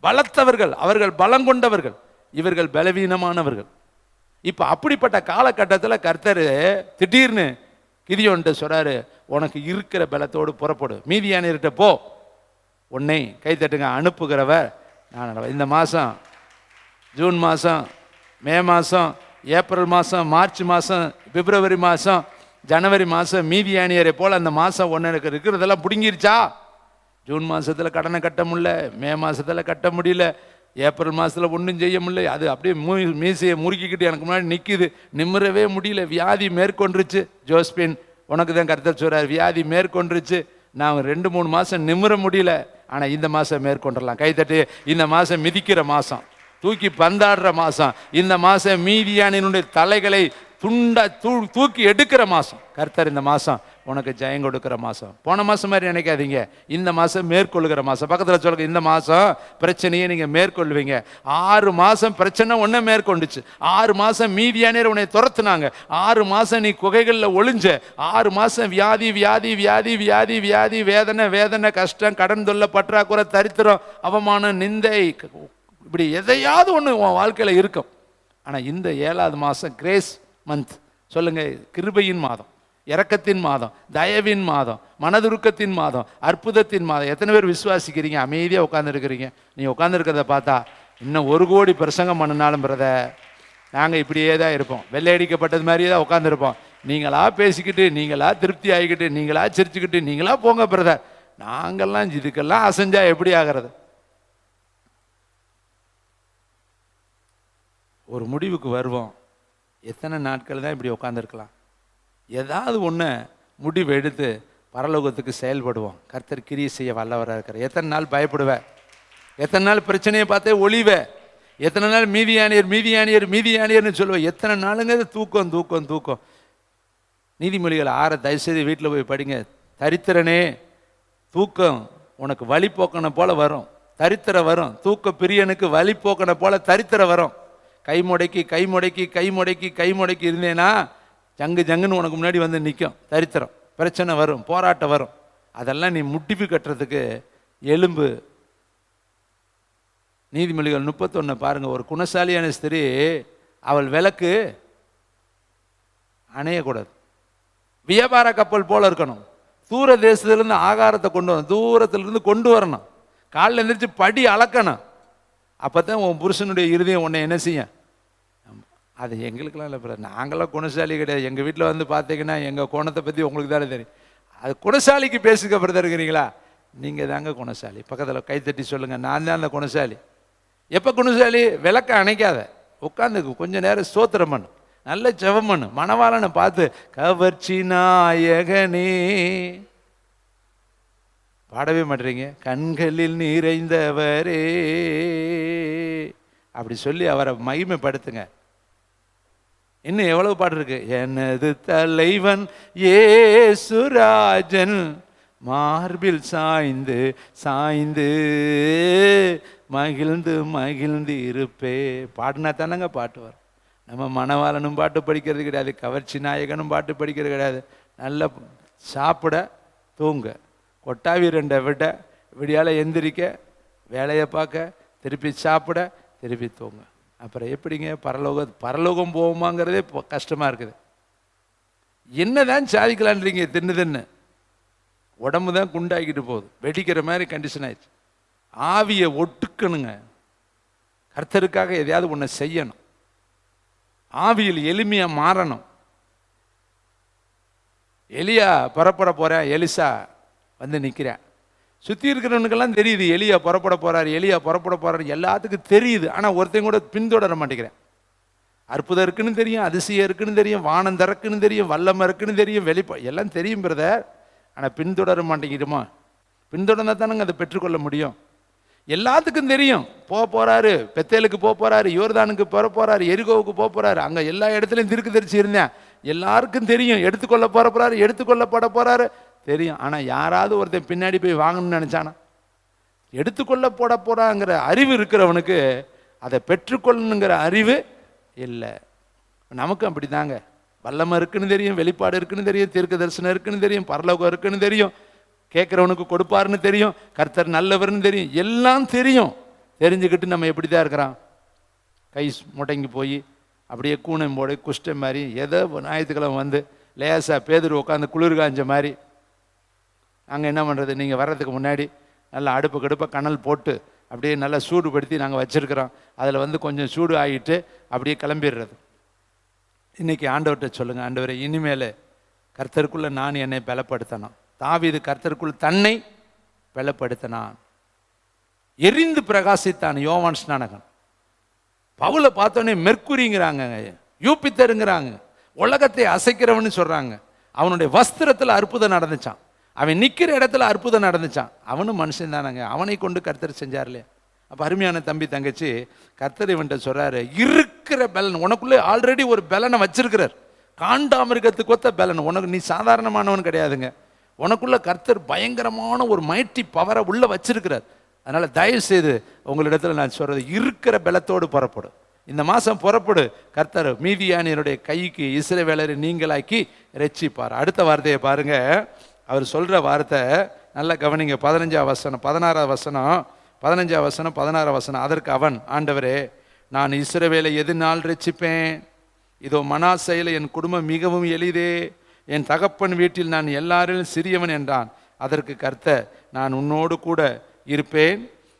பலத்தவர்கள், அவர்கள் பலம் கொண்டவர்கள், இவர்கள் பலவீனமானவர்கள். இப்போ அப்படிப்பட்ட காலகட்டத்தில் கர்த்தர் திடீர்னு கிதியோன்ட்ட சொல்றாரு, உனக்கு இருக்கிற பலத்தோடு புறப்படு, மீதியானியர்கிட்ட போ, உன்னை கைத்தட்டுங்க அனுப்புகிறவர் நான். இந்த மாதம் ஜூன் மாதம், மே மாதம், ஏப்ரல் மாதம், மார்ச் மாதம், பிப்ரவரி மாதம், ஜனவரி மாதம் மீதியானியரை போல் அந்த மாதம் ஒன்று இருக்கிறதெல்லாம் பிடுங்கிருச்சா? ஜூன் மாதத்தில் கடனை கட்ட முடியல, மே மாதத்தில் கட்ட முடியல, ஏப்ரல் மாதத்தில் ஒன்றும் செய்ய முடியல. அது அப்படியே மீசையை முறுக்கிக்கிட்டு எனக்கு முன்னாடி நிற்கிது, நிம்மறவே முடியல. வியாதி மேற்கொண்டுருச்சு. ஜோஸ்பின், உனக்கு தான் கர்த்தர் சொல்றார், வியாதி மேற்கொண்டுருச்சு. நான் 2-3 மாதம் நிம்மற முடியல. ஆனால் இந்த மாதம் மேற்கொண்டுடலாம். கைத்தட்டு. இந்த மாதம் மிதிக்கிற மாதம், தூக்கி பந்தாடுற மாதம். இந்த மாதம் மீதியானினுடைய தலைகளை தூக்கி எடுக்கிற மாதம். கர்த்தர் இந்த மாதம் உனக்கு ஜெயம் கொடுக்கிற மாதம். போன மாதம் மாதிரி நினைக்காதீங்க. இந்த மாதம் மேற்கொள்ளுகிற மாதம். பக்கத்தில் சொல்லுங்க, இந்த மாதம் பிரச்சனையை நீங்கள் மேற்கொள்வீங்க. 6 மாதம் பிரச்சனை ஒன்றை மேற்கொண்டுச்சு. 6 மாதம் மீதியானியர் உன்னை துரத்துனாங்க. 6 மாதம் நீ குகைகளில் ஒளிஞ்ச. 6 மாதம் வியாதி வியாதி வியாதி வியாதி வியாதி, வேதனை வேதனை, கஷ்டம், கடன் தொல்லை, பற்றாக்குறை, தரித்திரம், அவமானம், நிந்தை, இப்படி எதையாவது ஒன்று உன் வாழ்க்கையில் இருக்கும். ஆனால் இந்த 7வது மாதம் கிரேஸ் மந்த். சொல்லுங்க, கிருபையின் மாதம், இரக்கத்தின் மாதம், தயவின் மாதம், மனதுருக்கத்தின் மாதம், அற்புதத்தின் மாதம். எத்தனை பேர் விசுவாசிக்கிறீங்க? அமைதியாக உட்காந்துருக்கிறீங்க. நீ உட்காந்துருக்கிறத பார்த்தா இன்னும் 1 கோடி பிரசங்கம் பண்ணினாலும் பிரதர் நாங்கள் இப்படியே தான் இருப்போம். வெள்ளை அடிக்கப்பட்டது மாதிரியே தான் உட்காந்துருப்போம். நீங்களா பேசிக்கிட்டு, நீங்களா திருப்தி ஆகிக்கிட்டு, நீங்களா சிரிச்சுக்கிட்டு, நீங்களா போங்க பிரதர். நாங்கள்லாம் இதுக்கெல்லாம் அசைஞ்சா எப்படி ஆகிறது? ஒரு முடிவுக்கு வருவோம். எத்தனை நாட்கள் தான் இப்படி உட்காந்துருக்கலாம்? ஏதாவது ஒன்று முடிவு எடுத்து பரலோகத்துக்கு செயல்படுவோம். கர்த்தர் கிரியை செய்ய வல்லவராக இருக்கிற. எத்தனை நாள் பயப்படுவ? எத்தனை நாள் பிரச்சனையை பார்த்தே ஒளிவ? எத்தனை நாள் மீதியானியர் மீதியானியர் மீதியானியர்னு சொல்லுவேன்? எத்தனை நாளுங்க தூக்கம் தூக்கம் தூக்கம். நீதிமொழிகள் 6 தயவுசெய்து வீட்டில் போய் படிங்க. தரித்திரனே, தூக்கம் உனக்கு வழி போக்கனை போல வரும், தரித்திரம் வரும். தூக்க பிரியனுக்கு வழி போக்கனை போல தரித்திரம் வரும். கை முடக்கி கை முடக்கி கை முடக்கி கை முடக்கி இருந்தேன்னா ஜங்கு ஜங்குன்னு உனக்கு முன்னாடி வந்து நிற்கும். தரித்திரம், பிரச்சனை வரும், போராட்டம் வரும். அதெல்லாம் நீ முட்டிப்பு கட்டுறதுக்கு எலும்பு. நீதிமொழிகள் 31 பாருங்க. ஒரு குணசாலியான ஸ்திரீ, அவள் விளக்கு அணையக்கூடாது. வியாபார கப்பல் போல இருக்கணும். தூர தேசத்திலிருந்து ஆகாரத்தை கொண்டு வரணும், தூரத்திலிருந்து கொண்டு வரணும். காலில் எழுந்திரிச்சு படி அளக்கணும். அப்போ தான் உன் புருஷனுடைய இருதயம் உன்னை என்ன செய்யும்? அது எங்களுக்கெல்லாம் இல்லை பிரதர், நாங்களாம் குணசாலி கிடையாது. எங்கள் வீட்டில் வந்து பார்த்தீங்கன்னா எங்கள் குணத்தை பற்றி உங்களுக்கு தானே தெரியும். அது குணசாலிக்கு பேசுக பிரதர் இருக்கிறீங்களா? நீங்கள் தாங்க குணசாலி. பக்கத்தில் கைத்தட்டி சொல்லுங்கள், நான் தான் அந்த குணசாலி. எப்போ குணசாலி? விளக்க அணைக்காத, உட்காந்துக்கு கொஞ்ச நேரம் ஸ்தோத்திரம் பண்ணு, நல்ல ஜெபம் பண்ணு, மணவாளனை பார்த்து கவர்ச்சி நாயகனே. பாடவே மாட்டீங்க. கண்களில் நிறைந்தவரே அப்படி சொல்லி அவரை மகிமைப்படுத்துங்க. இன்னும் எவ்வளவு பாட்டு இருக்கு. எனது தலைவன் ஏசுராஜன் மார்பில் சாய்ந்து சாய்ந்து மகிழ்ந்து மகிழ்ந்து இருப்பே. பாடுனா தானங்க பாட்டு வரும். நம்ம மணவாளனும் பாட்டு படிக்கிறது கிடையாது, கவர்ச்சி நாயகனும் பாட்டு படிக்கிறது கிடையாது. நல்ல சாப்பிட தூங்க, கொட்டாவி ரெண்டை விட, விடியால எந்திரிக்க, வேலையை பார்க்க, திருப்பி சாப்பிட, திருப்பி தூங்க. அப்புறம் எப்படிங்க பரலோகம் போகுமாங்கிறதே கஷ்டமாக இருக்குது. என்னதான் சாதிக்கலான்றீங்க? தின்னு உடம்பு தான் குண்டாக்கிட்டு போகுது, வெடிக்கிற மாதிரி கண்டிஷன் ஆயிடுச்சு. ஆவியை ஒட்டுக்கணுங்க. கர்த்தருக்காக எதையாவது ஒன்று செய்யணும். ஆவியில் எளிமையாக மாறணும். எலியா புறப்பட போகிறேன், எலிசா வந்து நிற்கிறேன். சுற்றி இருக்கிறவனுக்கெல்லாம் தெரியுது எலியா புறப்பட போகிறாரு, எலியா புறப்பட போகிறாரு, எல்லாத்துக்கும் தெரியுது. ஆனால் ஒருத்தையும் கூட பின்தொடர மாட்டேங்கிறேன். அற்புதம் இருக்குன்னு தெரியும், அதிசயம் இருக்குன்னு தெரியும், வானம் திறக்குன்னு தெரியும், வல்லமை இருக்குன்னு தெரியும், எல்லாம் தெரியும் பிரதர். ஆனால் பின்தொடர மாட்டேங்கிடுமா? பின்தொடர்ந்தா தானங்க அதை பெற்றுக்கொள்ள முடியும். எல்லாத்துக்கும் தெரியும், போகிறாரு, பெத்தேலுக்கு போகிறாரு, யோர்தானுக்கு போகிறாரு, எரிகோவுக்கு போகிறாரு, அங்கே எல்லா இடத்துலையும் திருக்கு தெரிச்சு இருந்தேன். எல்லாருக்கும் தெரியும் எடுத்துக்கொள்ள போகிறாரு, எடுத்துக்கொள்ளப்பட போகிறாரு தெரியும். ஆனால் யாராவது ஒருத்தன் பின்னாடி போய் வாங்கணும்னு நினச்சானா? எடுத்துக்கொள்ள போகிறாங்கிற அறிவு இருக்கிறவனுக்கு அதை பெற்றுக்கொள்ளணுங்கிற அறிவு இல்லை. நமக்கு அப்படி தாங்க. வல்லமை இருக்குன்னு தெரியும், வெளிப்பாடு இருக்குன்னு தெரியும், தீர்க்க தரிசனம் இருக்குன்னு தெரியும், பரலோகம் இருக்குன்னு தெரியும், கேட்குறவனுக்கு கொடுப்பாருன்னு தெரியும், கர்த்தர் நல்லவர்னு தெரியும், எல்லாம் தெரியும். தெரிஞ்சுக்கிட்டு நம்ம எப்படி தான் இருக்கிறான்? கை முடங்கி போய் அப்படியே கூனம் போட குஷ்டம் மாதிரி, ஏதோ ஞாயிற்றுக்கிழமை வந்து லேசாக பேதர் உட்காந்து குளிர் காஞ்ச மாதிரி. அங்கே என்ன பண்ணுறது? நீங்கள் வர்றதுக்கு முன்னாடி நல்லா அடுப்பு கடுப்பை கனல் போட்டு அப்படியே நல்லா சூடுபடுத்தி நாங்கள் வச்சுருக்கிறோம். அதில் வந்து கொஞ்சம் சூடு ஆகிட்டு அப்படியே கிளம்பிடுறது. இன்றைக்கி ஆண்டவர்கிட்ட சொல்லுங்கள், ஆண்டவரை இனிமேல் கர்த்தருக்குள்ளே நான் என்னை பலப்படுத்தணும். தாவீது கர்த்தருக்குள் தன்னை பலப்படுத்தினான், எரிந்து பிரகாசித்தான். யோவான் ஸ்நானகன் பவுலை பார்த்தோன்னே மெர்க்குரிங்கிறாங்க, யூபித்தருங்கிறாங்க, உலகத்தை அசைக்கிறவன்னு சொல்கிறாங்க. அவனுடைய வஸ்திரத்தில் அற்புதம் நடந்துச்சான், அவன் நிற்கிற இடத்துல அற்புதம் நடந்துச்சான். அவனும் மனுஷன் தானங்க, அவனை கொண்டு கர்த்தர் செஞ்சார் இல்லையா? அப்போ அருமையான தம்பி தங்கச்சி, கர்த்தர் இவன்ட்ட சொல்கிறாரு, இருக்கிற பலன் உனக்குள்ளே ஆல்ரெடி ஒரு பலனை வச்சிருக்கிறார். காண்டாமிருகத்துக்கு ஒத்த பலன் உனக்கு. நீ சாதாரணமானவன் கிடையாதுங்க. உனக்குள்ள கர்த்தர் பயங்கரமான ஒரு மைட்டி பவரை உள்ள வச்சிருக்கிறார். அதனால தயவு செய்து உங்களிடத்துல நான் சொல்றது, இருக்கிற பலத்தோடு புறப்படும். இந்த மாதம் புறப்படு. கர்த்தர் மீதியானியருடைய கைக்கு இஸ்ரவேலரை நீங்களாக்கி ரட்சிப்பார். அடுத்த வார்த்தையை பாருங்க, அவர் சொல்ற வார்த்தை நல்லா கவனிங்க. 15ஆம் வசனம், 16ஆம் வசனம், 15ஆம் வசனம், 16ஆம் வசனம். அதற்கு அவன், ஆண்டவரே, நான் இஸ்ரவேலை எதனால் ரட்சிப்பேன்? இதோ மனாசேயிலே என் குடும்பம் மிகவும் எளிதே, என் தகப்பன் வீட்டில் நான் எல்லாரிலும் சிறியவன் என்றான். அதற்கு கர்த்தர், நான் உன்னோடு கூட இருப்பேன்,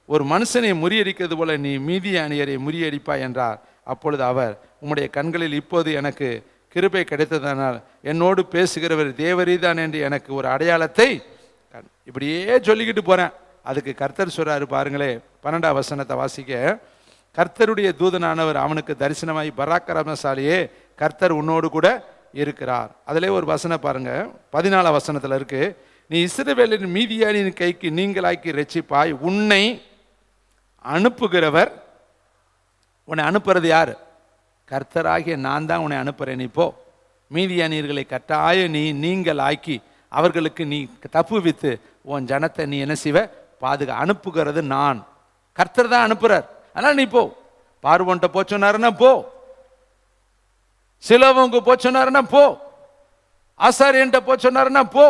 ஒரு மனுஷனை முறியடிக்கிறது போல நீ மீதியானியரை முறியடிப்பாய் என்றார். அப்பொழுது அவர், உம்முடைய கண்களில் இப்போது எனக்கு கிருபை கிடைத்ததனால் என்னோடு பேசுகிறவர் தேவரீதான் என்று எனக்கு ஒரு அடையாளத்தை. இப்படியே சொல்லிக்கிட்டு போறேன். அதுக்கு கர்த்தர் சொல்றாரு பாருங்களே, 12ஆம் வசனத்தை வாசிக்க. கர்த்தருடைய தூதனானவர் அவனுக்கு தரிசனமாய், பராக்கிரமசாலியே, கர்த்தர் உன்னோடு கூட இருக்கிறார். அதிலே ஒரு வசனம் பாருங்க, 14ஆம் வசனத்தில் இருக்கு, நீ இஸ்ரவேலின் மீதியானின் கைக்கு நீங்களாக்கி ரட்சிப்பாய், உன்னை அனுப்புகிறவர். உன்னை அனுப்புறது யார்? கர்த்தராகிய நான் தான் உன்னை அனுப்புறேன். நீ போ, மீதியானியர்களை கட்டாய நீங்கள் ஆக்கி அவர்களுக்கு நீ தப்புவித்து உன் ஜனத்தை நீ என்ன செய்வ? அனுப்புகிறது நான். கர்த்தர் தான் அனுப்புறார். அதனால நீ போ. பார்வோன்ட்ட போச்சோன்னாருன்னா போ, சிலவங்க போச்சோன்னாருன்னா போ, ஆசாரியன்ட்ட போச்சோன்னாருன்னா போ,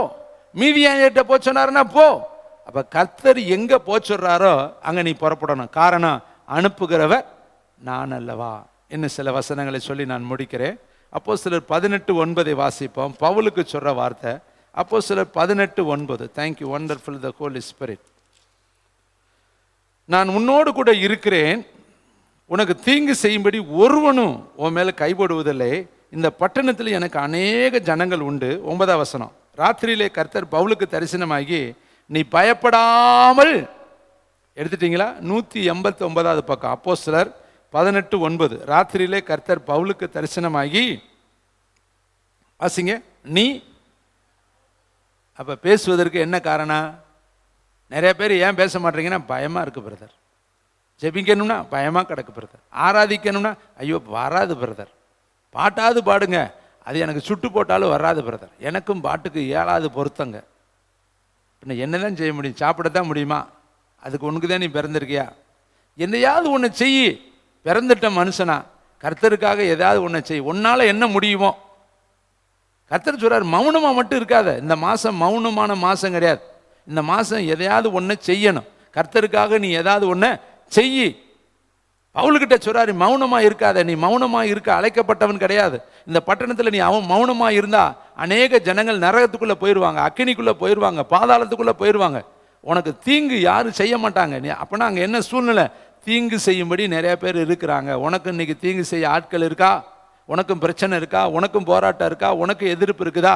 மீதியானியர்கிட்ட போச்சோன்னாருன்னா போ. அப்ப கர்த்தர் எங்க போச்சுறாரோ அங்க நீ புறப்படணும். காரணம், அனுப்புகிறவர் நான் அல்லவா. இன்னும் சில வசனங்களை சொல்லி நான் முடிக்கிறேன். அப்போஸ்தலர் 18:9 வாசிப்போம். பவுலுக்கு சொல்ற வார்த்தை அப்போஸ்தலர் 18:9. தேங்க்யூ, வண்டர்ஃபுல் தி ஹோலி ஸ்பிரிட். நான் உன்னோடு கூட இருக்கிறேன், உனக்கு தீங்கு செய்யும்படி ஒருவனும் உன் மேல கைபடுவதில்லை. இந்த பட்டணத்தில் எனக்கு அநேக ஜனங்கள் உண்டு. 9ஆம் வசனம். ராத்திரியிலே கர்த்தர் பவுலுக்கு தரிசனமாகி, நீ பயப்படாமல், எடுத்துட்டீங்களா? 189வது பக்கம், அப்போஸ்தலர் 18:9. ராத்திரியிலே கர்த்தர் பவுலுக்கு தரிசனமாகி, வாசிங்க, நீ. அப்ப பேசுவதற்கு என்ன காரணம்? நிறைய பேர் ஏன் பேச மாட்டேங்கன்னா பயமாக இருக்குது பிரதர். ஜெபிக்கணும்னா பயமாக கிடக்கு பிரதர். ஆராதிக்கணும்னா ஐயோ வராது பிரதர். பாட்டாவது பாடுங்க, அது எனக்கு சுட்டு போட்டாலும் வராது பிரதர். எனக்கும் பாட்டுக்கு 7வது பொருத்தங்க. பின்ன என்னதான் செய்ய முடியும்? சாப்பிடத்தான் முடியுமா? அதுக்கு உனக்கு தான் நீ பிறந்திருக்கியா? என்னையாவது ஒன்று செய். பிறந்துட்ட மனுஷனா கர்த்தருக்காக ஏதாவது ஒன்று செய். உன்னால் என்ன முடியுமோ. கர்த்தர் சொல்றார், மௌனமாக மட்டும் இருக்காத. இந்த மாதம் மௌனமான மாதம் கிடையாது. இந்த மாதம் எதையாவது ஒன்று செய்யணும். கர்த்தருக்காக நீ ஏதாவது ஒன்று செய். பவுலுக்கிட்ட சொல்றாரு, மௌனமாக இருக்காத. நீ மௌனமாக இருக்க அழைக்கப்பட்டவன் கிடையாது. இந்த பட்டணத்தில் நீ மௌனமாக இருந்தா அநேக ஜனங்கள் நரகத்துக்குள்ளே போயிடுவாங்க, அக்கினிக்குள்ளே போயிடுவாங்க, பாதாளத்துக்குள்ளே போயிடுவாங்க. உனக்கு தீங்கு யாரும் செய்ய மாட்டாங்க. நீ அப்போனா அங்கே என்ன சூழ்நிலை? தீங்கு செய்யும்படி நிறைய பேர் இருக்கிறாங்க. உனக்கு இன்னைக்கு தீங்கு செய்ய ஆட்கள் இருக்கா? உனக்கும் பிரச்சனை இருக்கா? உனக்கும் போராட்டம் இருக்கா? உனக்கு எதிர்ப்பு இருக்குதா?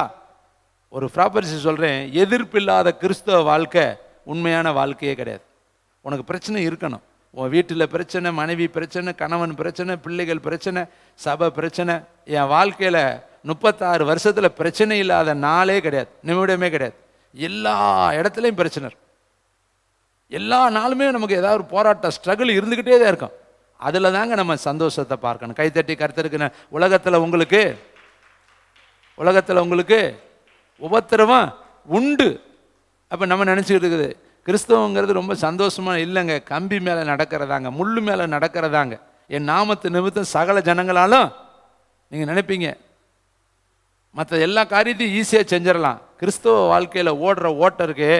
ஒரு ப்ராப்பர்சி சொல்கிறேன், எதிர்ப்பு இல்லாத கிறிஸ்தவ வாழ்க்கை உண்மையான வாழ்க்கையே கிடையாது. உனக்கு பிரச்சனை இருக்கணும். உன் வீட்டில் பிரச்சனை, மனைவி பிரச்சனை, கணவன் பிரச்சனை, பிள்ளைகள் பிரச்சனை, சபை பிரச்சனை. என் வாழ்க்கையில் 36 வருஷத்தில் பிரச்சனை இல்லாத நாளே கிடையாது, நிமிடமே கிடையாது. எல்லா இடத்துலையும் பிரச்சனை. எல்லா நாளுமே நமக்கு ஏதாவது ஒரு போராட்டம், ஸ்ட்ரகிள் இருந்துக்கிட்டே தான் இருக்கும். அதில் தாங்க நம்ம சந்தோஷத்தை பார்க்கணும். கைத்தட்டி கர்த்தருக்கு. உலகத்தில் உங்களுக்கு உபத்திரவம் உண்டு. அப்போ நம்ம நினச்சிக்கிட்டு இருக்குது கிறிஸ்தவங்கிறது ரொம்ப சந்தோஷமாக இல்லைங்க. கம்பி மேலே நடக்கிறதாங்க, முள்ளு மேலே நடக்கிறதாங்க. என் நாமத்து நிமித்தம் சகல ஜனங்களாலும் நீங்கள் நினைப்பீங்க மற்ற எல்லா காரியத்தையும் ஈஸியாக செஞ்சிடலாம். கிறிஸ்தவ வாழ்க்கையில் ஓடுற ஓட்டருக்கு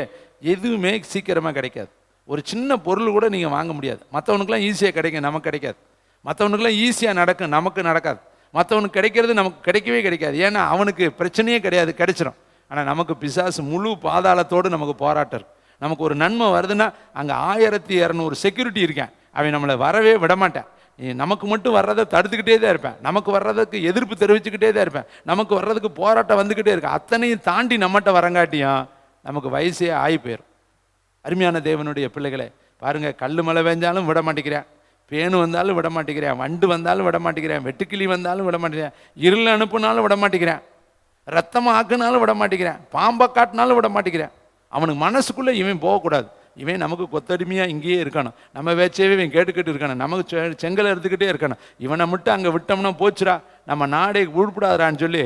எதுவுமே சீக்கிரமாக கிடைக்காது. ஒரு சின்ன பொருள் கூட நீங்கள் வாங்க முடியாது. மற்றவனுக்குலாம் ஈஸியாக கிடைக்கும், நமக்கு கிடைக்காது. மற்றவனுக்குலாம் ஈஸியாக நடக்கும், நமக்கு நடக்காது. மற்றவனுக்கு கிடைக்கிறது நமக்கு கிடைக்கவே கிடைக்காது. ஏன்னா அவனுக்கு பிரச்சனையே கிடையாது, கிடைச்சிடும். ஆனால் நமக்கு பிசாசு முழு பாதாளத்தோடு நமக்கு போராட்டம் இருக்கு. நமக்கு ஒரு நன்மை வருதுன்னா அங்கே 1200 செக்யூரிட்டி இருக்கேன். அவன் நம்மளை வரவே விடமாட்டேன். நமக்கு மட்டும் வர்றதை தடுத்துக்கிட்டே தான் இருப்பேன். நமக்கு வர்றதுக்கு எதிர்ப்பு தெரிவிச்சுக்கிட்டே தான் இருப்பேன். நமக்கு வர்றதுக்கு போராட்டம் வந்துக்கிட்டே இருக்கு. அத்தனையும் தாண்டி நம்மகிட்ட வரங்காட்டியும் நமக்கு வயசே ஆகி போயிடும். அருமையான தேவனுடைய பிள்ளைகளே பாருங்க, கல் மழை பெஞ்சாலும் விட மாட்டேங்கிறேன், பேனு வந்தாலும் விட மாட்டேங்கிறேன், வண்டு வந்தாலும் விட மாட்டேங்கிறேன், வெட்டுக்கிளி வந்தாலும் விட மாட்டேங்கிறேன், இருள் அனுப்புனாலும் விட மாட்டேங்கிறேன், ரத்தமாக ஆக்குனாலும் விட மாட்டேங்கிறேன், பாம்பை காட்டினாலும் விட மாட்டேங்கிறேன். அவனுக்கு மனசுக்குள்ளே இவன் போகக்கூடாது. இவன் நமக்கு கொத்தடிமையாக இங்கேயே இருக்கணும். நம்ம வேச்சவே இவன் கேட்டுக்கிட்டு இருக்கணும். நமக்கு செங்கலை எடுத்துக்கிட்டே இருக்கணும். இவனை மட்டும் அங்கே விட்டோம்னா போச்சுரா, நம்ம நாடே உருப்படாதான்னு சொல்லி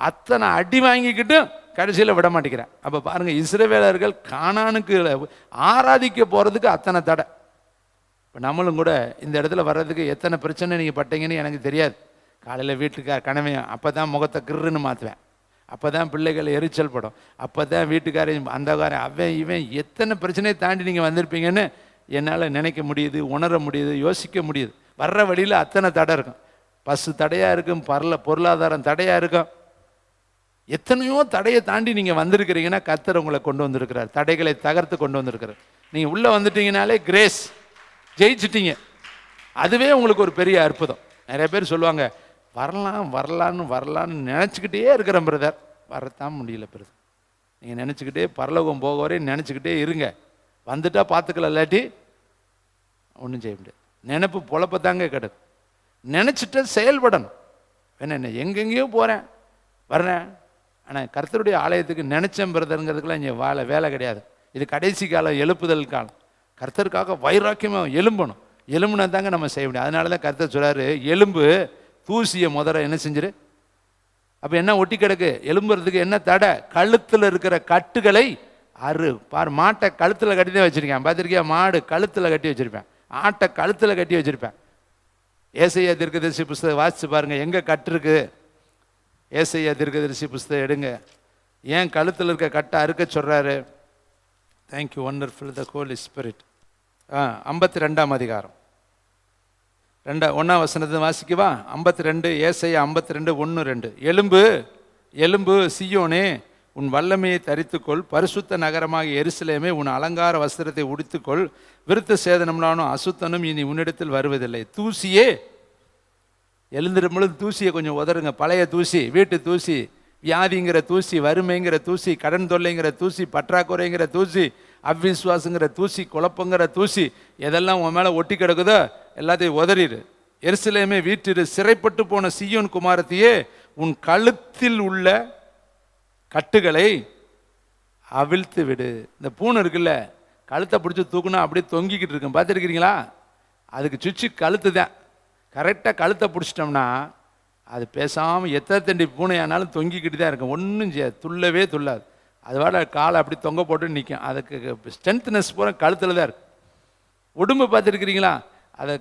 அத்தனை அடி வாங்கிக்கிட்டு கடைசியில் விட மாட்டேங்கிறேன். அப்போ பாருங்கள், இஸ்ரவேலர்கள் கானானுக்கு ஆராதிக்க போகிறதுக்கு அத்தனை தடை. இப்போ நம்மளும் கூட இந்த இடத்துல வர்றதுக்கு எத்தனை பிரச்சனை நீங்கள் பட்டீங்கன்னு எனக்கு தெரியாது. காலையில் வீட்டுக்கார கனவையும் அப்போ தான் முகத்தை கிருன்னு மாற்றுவேன். அப்போ தான் பிள்ளைகள் எரிச்சல் படும். அப்போ தான் வீட்டுக்காரையும் அந்தகாரன் அவன் இவன் எத்தனை பிரச்சனையை தாண்டி நீங்கள் வந்திருப்பீங்கன்னு என்னால் நினைக்க முடியுது, உணர முடியுது, யோசிக்க முடியுது. வர்ற வழியில் அத்தனை தடை இருக்கும். பஸ்ஸு தடையாக இருக்கும், பொருளாதாரம் தடையாக இருக்கும். எத்தனையோ தடையை தாண்டி நீங்கள் வந்திருக்கிறீங்கன்னா கர்த்தர் உங்களை கொண்டு வந்திருக்கிறார். தடைகளை தகர்த்து கொண்டு வந்திருக்கிறார். நீங்கள் உள்ளே வந்துட்டீங்கனாலே கிரேஸ், ஜெயிச்சிட்டீங்க. அதுவே உங்களுக்கு ஒரு பெரிய அற்புதம். நிறைய பேர் சொல்லுவாங்க, வரலான்னு நினச்சிக்கிட்டே இருக்கிறேன் பிரதர். வரத்தான் முடியல பிரதர். நீங்கள் நினச்சிக்கிட்டே பரலோகம் போக வரையும் நினச்சிக்கிட்டே இருங்க. வந்துட்டால் பார்த்துக்கலாம், இல்லாட்டி ஒன்றும் செய்ய முடியாது. நினப்பு பொழப்பத்தாங்க கிடக்கு. நினச்சிட்டு செயல்படணும். என்ன எங்கெங்கேயோ போகிறேன் வர்றேன், ஆனால் கர்த்தருடைய ஆலயத்துக்கு நினச்சேன் பிரதருங்கிறதுக்குலாம் இங்கே வேலை கிடையாது. இது கடைசி காலம், எழுப்புதல் காலம். கர்த்தருக்காக வைராக்கியமாக எலும்பணும். எலும்புனா தாங்க நம்ம செய்ய முடியும். அதனால தான் கர்த்தர் சொல்கிறாரு, எலும்பு தூசியை முதல்ல என்ன செஞ்சிரு. அப்போ என்ன ஒட்டி கிடக்கு? எலும்புறதுக்கு என்ன தடை? கழுத்தில் இருக்கிற கட்டுகளை பாரு. மாட்டை கழுத்தில் கட்டி தான் வச்சுருக்கேன், பார்த்துருக்கியா? மாடு கழுத்தில் கட்டி வச்சுருப்பேன், ஆட்டை கழுத்தில் கட்டி வச்சுருப்பேன். ஏசையா தீர்க்கதரிசி புஸ்தகம் வாசித்து பாருங்கள், எங்கே கட்டு இருக்கு? ஏசையா தீர்க்கதரிசி புஸ்தகம் எடுங்க. ஏன் கழுத்தில் இருக்க கட்டை அறுக்க சொல்கிறாரு? தேங்க்யூ ஒண்டர்ஃபுல் த ஹோலி ஸ்பிரிட். 52ஆம் அதிகாரம் 1ஆம் வசனத்தை வாசிக்கவா? 52 ஏசையா 52 1 2. எலும்பு சீயோனே, உன் வல்லமையை தரித்துக்கொள், பரிசுத்த நகரமாக எருசலேமே, உன் அலங்கார வஸ்திரத்தை உடுத்துக்கொள், விருத்த சேதனம்னாலும் அசுத்தனும் இனி உன்னிடத்தில் வருவதில்லை. தூசியே, எழுந்திரும் பொழுது தூசியை கொஞ்சம் உதறுங்க. பழைய தூசி, வீட்டு தூசி, வியாதிங்கிற தூசி, வறுமைங்கிற தூசி, கடன் தொல்லைங்கிற தூசி, பற்றாக்குறைங்கிற தூசி, அவ்விசுவாசங்கிற தூசி, குழப்பங்கிற தூசி, எதெல்லாம் உன் மேலே ஒட்டி கிடக்குதோ எல்லாத்தையும் உதறிடு. எருசலேமே வீட்டிரு, சிறைப்பட்டு போன சீயோன் குமாரத்தையே, உன் கழுத்தில் உள்ள கட்டுகளை அவிழ்த்து விடு. இந்த பூனை இருக்குல்ல, கழுத்தை பிடிச்சி தூக்குனா அப்படியே தொங்கிக்கிட்டு இருக்கும், பார்த்துருக்கிறீங்களா? அதுக்கு சுவிட்சு கழுத்து தான். கரெக்டாக கழுத்தை பிடிச்சிட்டோம்னா அது பேசாமல் எத்தனை தண்டி பூனையானாலும் தொங்கிக்கிட்டு தான் இருக்கும், ஒன்றும் செய்யாது, துள்ளவே துள்ளாது. அது வாட காலை அப்படி தொங்க போட்டு நிற்கும். அதுக்கு ஸ்ட்ரென்த்னஸ் பூரா கழுத்தில் தான் இருக்கும். உடம்பு பார்த்துருக்கிறீங்களா? அதை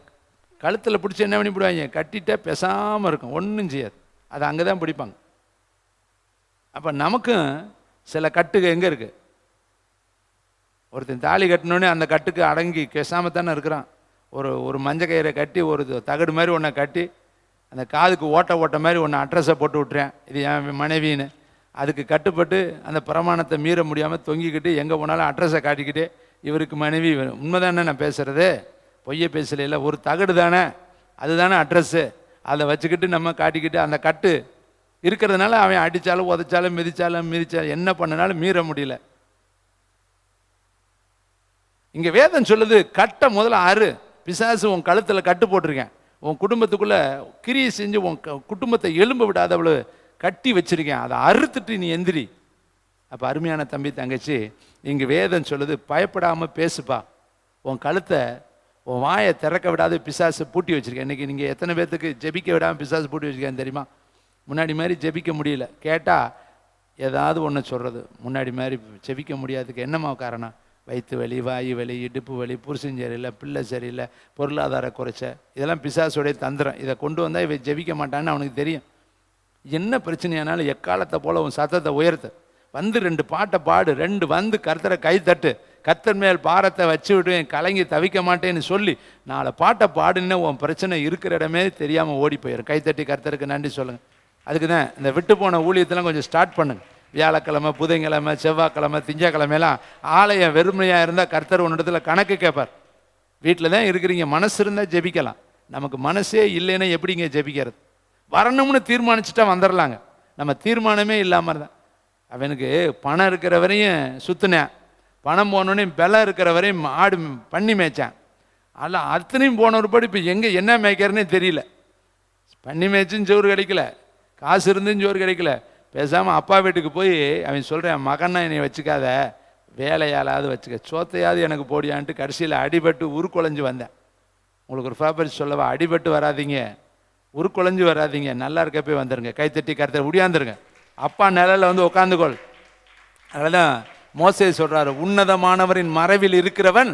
கழுத்தில் பிடிச்சி என்ன பண்ணி போடுவாங்க, கட்டிட்டே பேசாமல் இருக்கும், ஒன்றும் செய்யாது. அதை அங்கே தான் பிடிப்பாங்க. அப்போ நமக்கும் சில கட்டுக்கு எங்கே இருக்குது? ஒருத்தன் தாலி கட்டினோடனே அந்த கட்டுக்கு அடங்கி பேசாமல் தானே இருக்கிறான். ஒரு மஞ்சள் கயிறை கட்டி ஒரு தகடு மாதிரி ஒன்றை கட்டி அந்த காதுக்கு ஓட்ட மாதிரி ஒன்று அட்ரஸை போட்டு விட்டுறேன், இது என் மனைவின்னு. அதுக்கு கட்டுப்பட்டு அந்த பிரமாணத்தை மீற முடியாமல் தொங்கிக்கிட்டு எங்கே போனாலும் அட்ரஸை காட்டிக்கிட்டு இவருக்கு மனைவி. உண்மைதானே நான் பேசுகிறது, பொய்யை பேசல. ஒரு தகடு தானே, அதுதானே அட்ரஸ்ஸு. அதை வச்சுக்கிட்டு நம்ம காட்டிக்கிட்டு அந்த கட்டு இருக்கிறதுனால அவன் அடித்தாலும் உதைச்சாலும் மிதிச்சாலும் என்ன பண்ணினாலும் மீற முடியல. இங்கே வேதம் சொல்லுது, கட்டை முதல்ல அறு. பிசாசு உன் கழுத்தில் கட்டு போட்டிருக்கேன், உன் குடும்பத்துக்குள்ளே கிரியை செஞ்சு உன் குடும்பத்தை எலும்ப விடாத அவ்வளோ கட்டி வச்சிருக்கேன், அதை அறுத்துட்டு நீ எந்திரி. அப்போ அருமையான தம்பி தங்கச்சி, இங்கே வேதம் சொல்லுது, பயப்படாமல் பேசுப்பா. உன் கழுத்தை உன் வாயை திறக்க விடாத பிசாசு பூட்டி வச்சிருக்கேன். இன்றைக்கி நீங்கள் எத்தனை பேர்த்துக்கு ஜெபிக்க விடாமல் பிசாசு பூட்டி வச்சுருக்கேன்னு தெரியுமா? முன்னாடி மாதிரி ஜெபிக்க முடியல. கேட்டால் ஏதாவது ஒன்று சொல்கிறது. முன்னாடி மாதிரி ஜெபிக்க முடியாதுக்கு என்னம்மா காரணம்? வயிற்று வலி, வாயு வலி, இடுப்பு வலி, புருஷன் சரியில்லை, பிள்ளை சரியில்லை, பொருளாதார குறைச்ச, இதெல்லாம் பிசாசுடைய தந்திரம். இதை கொண்டு வந்தால் இவன் ஜெபிக்க மாட்டான்னு அவனுக்கு தெரியும். என்ன பிரச்சனையானாலும் எக்காலத்தை போல் உன் சத்தத்தை உயர்த்து, வந்து 2 பாட்டை பாடு, 2 வந்து கர்த்தரை கை தட்டு, கர்த்தர் மேல் பாரத்தை வச்சு விட்டு கலங்கி தவிக்க மாட்டேன்னு சொல்லி 4 பாட்டை பாடுன்னு உன் பிரச்சனை இருக்கிற இடமே தெரியாமல் ஓடி போயிடும். கைத்தட்டி கர்த்தருக்கு நன்றி சொல்லுங்கள். அதுக்கு தான் இந்த விட்டு போன ஊழியத்தெல்லாம் கொஞ்சம் ஸ்டார்ட் பண்ணுங்க. வியாழக்கிழமை, புதன்கிழமை, செவ்வாய்க்கிழமை, திங்கக்கிழமையெல்லாம் ஆலயம் வெறுமையாக இருந்தால் கர்த்தர் ஒன்று இடத்துல கணக்கு கேட்பார். வீட்டில் தான் இருக்கிறீங்க, மனசு இருந்தால் ஜெபிக்கலாம். நமக்கு மனசே இல்லைன்னா எப்படிங்க ஜெபிக்கிறது? வரணும்னு தீர்மானிச்சுட்டா வந்துடலாங்க. நம்ம தீர்மானமே இல்லாமல் தான். அவனுக்கு பணம் இருக்கிற வரையும் சுற்றுனேன், பணம் போனோடனே பலம் இருக்கிற வரையும் ஆடு பண்ணி மேய்ச்சான். அதில் அத்தனையும் போன ஒருபடி இப்போ எங்கே என்ன மேய்க்கிறதுனே தெரியல. பண்ணி மேய்ச்சும் சோறு கிடைக்கல, காசு இருந்தும் சோறு கிடைக்கல. பேசாமல் அப்பா வீட்டுக்கு போய் அவன் சொல்கிறேன், மகன்னா என்னை வச்சுக்காத, வேலையாலாவது வச்சுக்க, சோத்தையாவது எனக்கு போடியான்ட்டு கடைசியில் அடிபட்டு உருக்குலைஞ்சு வந்தேன். உங்களுக்கு ஒரு ப்ராப்பர்ட்டி சொல்லவா? அடிபட்டு வராதிங்க, உருக்குலைஞ்சு வராதிங்க, நல்லா இருக்க போய் வந்துடுங்க. கைத்தட்டி கருத்தை உடியாந்துருங்க, அப்பா நிலையில் வந்து உட்காந்துக்கொள். அதெல்லாம் மோசே சொல்கிறாரு, உன்னதமானவரின் மறைவில் இருக்கிறவன்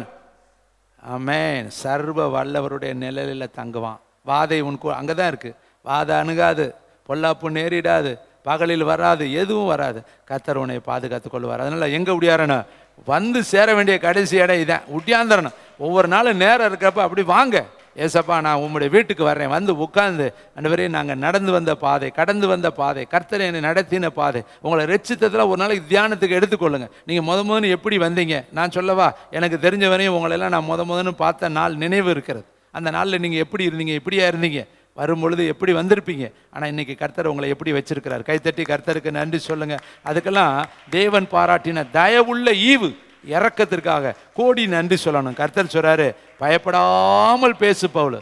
ஆமென் சர்வ வல்லவருடைய நிழலில் தங்குவான். வாதை உனக்கு அங்கே தான் இருக்குது. வாதை அணுகாது, பொல்லாப்பு நேரிடாது, பகலில் வராது, எதுவும் வராது. கர்த்தர் உன்னை பாதுகாத்து கொள்வார். அதனால் எங்கே உடியாரணும்? வந்து சேர வேண்டிய கடைசி இடம் இதான், உட்டியாந்துடணும். ஒவ்வொரு நாளும் நேரம் இருக்கிறப்ப அப்படி வாங்க, ஏசப்பா நான் உங்களுடைய வீட்டுக்கு வர்றேன், வந்து உட்கார்ந்து அன்றுவரையும் நாங்கள் நடந்து வந்த பாதை, கடந்து வந்த பாதை, கர்த்தரை என்னை நடத்தின பாதை, உங்களை ரட்சித்ததில் ஒரு நாளைக்கு தியானத்துக்கு எடுத்துக்கொள்ளுங்க. நீங்கள் முதன்னு எப்படி வந்தீங்க நான் சொல்லவா? எனக்கு தெரிஞ்ச வரையும் உங்களெல்லாம் நான் முதன்னு பார்த்த நாள் நினைவு இருக்கிறது. அந்த நாளில் நீங்கள் எப்படி இருந்தீங்க, எப்படியா இருந்தீங்க, வரும்பொழுது எப்படி வந்திருப்பீங்க. ஆனால் இன்றைக்கி கர்த்தர் உங்களை எப்படி வச்சிருக்கிறார்? கைத்தட்டி கர்த்தருக்கு நன்றி சொல்லுங்கள். அதுக்கெல்லாம் தேவன் பாராட்டின தயவுள்ள ஈவு இறக்கத்திற்காக கோடி நன்றி சொல்லணும். கர்த்தர் சொல்கிறாரு, பயப்படாமல் பேசு பவுல்.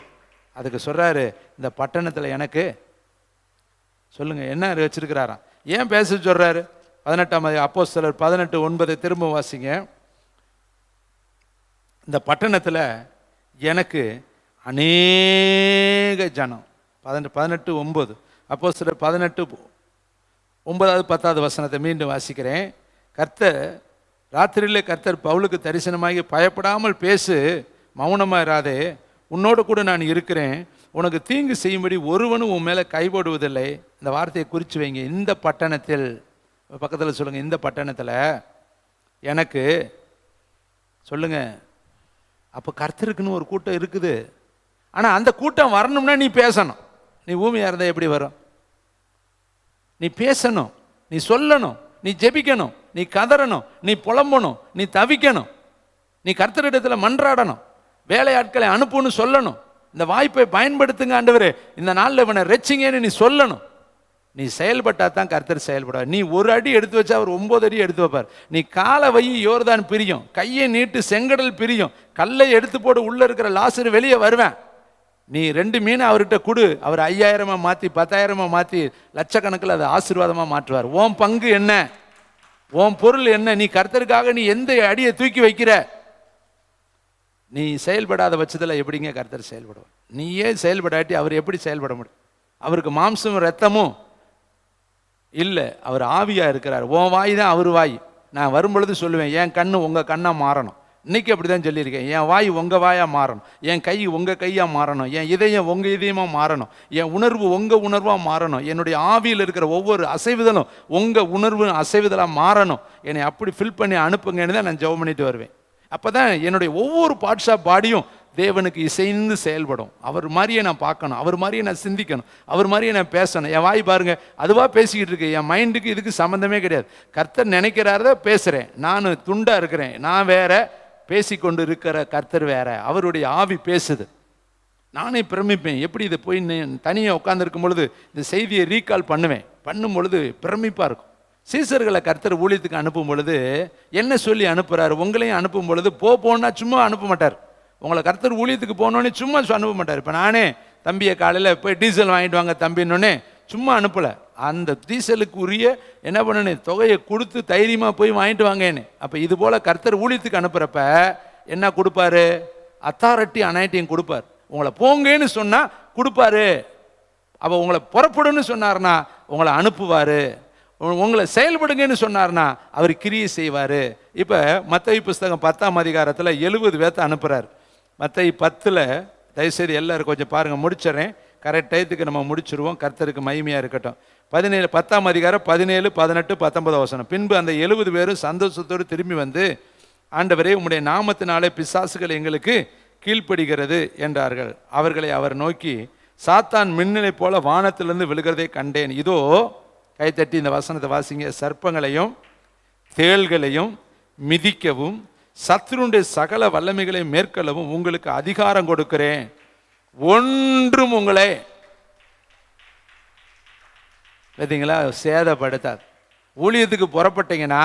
அதுக்கு சொல்கிறாரு, இந்த பட்டணத்தில் எனக்கு சொல்லுங்கள் என்ன வச்சிருக்கிறாராம், ஏன் பேச சொல்கிறாரு? 18 அப்போஸ்தலர் 18:9 திரும்ப வாசிங்க. இந்த பட்டணத்தில் எனக்கு அநேக ஜனம். 18:9 அப்போஸ்தலர் 18:9 10வது வசனத்தை மீண்டும் வாசிக்கிறேன். கர்த்தர் ராத்திரியிலே கர்த்தர் பவுலுக்கு தரிசனமாகி, பயப்படாமல் பேசு, மௌனமாக இராதே, உன்னோடு கூட நான் இருக்கிறேன், உனக்கு தீங்கு செய்யும்படி ஒருவனும் உன் மேலே கைபோடுவதில்லை. இந்த வார்த்தையை குறித்து வைங்க. இந்த பட்டணத்தில், பக்கத்தில் சொல்லுங்கள், இந்த பட்டணத்தில் எனக்கு சொல்லுங்க. அப்போ கர்த்தருக்குன்னு ஒரு கூட்டம் இருக்குது. ஆனால் அந்த கூட்டம் வரணும்னா நீ பேசணும். நீ ஊமையாக இருந்தால் எப்படி வரும்? நீ பேசணும், நீ சொல்லணும், நீ ஜெபிக்கணும், நீ கதறணும், நீ புலம்பணும், நீ தவிக்கணும், நீ கர்த்தரிடத்தில் மன்றாடணும், வேலையாட்களை அனுப்புன்னு சொல்லணும். இந்த வாய்ப்பை பயன்படுத்துங்க ஆண்டவரே, இந்த நாளில் இவனை ரெச்சிங்கன்னு நீ சொல்லணும். நீ செயல்பட்டா தான் கர்த்தர் செயல்படாது. நீ ஒரு அடி எடுத்து வச்சா அவர் 9 அடி எடுத்து வைப்பார். நீ காலை வை, யோர்தான் பிரியும், கையை நீட்டு செங்கடல் பிரியும், கல்லை எடுத்து போடு, உள்ளே இருக்கிற லாசரு வெளியே வருவேன். நீ 2 மீனை அவர்கிட்ட கொடு, அவர் 5000 மாற்றி 10,000 மாற்றி லட்சக்கணக்கில் அதை ஆசீர்வாதமாக மாற்றுவார். உன் பங்கு என்ன? உன் பொருள் என்ன? நீ கர்த்தருக்காக நீ எந்த அடியை தூக்கி வைக்கிற? நீ செயல்படாத பட்சத்தில் எப்படிங்க கர்த்தர் செயல்படுவார்? நீயே செயல்படாட்டி அவர் எப்படி செயல்பட முடியும்? அவருக்கு மாம்சமும் ரத்தமும் இல்லை, அவர் ஆவியாக இருக்கிறார். உன் வாய் தான் அவர் வாய். நான் வரும்பொழுது சொல்லுவேன், என் கண்ணு உங்கள் கண்ணாக மாறணும். இன்னைக்கு அப்படி தான் சொல்லியிருக்கேன். என் வாய் உங்கள் வாயாக மாறணும், என் கை உங்கள் கையாக மாறணும், என் இதயம் உங்கள் இதயமாக மாறணும், என் உணர்வு உங்கள் உணர்வாக மாறணும், என்னுடைய ஆவியில் இருக்கிற ஒவ்வொரு அசைவுதலும் உங்கள் உணர்வு அசைவுதலாக மாறணும். என்னை அப்படி ஃபில் பண்ணி அனுப்புங்கன்னு தான் நான் ஜெபம் பண்ணிட்டு வருவேன். அப்போ தான் என்னுடைய ஒவ்வொரு பார்ட்ஸ் ஆஃப் பாடியும் தேவனுக்கு இசைந்து செயல்படும். அவர் மாதிரியே நான் பார்க்கணும், அவர் மாதிரியே நான் சிந்திக்கணும், அவர் மாதிரியே நான் பேசணும். என் வாய் பாருங்க அதுவாக பேசிக்கிட்டு இருக்கு, என் மைண்டுக்கு இதுக்கு சம்மந்தமே கிடையாது. கர்த்தர் நினைக்கிறாரத பேசுகிறேன், நான் துண்டாக இருக்கிறேன், நான் வேற, பேசிக்கொண்டு இருக்கிற கர்த்தர் வேற, அவருடைய ஆவி பேசுது. நானே பிரமிப்பேன், எப்படி இதை போய் தனியாக உட்காந்துருக்கும் பொழுது இந்த செய்தியை ரீகால் பண்ணும் பொழுது பிரமிப்பாக இருக்கும். சீசர்களை கர்த்தர் ஊழியத்துக்கு அனுப்பும் பொழுது என்ன சொல்லி அனுப்புகிறார்? உங்களையும் அனுப்பும் பொழுது போனா சும்மா அனுப்ப மாட்டார். உங்களை கர்த்தர் ஊழியத்துக்கு போனோடனே சும்மா அனுப்ப மாட்டார். இப்போ நானே தம்பியை காலையில் போய் டீசல் வாங்கிட்டு வாங்க தம்பின்னொன்னே சும்மா அனுப்பலை. அந்த டீசலுக்கு உரிய என்ன பண்ணணும், தொகையை கொடுத்து தைரியமாக போய் வாங்கிட்டு வாங்கன்னு. அப்போ இது போல் கர்த்தர் ஊழியத்துக்கு அனுப்புகிறப்ப என்ன கொடுப்பாரு? அத்தாரிட்டி அனாயிட்டியும் கொடுப்பார். உங்களை போங்கன்னு சொன்னால் கொடுப்பாரு. அப்போ உங்களை புறப்படுன்னு சொன்னார்னா உங்களை அனுப்புவார். உங்களை செயல்படுங்கன்னு சொன்னார்னா அவர் கிரியை செய்வார். இப்போ மத்தேயு புஸ்தகம் 10ஆம் அதிகாரத்தில் 70 பேர்த்த அனுப்புகிறார். மத்தேயு 10 தயவுசெய்து எல்லாரும் கொஞ்சம் பாருங்கள், முடிச்சிடறேன். கரெக்ட் டயத்துக்கு நம்ம முடிச்சிருவோம். கர்த்தருக்கு மகிமையாக இருக்கட்டும். 10ஆம் அதிகாரம் 17, 18, 19 வசனம். பின்பு அந்த 70 பேரும் சந்தோஷத்தோடு திரும்பி வந்து, ஆண்டவரே உம்முடைய நாமத்தினாலே பிசாசுகள் எங்களுக்கு கீழ்ப்படுகிறது என்றார்கள். அவர்களை அவர் நோக்கி, சாத்தான் மின்னலை போல வானத்திலிருந்து விழுகிறதை கண்டேன். இதோ, கைத்தட்டி இந்த வசனத்தை வாசிங்க. சர்ப்பங்களையும் தேள்களையும் மிதிக்கவும் சத்துருடைய சகல வல்லமைகளை மேற்கொள்ளவும் உங்களுக்கு அதிகாரம் கொடுக்கிறேன், ஒன்றும் உங்களை பார்த்தீங்களா சேதப்படுத்தாது. ஊழியத்துக்கு புறப்பட்டீங்கன்னா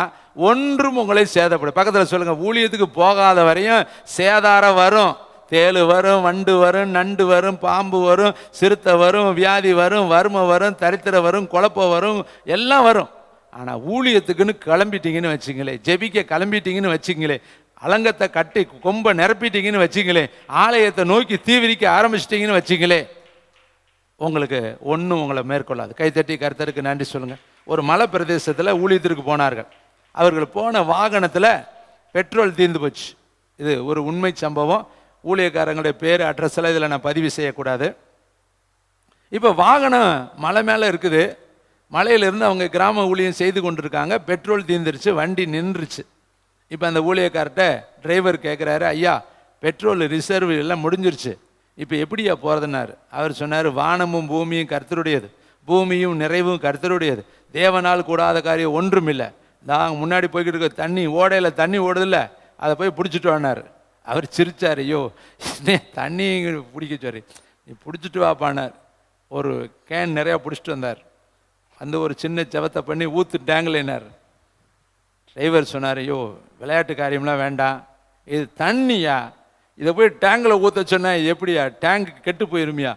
ஒன்றும் உங்களை சேதப்படும். பக்கத்தில் சொல்லுங்க, ஊழியத்துக்கு போகாத வரையும் சேதாரம் வரும். தேள் வரும், வண்டு வரும், நண்டு வரும், பாம்பு வரும், சிறுத்தை வரும், வியாதி வரும், வறுமை வரும், தரித்திரம் வரும், குழப்பம் வரும், எல்லாம் வரும். ஆனால் ஊழியத்துக்குன்னு கிளம்பிட்டீங்கன்னு வச்சுங்களே, ஜெபிக்க கிளம்பிட்டீங்கன்னு வச்சுங்களே, அலங்கத்தை கட்டி கொம்பை நிரப்பிட்டீங்கன்னு வச்சுங்களே, ஆலயத்தை நோக்கி தீவிரிக்க ஆரம்பிச்சிட்டிங்கன்னு வச்சுங்களே, உங்களுக்கு ஒன்றும் உங்களை மேற்கொள்ளாது. கைத்தட்டி கர்த்தருக்கு நன்றி சொல்லுங்கள். ஒரு மலை பிரதேசத்தில் ஊழியத்திற்கு போனார்கள். அவர்கள் போன வாகனத்தில் பெட்ரோல் தீர்ந்து போச்சு. இது ஒரு உண்மை சம்பவம். ஊழியக்காரங்களுடைய பேர் அட்ரஸ் எல்லாம் இதில் நான் பதிவு செய்யக்கூடாது. இப்போ வாகனம் மலை மேலே இருக்குது. மலையிலேருந்து அவங்க கிராம ஊழியம் செய்து கொண்டிருக்காங்க. பெட்ரோல் தீர்ந்துருச்சு, வண்டி நின்றுச்சு. இப்போ அந்த ஊழியக்கார்ட்ட டிரைவர் கேட்குறாரு, ஐயா பெட்ரோல் ரிசர்வ் எல்லாம் முடிஞ்சிருச்சு, இப்போ எப்படியா போகிறதுனாரு. அவர் சொன்னார், வானமும் பூமியும் கர்த்தருடையது, பூமியும் நிறைவும் கர்த்தருடையது, தேவனால் கூடாத காரியம் ஒன்றும் இல்லை. நாங்கள் முன்னாடி போய்கிட்டு இருக்க தண்ணி ஓடையில் தண்ணி ஓடுதில்ல, அதை போய் பிடிச்சிட்டு வானார். அவர் சிரிச்சார், ஐயோ தண்ணி பிடிக்க சரி, நீ பிடிச்சிட்டு வாப்பானார். ஒரு கேன் நிறையா பிடிச்சிட்டு வந்தார். அந்த ஒரு சின்ன ஜபத்தை பண்ணி ஊற்று டேங்கிலேனார். டிரைவர் சொன்னார், ஐயோ விளையாட்டு காரியம்லாம் வேண்டாம், இது தண்ணியா, இதை போய் டேங்கில் ஊற்ற சொன்னால் எப்படியா, டேங்க் கெட்டு போயிருமியா.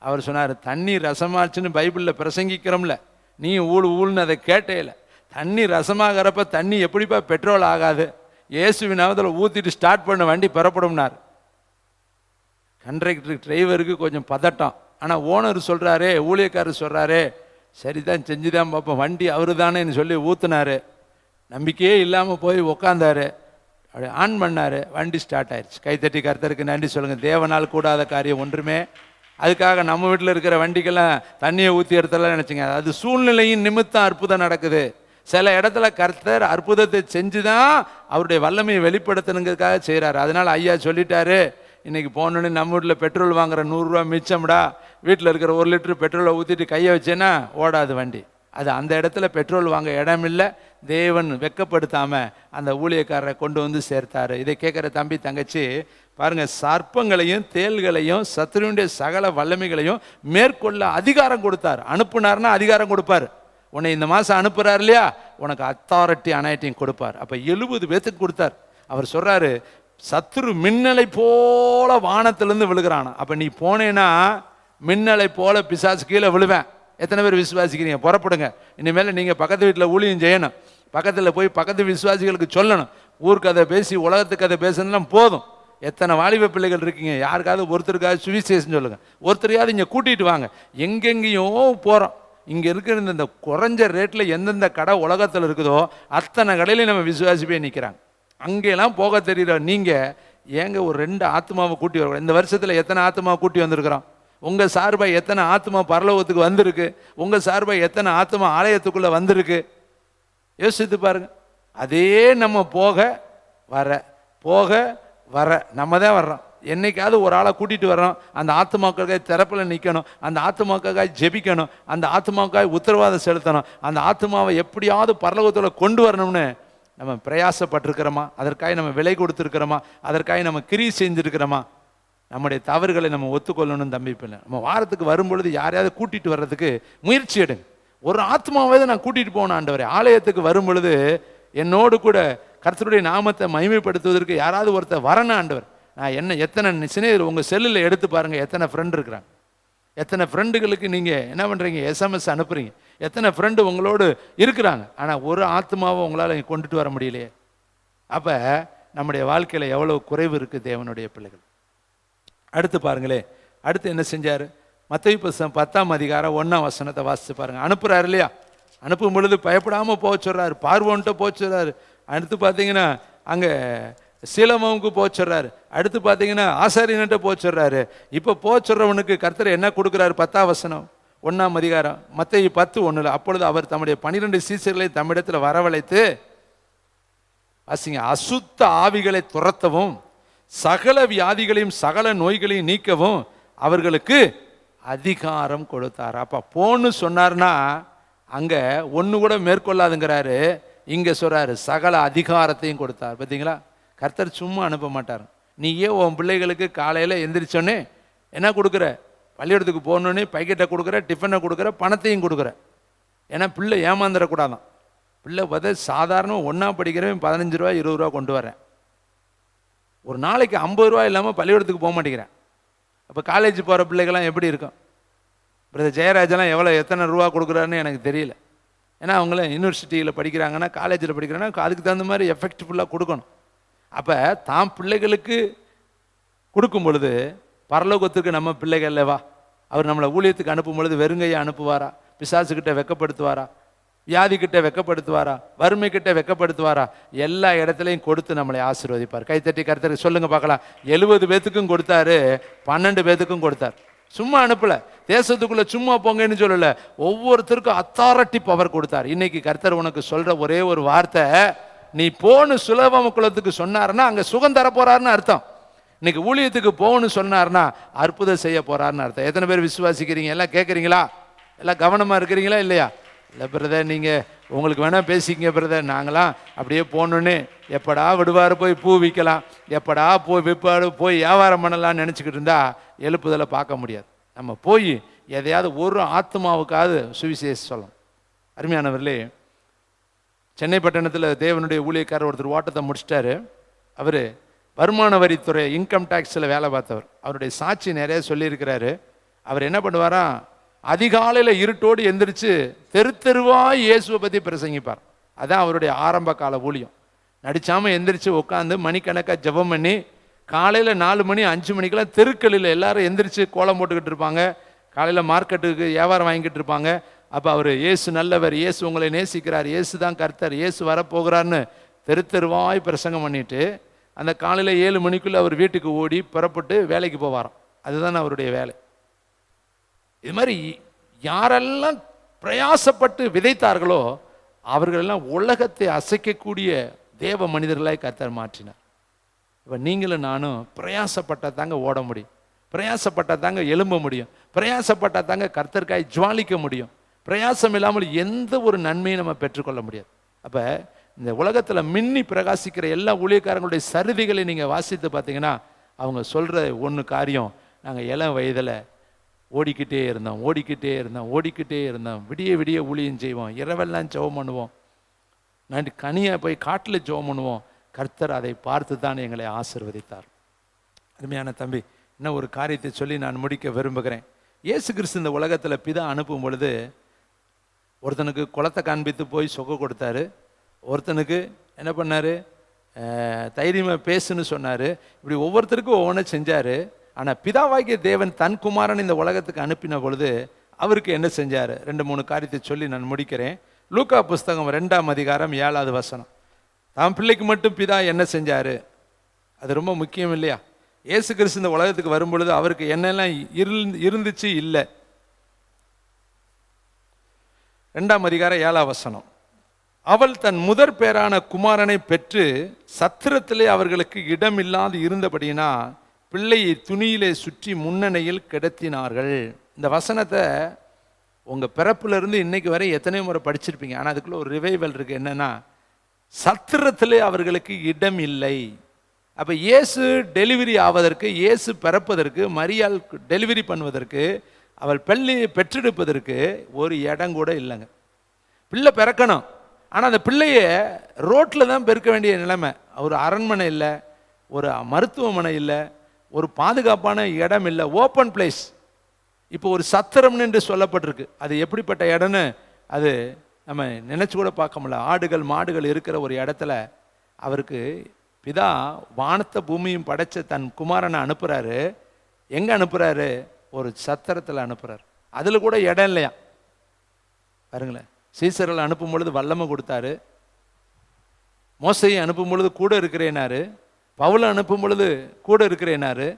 அவர் சொன்னார், தண்ணி ரசமாச்சுன்னு பைபிளில் பிரசங்கிக்கிறோம்ல, நீ ஊழ்னு அதை கேட்டேல, தண்ணி ரசமாகறப்ப தண்ணி எப்படிப்பா பெட்ரோல் ஆகாது, இயேசுவின் நாமத்தில் ஊற்றிட்டு ஸ்டார்ட் பண்ண வண்டி பெறப்படும்னார். கண்ட்ரக்டருக்கு டிரைவருக்கு கொஞ்சம் பதட்டம். ஆனால் ஓனர் சொல்கிறாரே, ஊழியக்காரர் சொல்கிறாரே, சரிதான் செஞ்சுதான் பார்ப்போம், வண்டி அவரு தானேன்னு சொல்லி ஊற்றுனாரு. நம்பிக்கையே இல்லாமல் போய் உக்காந்தாரு. அப்படி ஆன் பண்ணார், வண்டி ஸ்டார்ட் ஆயிடுச்சு. கைத்தட்டி கர்த்தருக்கு நன்றி சொல்லுங்கள். தேவனால் கூடாத காரியம் ஒன்றுமே. அதுக்காக நம்ம வீட்டில் இருக்கிற வண்டிக்கெல்லாம் தண்ணியை ஊற்றி எடுத்தலாம் நினச்சிங்க. அது சூழ்நிலையின் நிமித்தம் அற்புதம் நடக்குது. சில இடத்துல கர்த்தர் அற்புதத்தை செஞ்சு தான் அவருடைய வல்லமையை வெளிப்படுத்தணுங்கிறதுக்காக செய்கிறாரு. அதனால் ஐயா சொல்லிட்டாரு, இன்றைக்கி போனோன்னு நம்ம வீட்டில் பெட்ரோல் வாங்குற 100 ரூபா மிச்சம்டா, வீட்டில் இருக்கிற 1 லிட்டரு பெட்ரோலை ஊற்றிட்டு கையை வச்சேன்னா ஓடாது வண்டி. அது அந்த இடத்துல பெட்ரோல் வாங்க இடம் இல்லை. தேவன் வெட்கப்படுத்தாமல் அந்த ஊழியக்காரரை கொண்டு வந்து சேர்த்தாரு. இதை கேட்குற தம்பி தங்கச்சி பாருங்கள், சர்ப்பங்களையும் தேள்களையும் சத்துருவினுடைய சகல வல்லமைகளையும் மேற்கொள்ள அதிகாரம் கொடுத்தார். அனுப்புனார்னா அதிகாரம் கொடுப்பார். உன்னை இந்த மாதம் அனுப்புகிறார் இல்லையா, உனக்கு அத்தாரிட்டி அனாயிட்டியும் கொடுப்பார். அப்போ 70 பேத்துக்கு கொடுத்தார். அவர் சொல்கிறாரு, சத்துரு மின்னலை போல வானத்திலேருந்து விழுகிறானா. அப்போ நீ போனேன்னா மின்னலை போல பிசாசு கீழே விழுவேன். எத்தனை பேர் விசுவாசிக்கிறீங்க? புறப்படுங்க. இனிமேல் நீங்கள் பக்கத்து வீட்டில் ஊழியம் செய்யணும். பக்கத்தில் போய் பக்கத்து விசுவாசிகளுக்கு சொல்லணும். ஊர் கதை பேசி உலகத்து கதை பேசணும்லாம் போதும். எத்தனை வாலிப பிள்ளைகள் இருக்கீங்க, யாருக்காவது ஒருத்தருக்காவது சுவிசேஷம் சொல்லுங்க, ஒருத்தரையாவது இங்கே கூட்டிகிட்டு வாங்க. எங்கெங்கேயும் போகிறோம். இங்கே இருக்கிற இந்த குறைஞ்ச ரேட்டில் எந்தெந்த கடை உலகத்தில் இருக்குதோ அத்தனை கடையிலையும் நம்ம விசுவாசி போய் நிற்கிறாங்க. அங்கெல்லாம் போக தெரியுற நீங்கள் ஏங்க ஒரு 2 ஆத்மாவை கூட்டி வரக்கூடாது? இந்த வருஷத்தில் எத்தனை ஆத்மாவை கூட்டி வந்திருக்கிறோம்? உங்கள் சார்பாக எத்தனை ஆத்மா பரலோகத்துக்கு வந்திருக்கு? உங்கள் சார்பாக எத்தனை ஆத்மா ஆலயத்துக்குள்ளே வந்திருக்கு? யோசித்து பாருங்க. அதே நம்ம போக வர நம்ம தான் வர்றோம். என்னைக்காவது ஒரு ஆளை கூட்டிகிட்டு வர்றோம், அந்த ஆத்மாக்களுக்காக திறப்பில் நிற்கணும், அந்த ஆத்மாக்களுக்காக ஜெபிக்கணும், அந்த ஆத்மாவுக்காக உத்தரவாதம் செலுத்தணும், அந்த ஆத்மாவை எப்படியாவது பரலோகத்தில் கொண்டு வரணும்னு நம்ம பிரயாசப்பட்டிருக்கிறோமா? அதற்காக நம்ம விலை கொடுத்துருக்கிறோமா? அதற்காக நம்ம கிரியை செஞ்சுருக்கிறோமா? நம்முடைய தவறுகளை நம்ம ஒத்துக்கொள்ளணும்னு தம்பி பிள்ளை. நம்ம வாரத்துக்கு வரும்பொழுது யாரையாவது கூட்டிகிட்டு வர்றதுக்கு முயற்சி எடுங்க. ஒரு ஆத்மாவாவது நான் கூட்டிகிட்டு போனேன் ஆண்டவரே. ஆலயத்துக்கு வரும் பொழுது என்னோடு கூட கர்த்தருடைய நாமத்தை மகிமைப்படுத்துவதற்கு யாராவது ஒருத்தர் வரணும் ஆண்டவர். நான் எத்தனை சிநேகிதர் உங்கள் செல்லில் எடுத்து பாருங்கள், எத்தனை ஃப்ரெண்ட் இருக்கிறாங்க. எத்தனை ஃப்ரெண்டுகளுக்கு நீங்கள் என்ன பண்ணுறீங்க, எஸ்எம்எஸ் அனுப்புகிறீங்க. எத்தனை ஃப்ரெண்டு உங்களோடு இருக்கிறாங்க, ஆனால் ஒரு ஆத்மாவை உங்களால் கொண்டுட்டு வர முடியலையே. அப்போ நம்முடைய வாழ்க்கையில் எவ்வளோ குறைவு இருக்குது தேவனுடைய பிள்ளைகள். அடுத்து பாருங்களே, அடுத்து என்ன செஞ்சார்? மத்தேயு 10ஆம் அதிகாரம் 1ஆம் வசனத்தை வாசித்து பாருங்கள். அனுப்புகிறாரு இல்லையா? அனுப்பும் பொழுது பயப்படாமல் போக சொல்கிறாரு, பார்வோன்ட்ட போக சொல்கிறாரு. அடுத்து பார்த்தீங்கன்னா அங்கே சீலமாவுக்கு போக சொல்கிறாரு. அடுத்து பார்த்தீங்கன்னா ஆசாரியன்ட்ட போக சொல்கிறாரு. இப்போ போக சொல்கிறவனுக்கு கர்த்தர் என்ன கொடுக்குறாரு? 10ஆம் வசனம் 1ஆம் அதிகாரம் மத்தேயு 10:1. அப்பொழுது அவர் தம்முடைய 12 சீசர்களை தம்மிடத்தில் வரவழைத்து வாசிங்க, அசுத்த ஆவிகளை துரத்தவும் சகல வியாதிகளையும் சகல நோய்களையும் நீக்கவும் அவர்களுக்கு அதிகாரம் கொடுத்தார். அப்போ போன்னு சொன்னார்னா அங்கே ஒன்று கூட மேற்கொள்ளாதுங்கிறாரு. இங்கே சொல்கிறாரு சகல அதிகாரத்தையும் கொடுத்தார். பார்த்தீங்களா? கர்த்தர் சும்மா அனுப்ப மாட்டார். நீயே உன் பிள்ளைகளுக்கு காலையில் எந்திரிச்சோன்னே என்ன கொடுக்குற? பள்ளிக்கூடத்துக்கு போகணுன்னே பைக்கெட்டை கொடுக்குற, டிஃபனை கொடுக்குற, பணத்தையும் கொடுக்குற. ஏன்னா பிள்ளை ஏமாந்துடக்கூடாதான். பிள்ளை பார்த்தா சாதாரண 1ஆம் படிக்கிறவன் 15 ரூபா 20 ரூபா கொண்டு வரேன். ஒரு நாளைக்கு 50 ரூபா இல்லாமல் பள்ளிக்கூடத்துக்கு போக மாட்டேங்கிறேன். அப்போ காலேஜ் போகிற பிள்ளைகள்லாம் எப்படி இருக்கும்? பிரதர் ஜெயராஜெல்லாம் எத்தனை ரூபா கொடுக்குறாருன்னு எனக்கு தெரியல. ஏன்னா அவங்கள யூனிவர்சிட்டியில் படிக்கிறாங்கன்னா, காலேஜில் படிக்கிறாங்கன்னா அதுக்கு தகுந்த மாதிரி எஃபெக்ட்ஃபுல்லாக கொடுக்கணும். அப்போ தாம் பிள்ளைகளுக்கு கொடுக்கும் பொழுது பரலோகத்துக்கு நம்ம பிள்ளைகள் இல்லவா? அவர் நம்மளை ஊழியத்துக்கு அனுப்பும் பொழுது வெறுங்கையை அனுப்புவாரா? பிசாசுக்கிட்ட வெக்கப்படுத்துவாரா? வியாதிக்கிட்ட வெக்கப்படுத்துவாரா? வறுமைக்கிட்ட வெக்கப்படுத்துவாரா? எல்லா இடத்துலையும் கொடுத்து நம்மளை ஆசீர்வதிப்பார். கைத்தட்டி கர்த்தருக்கு சொல்லுங்க பார்க்கலாம். 70 பேத்துக்கும் கொடுத்தாரு, 12 பேத்துக்கும் கொடுத்தார். சும்மா அனுப்பல, தேசத்துக்குள்ள சும்மா போங்கன்னு சொல்லல, ஒவ்வொருத்தருக்கும் அத்தாரிட்டி பவர் கொடுத்தார். இன்னைக்கு கர்த்தர் உனக்கு சொல்ற ஒரே ஒரு வார்த்தை, நீ போன்னு சுலபம குலத்துக்கு சொன்னார்னா அங்க சுகம் தர போறாருன்னு அர்த்தம். இன்னைக்கு ஊழியத்துக்கு போகணும்னு சொன்னார்னா அற்புதம் செய்ய போறாருன்னு அர்த்தம். எத்தனை பேர் விசுவாசிக்கிறீங்க? எல்லாம் கேட்குறீங்களா? எல்லாம் கவனமா இருக்கிறீங்களா இல்லையா? இல்லை பிரதர், நீங்கள் உங்களுக்கு வேணால் பேசிக்கிங்க பிரதர். நாங்களாம் அப்படியே போகணுன்னு எப்படா விடுவார், போய் பூ விற்கலாம், எப்படா போய் விற்பாடு, போய் வியாபாரம் பண்ணலாம்னு நினச்சிக்கிட்டு இருந்தால் எழுப்புதலை பார்க்க முடியாது. நம்ம போய் எதையாவது ஒரு ஆத்மாவுக்காவது சுவிசேஷம் சொல்லணும். அருமையானவர்களே, சென்னை பட்டணத்தில் தேவனுடைய ஊழியக்காரர் ஒருத்தர் ஓட்டத்தை முடிச்சிட்டாரு. அவர் வருமான வரித்துறை இன்கம் டேக்ஸில் வேலை பார்த்தவர். அவருடைய சாட்சி நிறைய சொல்லியிருக்கிறாரு. அவர் என்ன பண்ணுவாராம், அதிகாலையில் இருட்டோடு எந்திரிச்சு தெருவாய் இயேசுவை பற்றி பிரசங்கிப்பார். அதான் அவருடைய ஆரம்ப கால ஊழியம். நடிச்சாமல் எந்திரிச்சு உட்காந்து மணிக்கணக்காக ஜெபம் பண்ணி காலையில் 4 மணி 5 மணிக்கெல்லாம் தெருக்களில் எல்லாரும் எந்திரிச்சு கோலம் போட்டுக்கிட்டு இருப்பாங்க. காலையில் மார்க்கெட்டுக்கு வியாபாரம் வாங்கிக்கிட்டு இருப்பாங்க. அப்போ அவர் இயேசு நல்லவர், இயேசு உங்களை நேசிக்கிறார், இயேசு தான் கர்த்தர், இயேசு வரப்போகிறார்னு தெருவாய் பிரசங்கம் பண்ணிட்டு அந்த காலையில் 7 மணிக்குள்ளே அவர் வீட்டுக்கு ஓடி புறப்பட்டு வேலைக்கு போவாராம். அதுதான் அவருடைய வேலை. இது மாதிரி யாரெல்லாம் பிரயாசப்பட்டு விதைத்தார்களோ அவர்களெல்லாம் உலகத்தை அசைக்கக்கூடிய தேவ மனிதர்களாய் கர்த்தர் மாற்றினார். இப்போ நீங்களும் நானும் பிரயாசப்பட்டால் தாங்க ஓட முடியும், பிரயாசப்பட்டால் தாங்க எழும்ப முடியும், பிரயாசப்பட்டால் தாங்க கர்த்தருக்காய் ஜுவாலிக்க முடியும். பிரயாசம் இல்லாமல் எந்த ஒரு நன்மையும் நம்ம பெற்றுக்கொள்ள முடியாது. அப்போ இந்த உலகத்தில் மின்னி பிரகாசிக்கிற எல்லா ஊழியக்காரங்களுடைய சரிதிகளை நீங்கள் வாசித்து பார்த்தீங்கன்னா அவங்க சொல்கிற ஒன்று காரியம், நாங்கள் இளம் வயதில் ஓடிக்கிட்டே இருந்தோம், விடிய ஊழியம் செய்வோம், இரவெல்லாம் ஜெபம் பண்ணுவோம், கனியை போய் காட்டில் ஜெபம் பண்ணுவோம். கர்த்தர் அதை பார்த்து தான் எங்களை ஆசீர்வதித்தார். அருமையான தம்பி, இன்னும் ஒரு காரியத்தை சொல்லி நான் முடிக்க விரும்புகிறேன். இயேசு கிறிஸ்து இந்த உலகத்தில் பிதா அனுப்பும் பொழுது ஒருத்தனுக்கு குளத்தை காண்பித்து போய் சொக்க கொடுத்தாரு, ஒருத்தனுக்கு என்ன பண்ணார், தைரியமாக பேசுன்னு சொன்னார். இப்படி ஒவ்வொருத்தருக்கும் ஒவ்வொன்றும் செஞ்சார். ஆனால் பிதாவாகிய தேவன் தன் குமாரன் இந்த உலகத்துக்கு அனுப்பின பொழுது அவருக்கு என்ன செஞ்சார்? 2-3 காரியத்தை சொல்லி நான் முடிக்கிறேன். லூக்கா புஸ்தகம் 2ஆம் அதிகாரம் 7வது வசனம். தான் பிள்ளைக்கு மட்டும் பிதா என்ன செஞ்சார்? அது ரொம்ப முக்கியம் இல்லையா? இயேசு கிறிஸ்து இந்த உலகத்துக்கு வரும்பொழுது அவருக்கு என்னெல்லாம் இருந்துச்சு இல்லை. 2ஆம் அதிகாரம் 7ஆம் வசனம். அவள் தன் முதற் பேரான குமாரனை பெற்று சத்திரத்திலே அவர்களுக்கு இடமில்லாது இருந்தபடினா பிள்ளையை துணியிலே சுற்றி முன்னணையில் கிடத்தினார்கள். இந்த வசனத்தை உங்கள் பிறப்பிலிருந்து இன்னைக்கு வரை எத்தனை முறை படிச்சிருப்பீங்க. ஆனால் அதுக்குள்ள ஒரு ரிவைவல் இருக்கு. என்னன்னா, சத்திரத்திலே அவர்களுக்கு இடம் இல்லை. அப்போ இயேசு டெலிவரி ஆவதற்கு, இயேசு பிறப்பதற்கு, மரியாள் டெலிவரி பண்ணுவதற்கு, அவள் பிள்ளையை பெற்றெடுப்பதற்கு ஒரு இடம் கூட இல்லைங்க. பிள்ளை பிறக்கணும், ஆனால் அந்த பிள்ளைய ரோட்டில் தான் பெருக்க வேண்டிய நிலைமை. ஒரு அரண்மனை இல்லை, ஒரு மருத்துவமனை இல்லை, ஒரு பாதுகாப்பான இடம் இல்லை, ஓப்பன் பிளேஸ். இப்போ ஒரு சத்திரம்னு என்று சொல்லப்பட்டிருக்கு. அது எப்படிப்பட்ட இடம்னு அது நம்ம நினைச்சு கூட பார்க்க முடியல. ஆடுகள் மாடுகள் இருக்கிற ஒரு இடத்துல அவருக்கு பிதா வானத்தை பூமியும் படைச்ச தன் குமாரனை அனுப்புறாரு. எங்க அனுப்புறாரு? ஒரு சத்திரத்தில் அனுப்புறாரு. அதுல கூட இடம் இல்லையா பாருங்களேன். சீசர்கள் அனுப்பும் பொழுது வல்லமை கொடுத்தாரு. மோசையை அனுப்பும் பொழுது கூட இருக்கிறேனாரு. பவுலை அனுப்பும் பொழுது கூட இருக்கிறேனாரு.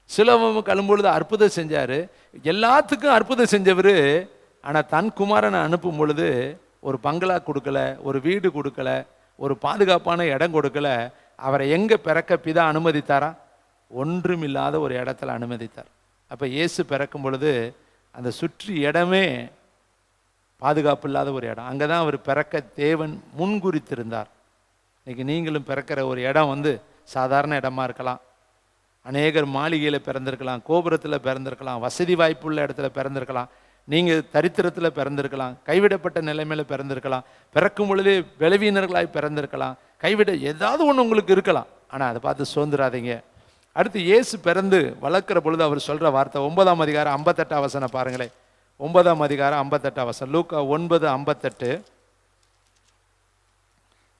சிலவம் கழும்பொழுது அற்புதம் செஞ்சாரு. எல்லாத்துக்கும் அற்புதம் செஞ்சவர். ஆனால் தன் குமாரனை அனுப்பும் பொழுது ஒரு பங்களா கொடுக்கல, ஒரு வீடு கொடுக்கல, ஒரு பாதுகாப்பான இடம் கொடுக்கல. அவரை எங்கே பிறக்க பிதா அனுமதித்தாரா? ஒன்றுமில்லாத ஒரு இடத்துல அனுமதித்தார். அப்போ இயேசு பிறக்கும் பொழுது அந்த சுற்றி இடமே பாதுகாப்பு இல்லாத ஒரு இடம். அங்கே தான் அவர் பிறக்க தேவன் முன்குறித்திருந்தார். இன்னைக்கு நீங்களும் பிறக்கிற ஒரு இடம் சாதாரண இடமா இருக்கலாம். அநேகர் மாளிகையில் பிறந்திருக்கலாம், கோபுரத்தில் பிறந்திருக்கலாம், வசதி வாய்ப்புள்ள இடத்துல பிறந்திருக்கலாம், நீங்கள் தரித்திரத்தில் பிறந்திருக்கலாம், கைவிடப்பட்ட நிலைமையில் பிறந்திருக்கலாம், பிறக்கும் பொழுதே பலவீனர்களாய் பிறந்திருக்கலாம், ஏதாவது ஒன்று உங்களுக்கு இருக்கலாம். ஆனால் அதை பார்த்து சோர்ந்துடாதீங்க. அடுத்து இயேசு பிறந்து வளர்க்குற பொழுது அவர் சொல்கிற வார்த்தை 9ஆம் அதிகாரம் 58ஆம் வசனம் பாருங்களேன். 9ஆம் அதிகாரம் 58ஆம் வசனம். லூக்கா 9:58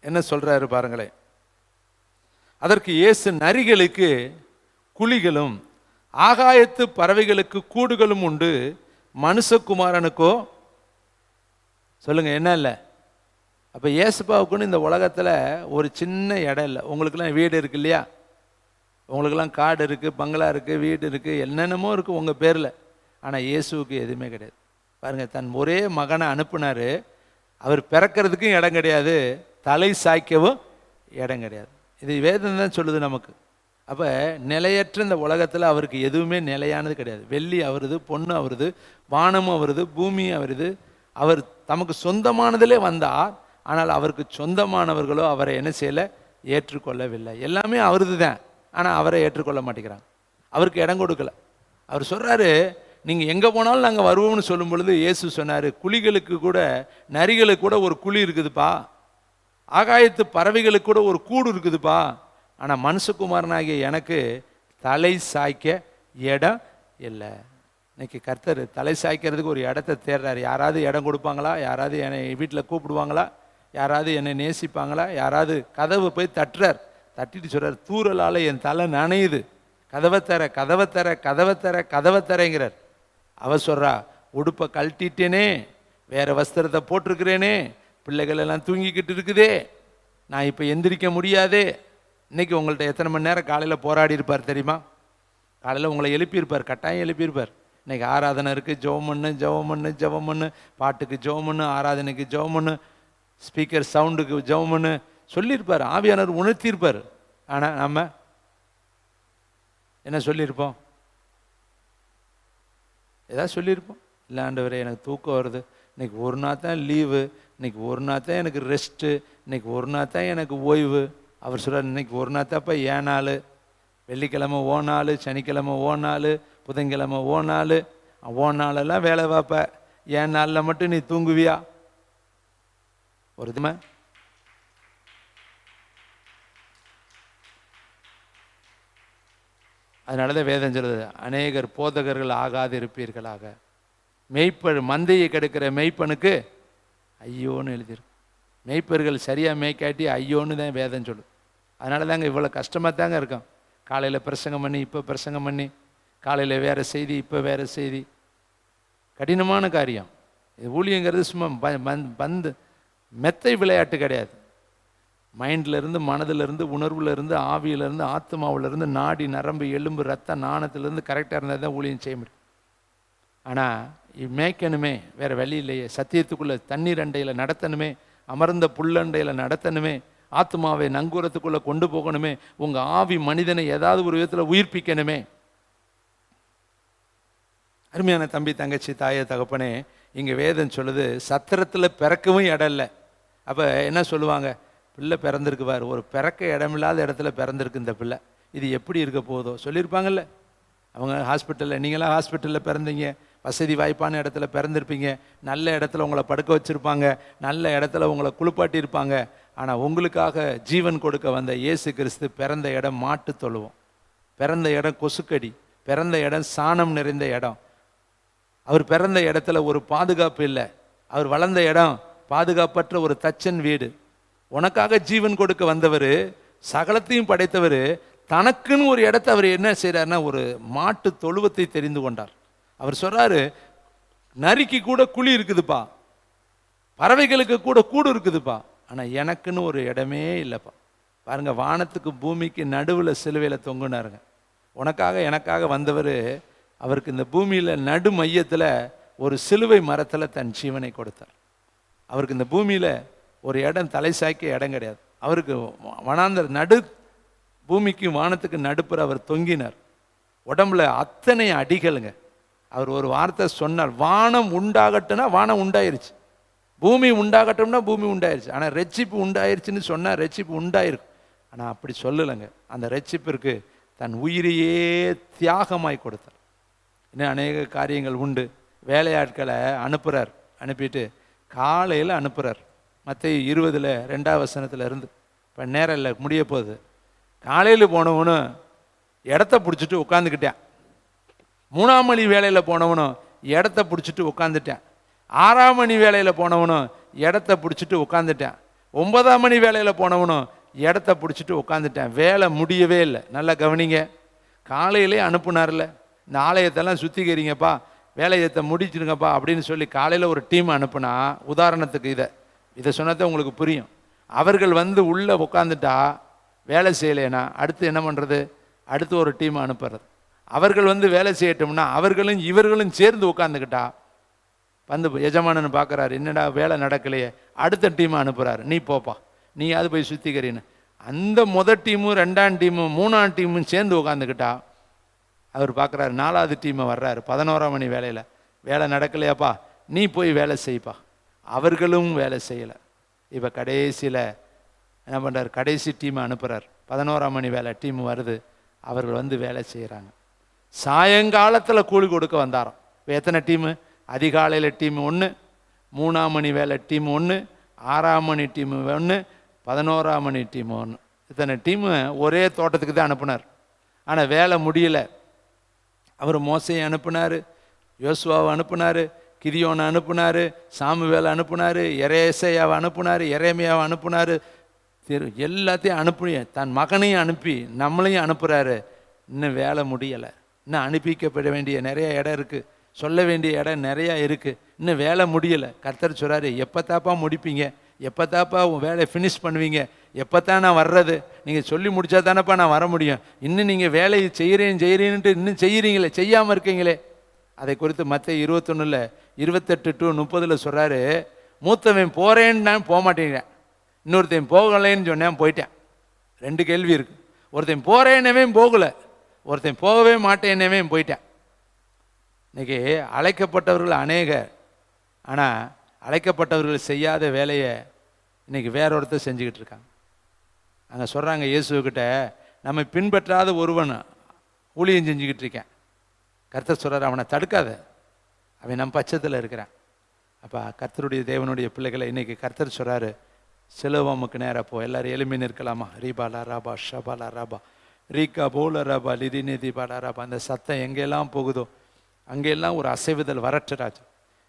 என்ன சொல்றாரு பாருங்களேன். அதற்கு இயேசு, நரிகளுக்கு குழிகளும் ஆகாயத்து பறவைகளுக்கு கூடுகளும் உண்டு, மனுஷகுமாரனுக்கோ சொல்லுங்க என்ன இல்லை. அப்போ இயேசுப்பாவுக்குன்னு இந்த உலகத்தில் ஒரு சின்ன இடம் இல்லை. உங்களுக்கெல்லாம் வீடு இருக்கு இல்லையா? உங்களுக்கெல்லாம் காடு இருக்குது, பங்களா இருக்குது, வீடு இருக்குது, என்னென்னமோ இருக்குது உங்கள் பேரில். ஆனால் இயேசுவுக்கு எதுவுமே கிடையாது. பாருங்கள், தன் ஒரே மகனை அனுப்புனார். அவர் பிறக்கிறதுக்கும் இடம் கிடையாது, தலை சாய்க்கவும் இடம் கிடையாது. இது வேதம் தான் சொல்லுது நமக்கு. அப்போ நிலையற்ற இந்த உலகத்தில் அவருக்கு எதுவுமே நிலையானது கிடையாது. வெள்ளி அவருது, பொண்ணு அவருது, வானமும் அவருது, பூமியும் அவருது. அவர் தமக்கு சொந்தமானதிலே வந்தார். ஆனால் அவருக்கு சொந்தமானவர்களோ அவரை என்ன செய்யலை? ஏற்றுக்கொள்ளவில்லை. எல்லாமே அவருது தான், ஆனால் அவரை ஏற்றுக்கொள்ள மாட்டேங்கிறாங்க. அவருக்கு இடம் கொடுக்கல. அவர் சொல்கிறாரு, நீங்கள் எங்கே போனாலும் நாங்கள் வருவோம்னு சொல்லும் பொழுது இயேசு சொன்னார், குழிகளுக்கு கூட, நரிகளுக்கு கூட ஒரு குழி இருக்குதுப்பா, ஆகாயத்து பறவைகளுக்கு கூட ஒரு கூடு இருக்குதுப்பா, ஆனால் மனுஷகுமாரனாகிய எனக்கு தலை சாய்க்க இடம் இல்லை. இன்னைக்கு கர்த்தர் தலை சாய்க்கிறதுக்கு ஒரு இடத்த தேடுறாரு. யாராவது இடம் கொடுப்பாங்களா? யாராவது என்னை வீட்டில் கூப்பிடுவாங்களா? யாராவது என்னை நேசிப்பாங்களா? யாராவது கதவு போய் தட்டுறார். தட்டிட்டு சொல்கிறார், தூரலால் என் தலை நனையுது, கதவை தர, கதவை தர, கதவை தர, கதவை தரங்கிறார். அவர் சொல்கிறா, உடுப்பை கழட்டிட்டேனே, வேறு வஸ்திரத்தை போட்டிருக்கிறேனே, பிள்ளைகள் எல்லாம் தூங்கிக்கிட்டு இருக்குதே, நான் இப்போ எந்திரிக்க முடியாதே. இன்றைக்கி உங்கள்கிட்ட எத்தனை மணி நேரம் காலையில் போராடி இருப்பார் தெரியுமா? காலையில் உங்களை எழுப்பியிருப்பார், கட்டாயம் எழுப்பியிருப்பார். இன்றைக்கி ஆராதனை இருக்குது, ஜெபம் பண்ணு, ஜெபம் பண்ணு, ஜெபம் பண்ணு, பாட்டுக்கு ஜெபம் பண்ணு, ஆராதனைக்கு ஜெபம் பண்ணு, ஸ்பீக்கர் சவுண்டுக்கு ஜெபம் பண்ணு சொல்லியிருப்பார். ஆவியானவர் உணர்த்தியிருப்பார். ஆனால் நம்ம என்ன சொல்லியிருப்போம்? ஏதாவது சொல்லியிருப்போம்? இல்லை ஆண்டவரே, எனக்கு தூக்கம் வருது, இன்னைக்கு ஒரு நாள் தான் லீவு, இன்னைக்கு ஒரு நாள் தான் எனக்கு ரெஸ்ட்டு, இன்னைக்கு ஒரு நாள் தான் எனக்கு ஓய்வு. அவர் சொல்கிறார், இன்னைக்கு ஒரு நாள் தான்ப்பா ஏன் நாள், வெள்ளிக்கிழமை ஓ நாள், சனிக்கிழமை ஓ நாள், புதன்கிழமை ஓ நாள், ஓ நாளெல்லாம் வேலை பார்ப்ப, ஏன் நாளில் மட்டும் நீ தூங்குவியா? ஒரு இதுமே அதனால தான் வேதம் சொல்லுது, அநேகர் போதகர்கள் ஆகாது இருப்பீர்களாக. மந்தையை கெடுக்கிற மெய்ப்பனுக்கு ஐயோன்னு எழுதியிருக்கு. மெய்ப்பர்கள் சரியாக மேய்க்காட்டி ஐயோன்னு தான் வேதம் சொல்லுது. அதனால தாங்க இவ்வளோ கஷ்டமாக தாங்க இருக்கும். காலையில் பிரசங்கம் பண்ணி இப்போ பிரசங்கம் பண்ணி, காலையில் வேறு செய்தி இப்போ வேறு செய்தி, கடினமான காரியம். இது ஊழியங்கிறது சும்மா பந்து மெத்தை விளையாட்டு கிடையாது. மைண்ட்லேருந்து, மனதிலிருந்து, உணர்வுலேருந்து, ஆவியிலேருந்து, ஆத்மாவிலேருந்து, நாடி நரம்பு எலும்பு ரத்த நாணத்திலேருந்து கரெக்டாக இருந்தால் தான் ஊழியம் செய்ய முடியும். ஆனால் மேய்க்கணுமே, வேறு வழி இல்லையே. சத்தியத்துக்குள்ளே தண்ணீர் அண்டையில் நடத்தணுமே, அமர்ந்த புல்லண்டையில் நடத்தணுமே, ஆத்மாவை நங்கூரத்துக்குள்ளே கொண்டு போகணுமே, உங்கள் ஆவி மனிதனை ஏதாவது ஒரு விதத்தில் உயிர்ப்பிக்கணுமே. அருமையான தம்பி, தங்கச்சி, தாயே, தகப்பனே, இங்கே வேதம் சொல்லுது சத்திரத்தில் பிறக்கவும் இடம் இல்லை. அப்போ என்ன சொல்லுவாங்க? பிள்ளை பிறந்திருக்குவார், ஒரு பிறக்க இடமில்லாத இடத்துல பிறந்திருக்கு இந்த பிள்ளை, இது எப்படி இருக்க போதோ சொல்லியிருப்பாங்கல்ல. அவங்க ஹாஸ்பிட்டலில், நீங்களாம் ஹாஸ்பிட்டலில் பிறந்தீங்க, வசதி வாய்ப்பான இடத்துல பிறந்திருப்பீங்க, நல்ல இடத்துல உங்களை படுக்க வச்சுருப்பாங்க, நல்ல இடத்துல உங்களை குளிப்பாட்டியிருப்பாங்க. ஆனால் உங்களுக்காக ஜீவன் கொடுக்க வந்த இயேசு கிறிஸ்து பிறந்த இடம் மாட்டு தொழுவோம், பிறந்த இடம் கொசுக்கடி, பிறந்த இடம் சாணம் நிறைந்த இடம். அவர் பிறந்த இடத்துல ஒரு பாதுகாப்பு இல்லை. அவர் வளர்ந்த இடம் பாதுகாப்பற்ற ஒரு தச்சன் வீடு. உனக்காக ஜீவன் கொடுக்க வந்தவர், சகலத்தையும் படைத்தவர், தனக்குன்னு ஒரு இடத்த அவர் என்ன செய்கிறாருன்னா ஒரு மாட்டு தொழுவத்தை தெரிந்து கொண்டார். அவர் சொல்கிறாரு, நரிக்கு கூட குழி இருக்குதுப்பா, பறவைகளுக்கு கூட கூடு இருக்குதுப்பா, ஆனால் எனக்குன்னு ஒரு இடமே இல்லைப்பா. பாருங்க, வானத்துக்கு பூமிக்கு நடுவில் சிலுவையில் தொங்குனாருங்க. உனக்காக எனக்காக வந்தவர், அவருக்கு இந்த பூமியில் நடு மையத்தில் ஒரு சிலுவை மரத்தில் தன் ஜீவனை கொடுத்தார். அவருக்கு இந்த பூமியில் ஒரு இடம் தலை சாய்க்க இடம் கிடையாது. அவருக்கு வனாந்தர நடு பூமிக்கு வானத்துக்கு நடுப்புற அவர் தொங்கினார். உடம்புல அத்தனை அடிகளுங்க. அவர் ஒரு வார்த்தை சொன்னார், வானம் உண்டாகட்டும்னா வானம் உண்டாயிருச்சு, பூமி உண்டாகட்டும்னா பூமி உண்டாயிருச்சு. ஆனால் ரட்சிப்பு உண்டாயிருச்சுன்னு சொன்னால் ரட்சிப்பு உண்டாயிருக்கும். ஆனால் அப்படி சொல்லலைங்க. அந்த ரட்சிப்பிற்கு தன் உயிரையே தியாகமாய் கொடுத்தார். இன்னும் அநேக காரியங்கள் உண்டு. வேலையாட்களை அனுப்புகிறார், அனுப்பிட்டு காலையில் அனுப்புகிறார். மத்தேயு 20:2 இருந்து. இப்போ நேரம் இல்லை, முடிய போகுது. காலையில் போனவனும் இடத்த பிடிச்சிட்டு உட்காந்துக்கிட்டேன். 3ஆம் மணி வேலையில் போனவனும் இடத்த பிடிச்சிட்டு உட்காந்துட்டேன். 6ஆம் மணி வேலையில் போனவனும் இடத்த பிடிச்சிட்டு உட்காந்துட்டேன். 9ஆம் மணி வேலையில் போனவனும் இடத்த பிடிச்சிட்டு உட்காந்துட்டேன். வேலை முடியவே இல்லை. நல்லா கவனிங்க. காலையிலே அனுப்புனார்ல, இந்த ஆலயத்தெல்லாம் சுத்திக்கிறீங்கப்பா, வேலையத்தை முடிச்சிருங்கப்பா அப்படின்னு சொல்லி காலையில் ஒரு டீம் அனுப்புனா, உதாரணத்துக்கு இதை சொன்னதான் உங்களுக்கு புரியும். அவர்கள் வந்து உள்ளே உட்காந்துட்டா வேலை செய்யலைன்னா அடுத்து என்ன பண்ணுறது? அடுத்து ஒரு டீம் அனுப்புறது. அவர்கள் வந்து வேலை செய்யட்டோம்னா அவர்களும் இவர்களும் சேர்ந்து உட்காந்துக்கிட்டா வந்து எஜமானன்னு பார்க்குறாரு, என்னடா வேலை நடக்கலையே, அடுத்த டீமை அனுப்புகிறாரு, நீ போப்பா, நீ அது போய் சுத்திக்கிறீன்னு. அந்த முதல் டீமும் 2ஆம் டீமும் 3ஆம் டீமும் சேர்ந்து உட்காந்துக்கிட்டா அவர் பார்க்குறாரு, 4வது டீமை வர்றாரு 11ஆம் மணி வேலையில், வேலை நடக்கலையாப்பா, நீ போய் வேலை செய்ப்பா. அவர்களும் வேலை செய்யலை. இப்போ கடைசியில் என்ன பண்ணுறார்? கடைசி டீமை அனுப்புகிறார். 11ஆம் மணி வேலை டீம் வருது. அவர்கள் வந்து வேலை செய்கிறாங்க. சாயங்காலத்தில் கூலி கொடுக்க வந்தாராம். இப்போ எத்தனை டீமு? அதிகாலையில் டீம் 1, 3ஆம் மணி வேலை டீம் 1, 6ஆம் மணி டீம் 1, 11ஆம் மணி டீம் 1. இத்தனை டீமு ஒரே தோட்டத்துக்கு தான் அனுப்புனார். ஆனால் வேலை முடியலை. அவர் மோசையை அனுப்புனார், யோசுவாவை அனுப்புனார், கிதியோனை அனுப்புனார், சாமுவேலை அனுப்புனார், எரேசையாவை அனுப்புனார், எரேமியாவை அனுப்புனார், எல்லாத்தையும் அனுப்பி தன் மகனையும் அனுப்பி நம்மளையும் அனுப்புகிறாரு. இன்னும் வேலை முடியலை. இன்னும் அனுப்பிக்கப்பட வேண்டிய நிறைய இடம் இருக்குது, சொல்ல வேண்டிய இடம் நிறையா இருக்குது. இன்னும் வேலை முடியலை. கர்த்தர் சொல்கிறாரு, எப்போ தாப்பா முடிப்பீங்க? எப்போ தாப்பா உன் வேலையை ஃபினிஷ் பண்ணுவீங்க? எப்போ தான் நான் வர்றது? நீங்கள் சொல்லி முடித்தா தானேப்பா நான் வர முடியும். இன்னும் நீங்கள் வேலையை செய்கிறேன்ட்டு இன்னும் செய்கிறீங்களே, செய்யாமல் இருக்கீங்களே. அதை குறித்து மத்தேயு 21:28-30 சொல்கிறாரு, மூத்தவன் போகிறேன்னு நான் போக மாட்டேங்கிறேன், இன்னொருத்தையும் போகலைன்னு சொன்னேன் போயிட்டேன். 2 கேள்வி இருக்குது. ஒருத்தன் போகிறேன்னவே போகலை, ஒருத்தன் போகவே மாட்டேன்னவே போயிட்டேன். இன்றைக்கி அழைக்கப்பட்டவர்கள் அநேகர், ஆனால் அழைக்கப்பட்டவர்கள் செய்யாத வேலையை இன்றைக்கி வேற ஒருத்தர் செஞ்சுக்கிட்டு இருக்காங்க. அங்கே சொல்கிறாங்க இயேசுக்கிட்ட, நம்ம பின்பற்றாத ஒருவன் ஊழியம் செஞ்சுக்கிட்டு இருக்கேன். கர்த்தர் சொல்கிறார், அவனை தடுக்காத, அவன் நம்ம பட்சத்தில் இருக்கிறான். அப்போ கர்த்தருடைய தேவனுடைய பிள்ளைகளை இன்றைக்கி கர்த்தர் சொல்கிறாரு, சிலோவாமுக்கு நேராக போ. எல்லாரும் எளிமைன்னு இருக்கலாமா? ரீபாலா ராபா ஷபாலா ராபா ரீகா போல ராபா லிதி நிதி பாலா ராபா. அந்த சத்தம் எங்கெல்லாம் போகுதோ அங்கெல்லாம் ஒரு அசைவுதல் வரட்டுராஜ்.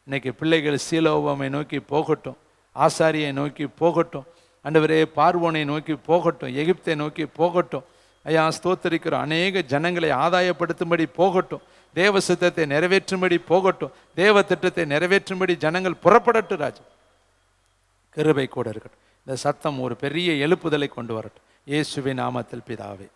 இன்றைக்கி பிள்ளைகள் சீலோவாமை நோக்கி போகட்டும், ஆசாரியை நோக்கி போகட்டும். ஆண்டவரே பார்வோனை நோக்கி போகட்டும், எகிப்தை நோக்கி போகட்டும். ஐயா ஸ்தோத்தரிக்கிறோம். அநேக ஜனங்களை ஆதாயப்படுத்தும்படி போகட்டும், தேவ சித்தத்தை நிறைவேற்றும்படி போகட்டும், தேவ திட்டத்தை நிறைவேற்றும்படி ஜனங்கள் புறப்படட்டும் ராஜா. கிருபை கூட இருக்கட்டும். இந்த சத்தம் ஒரு பெரிய எழுப்புதலை கொண்டு வரட்டும். இயேசுவின் நாமத்தில் பிதாவே.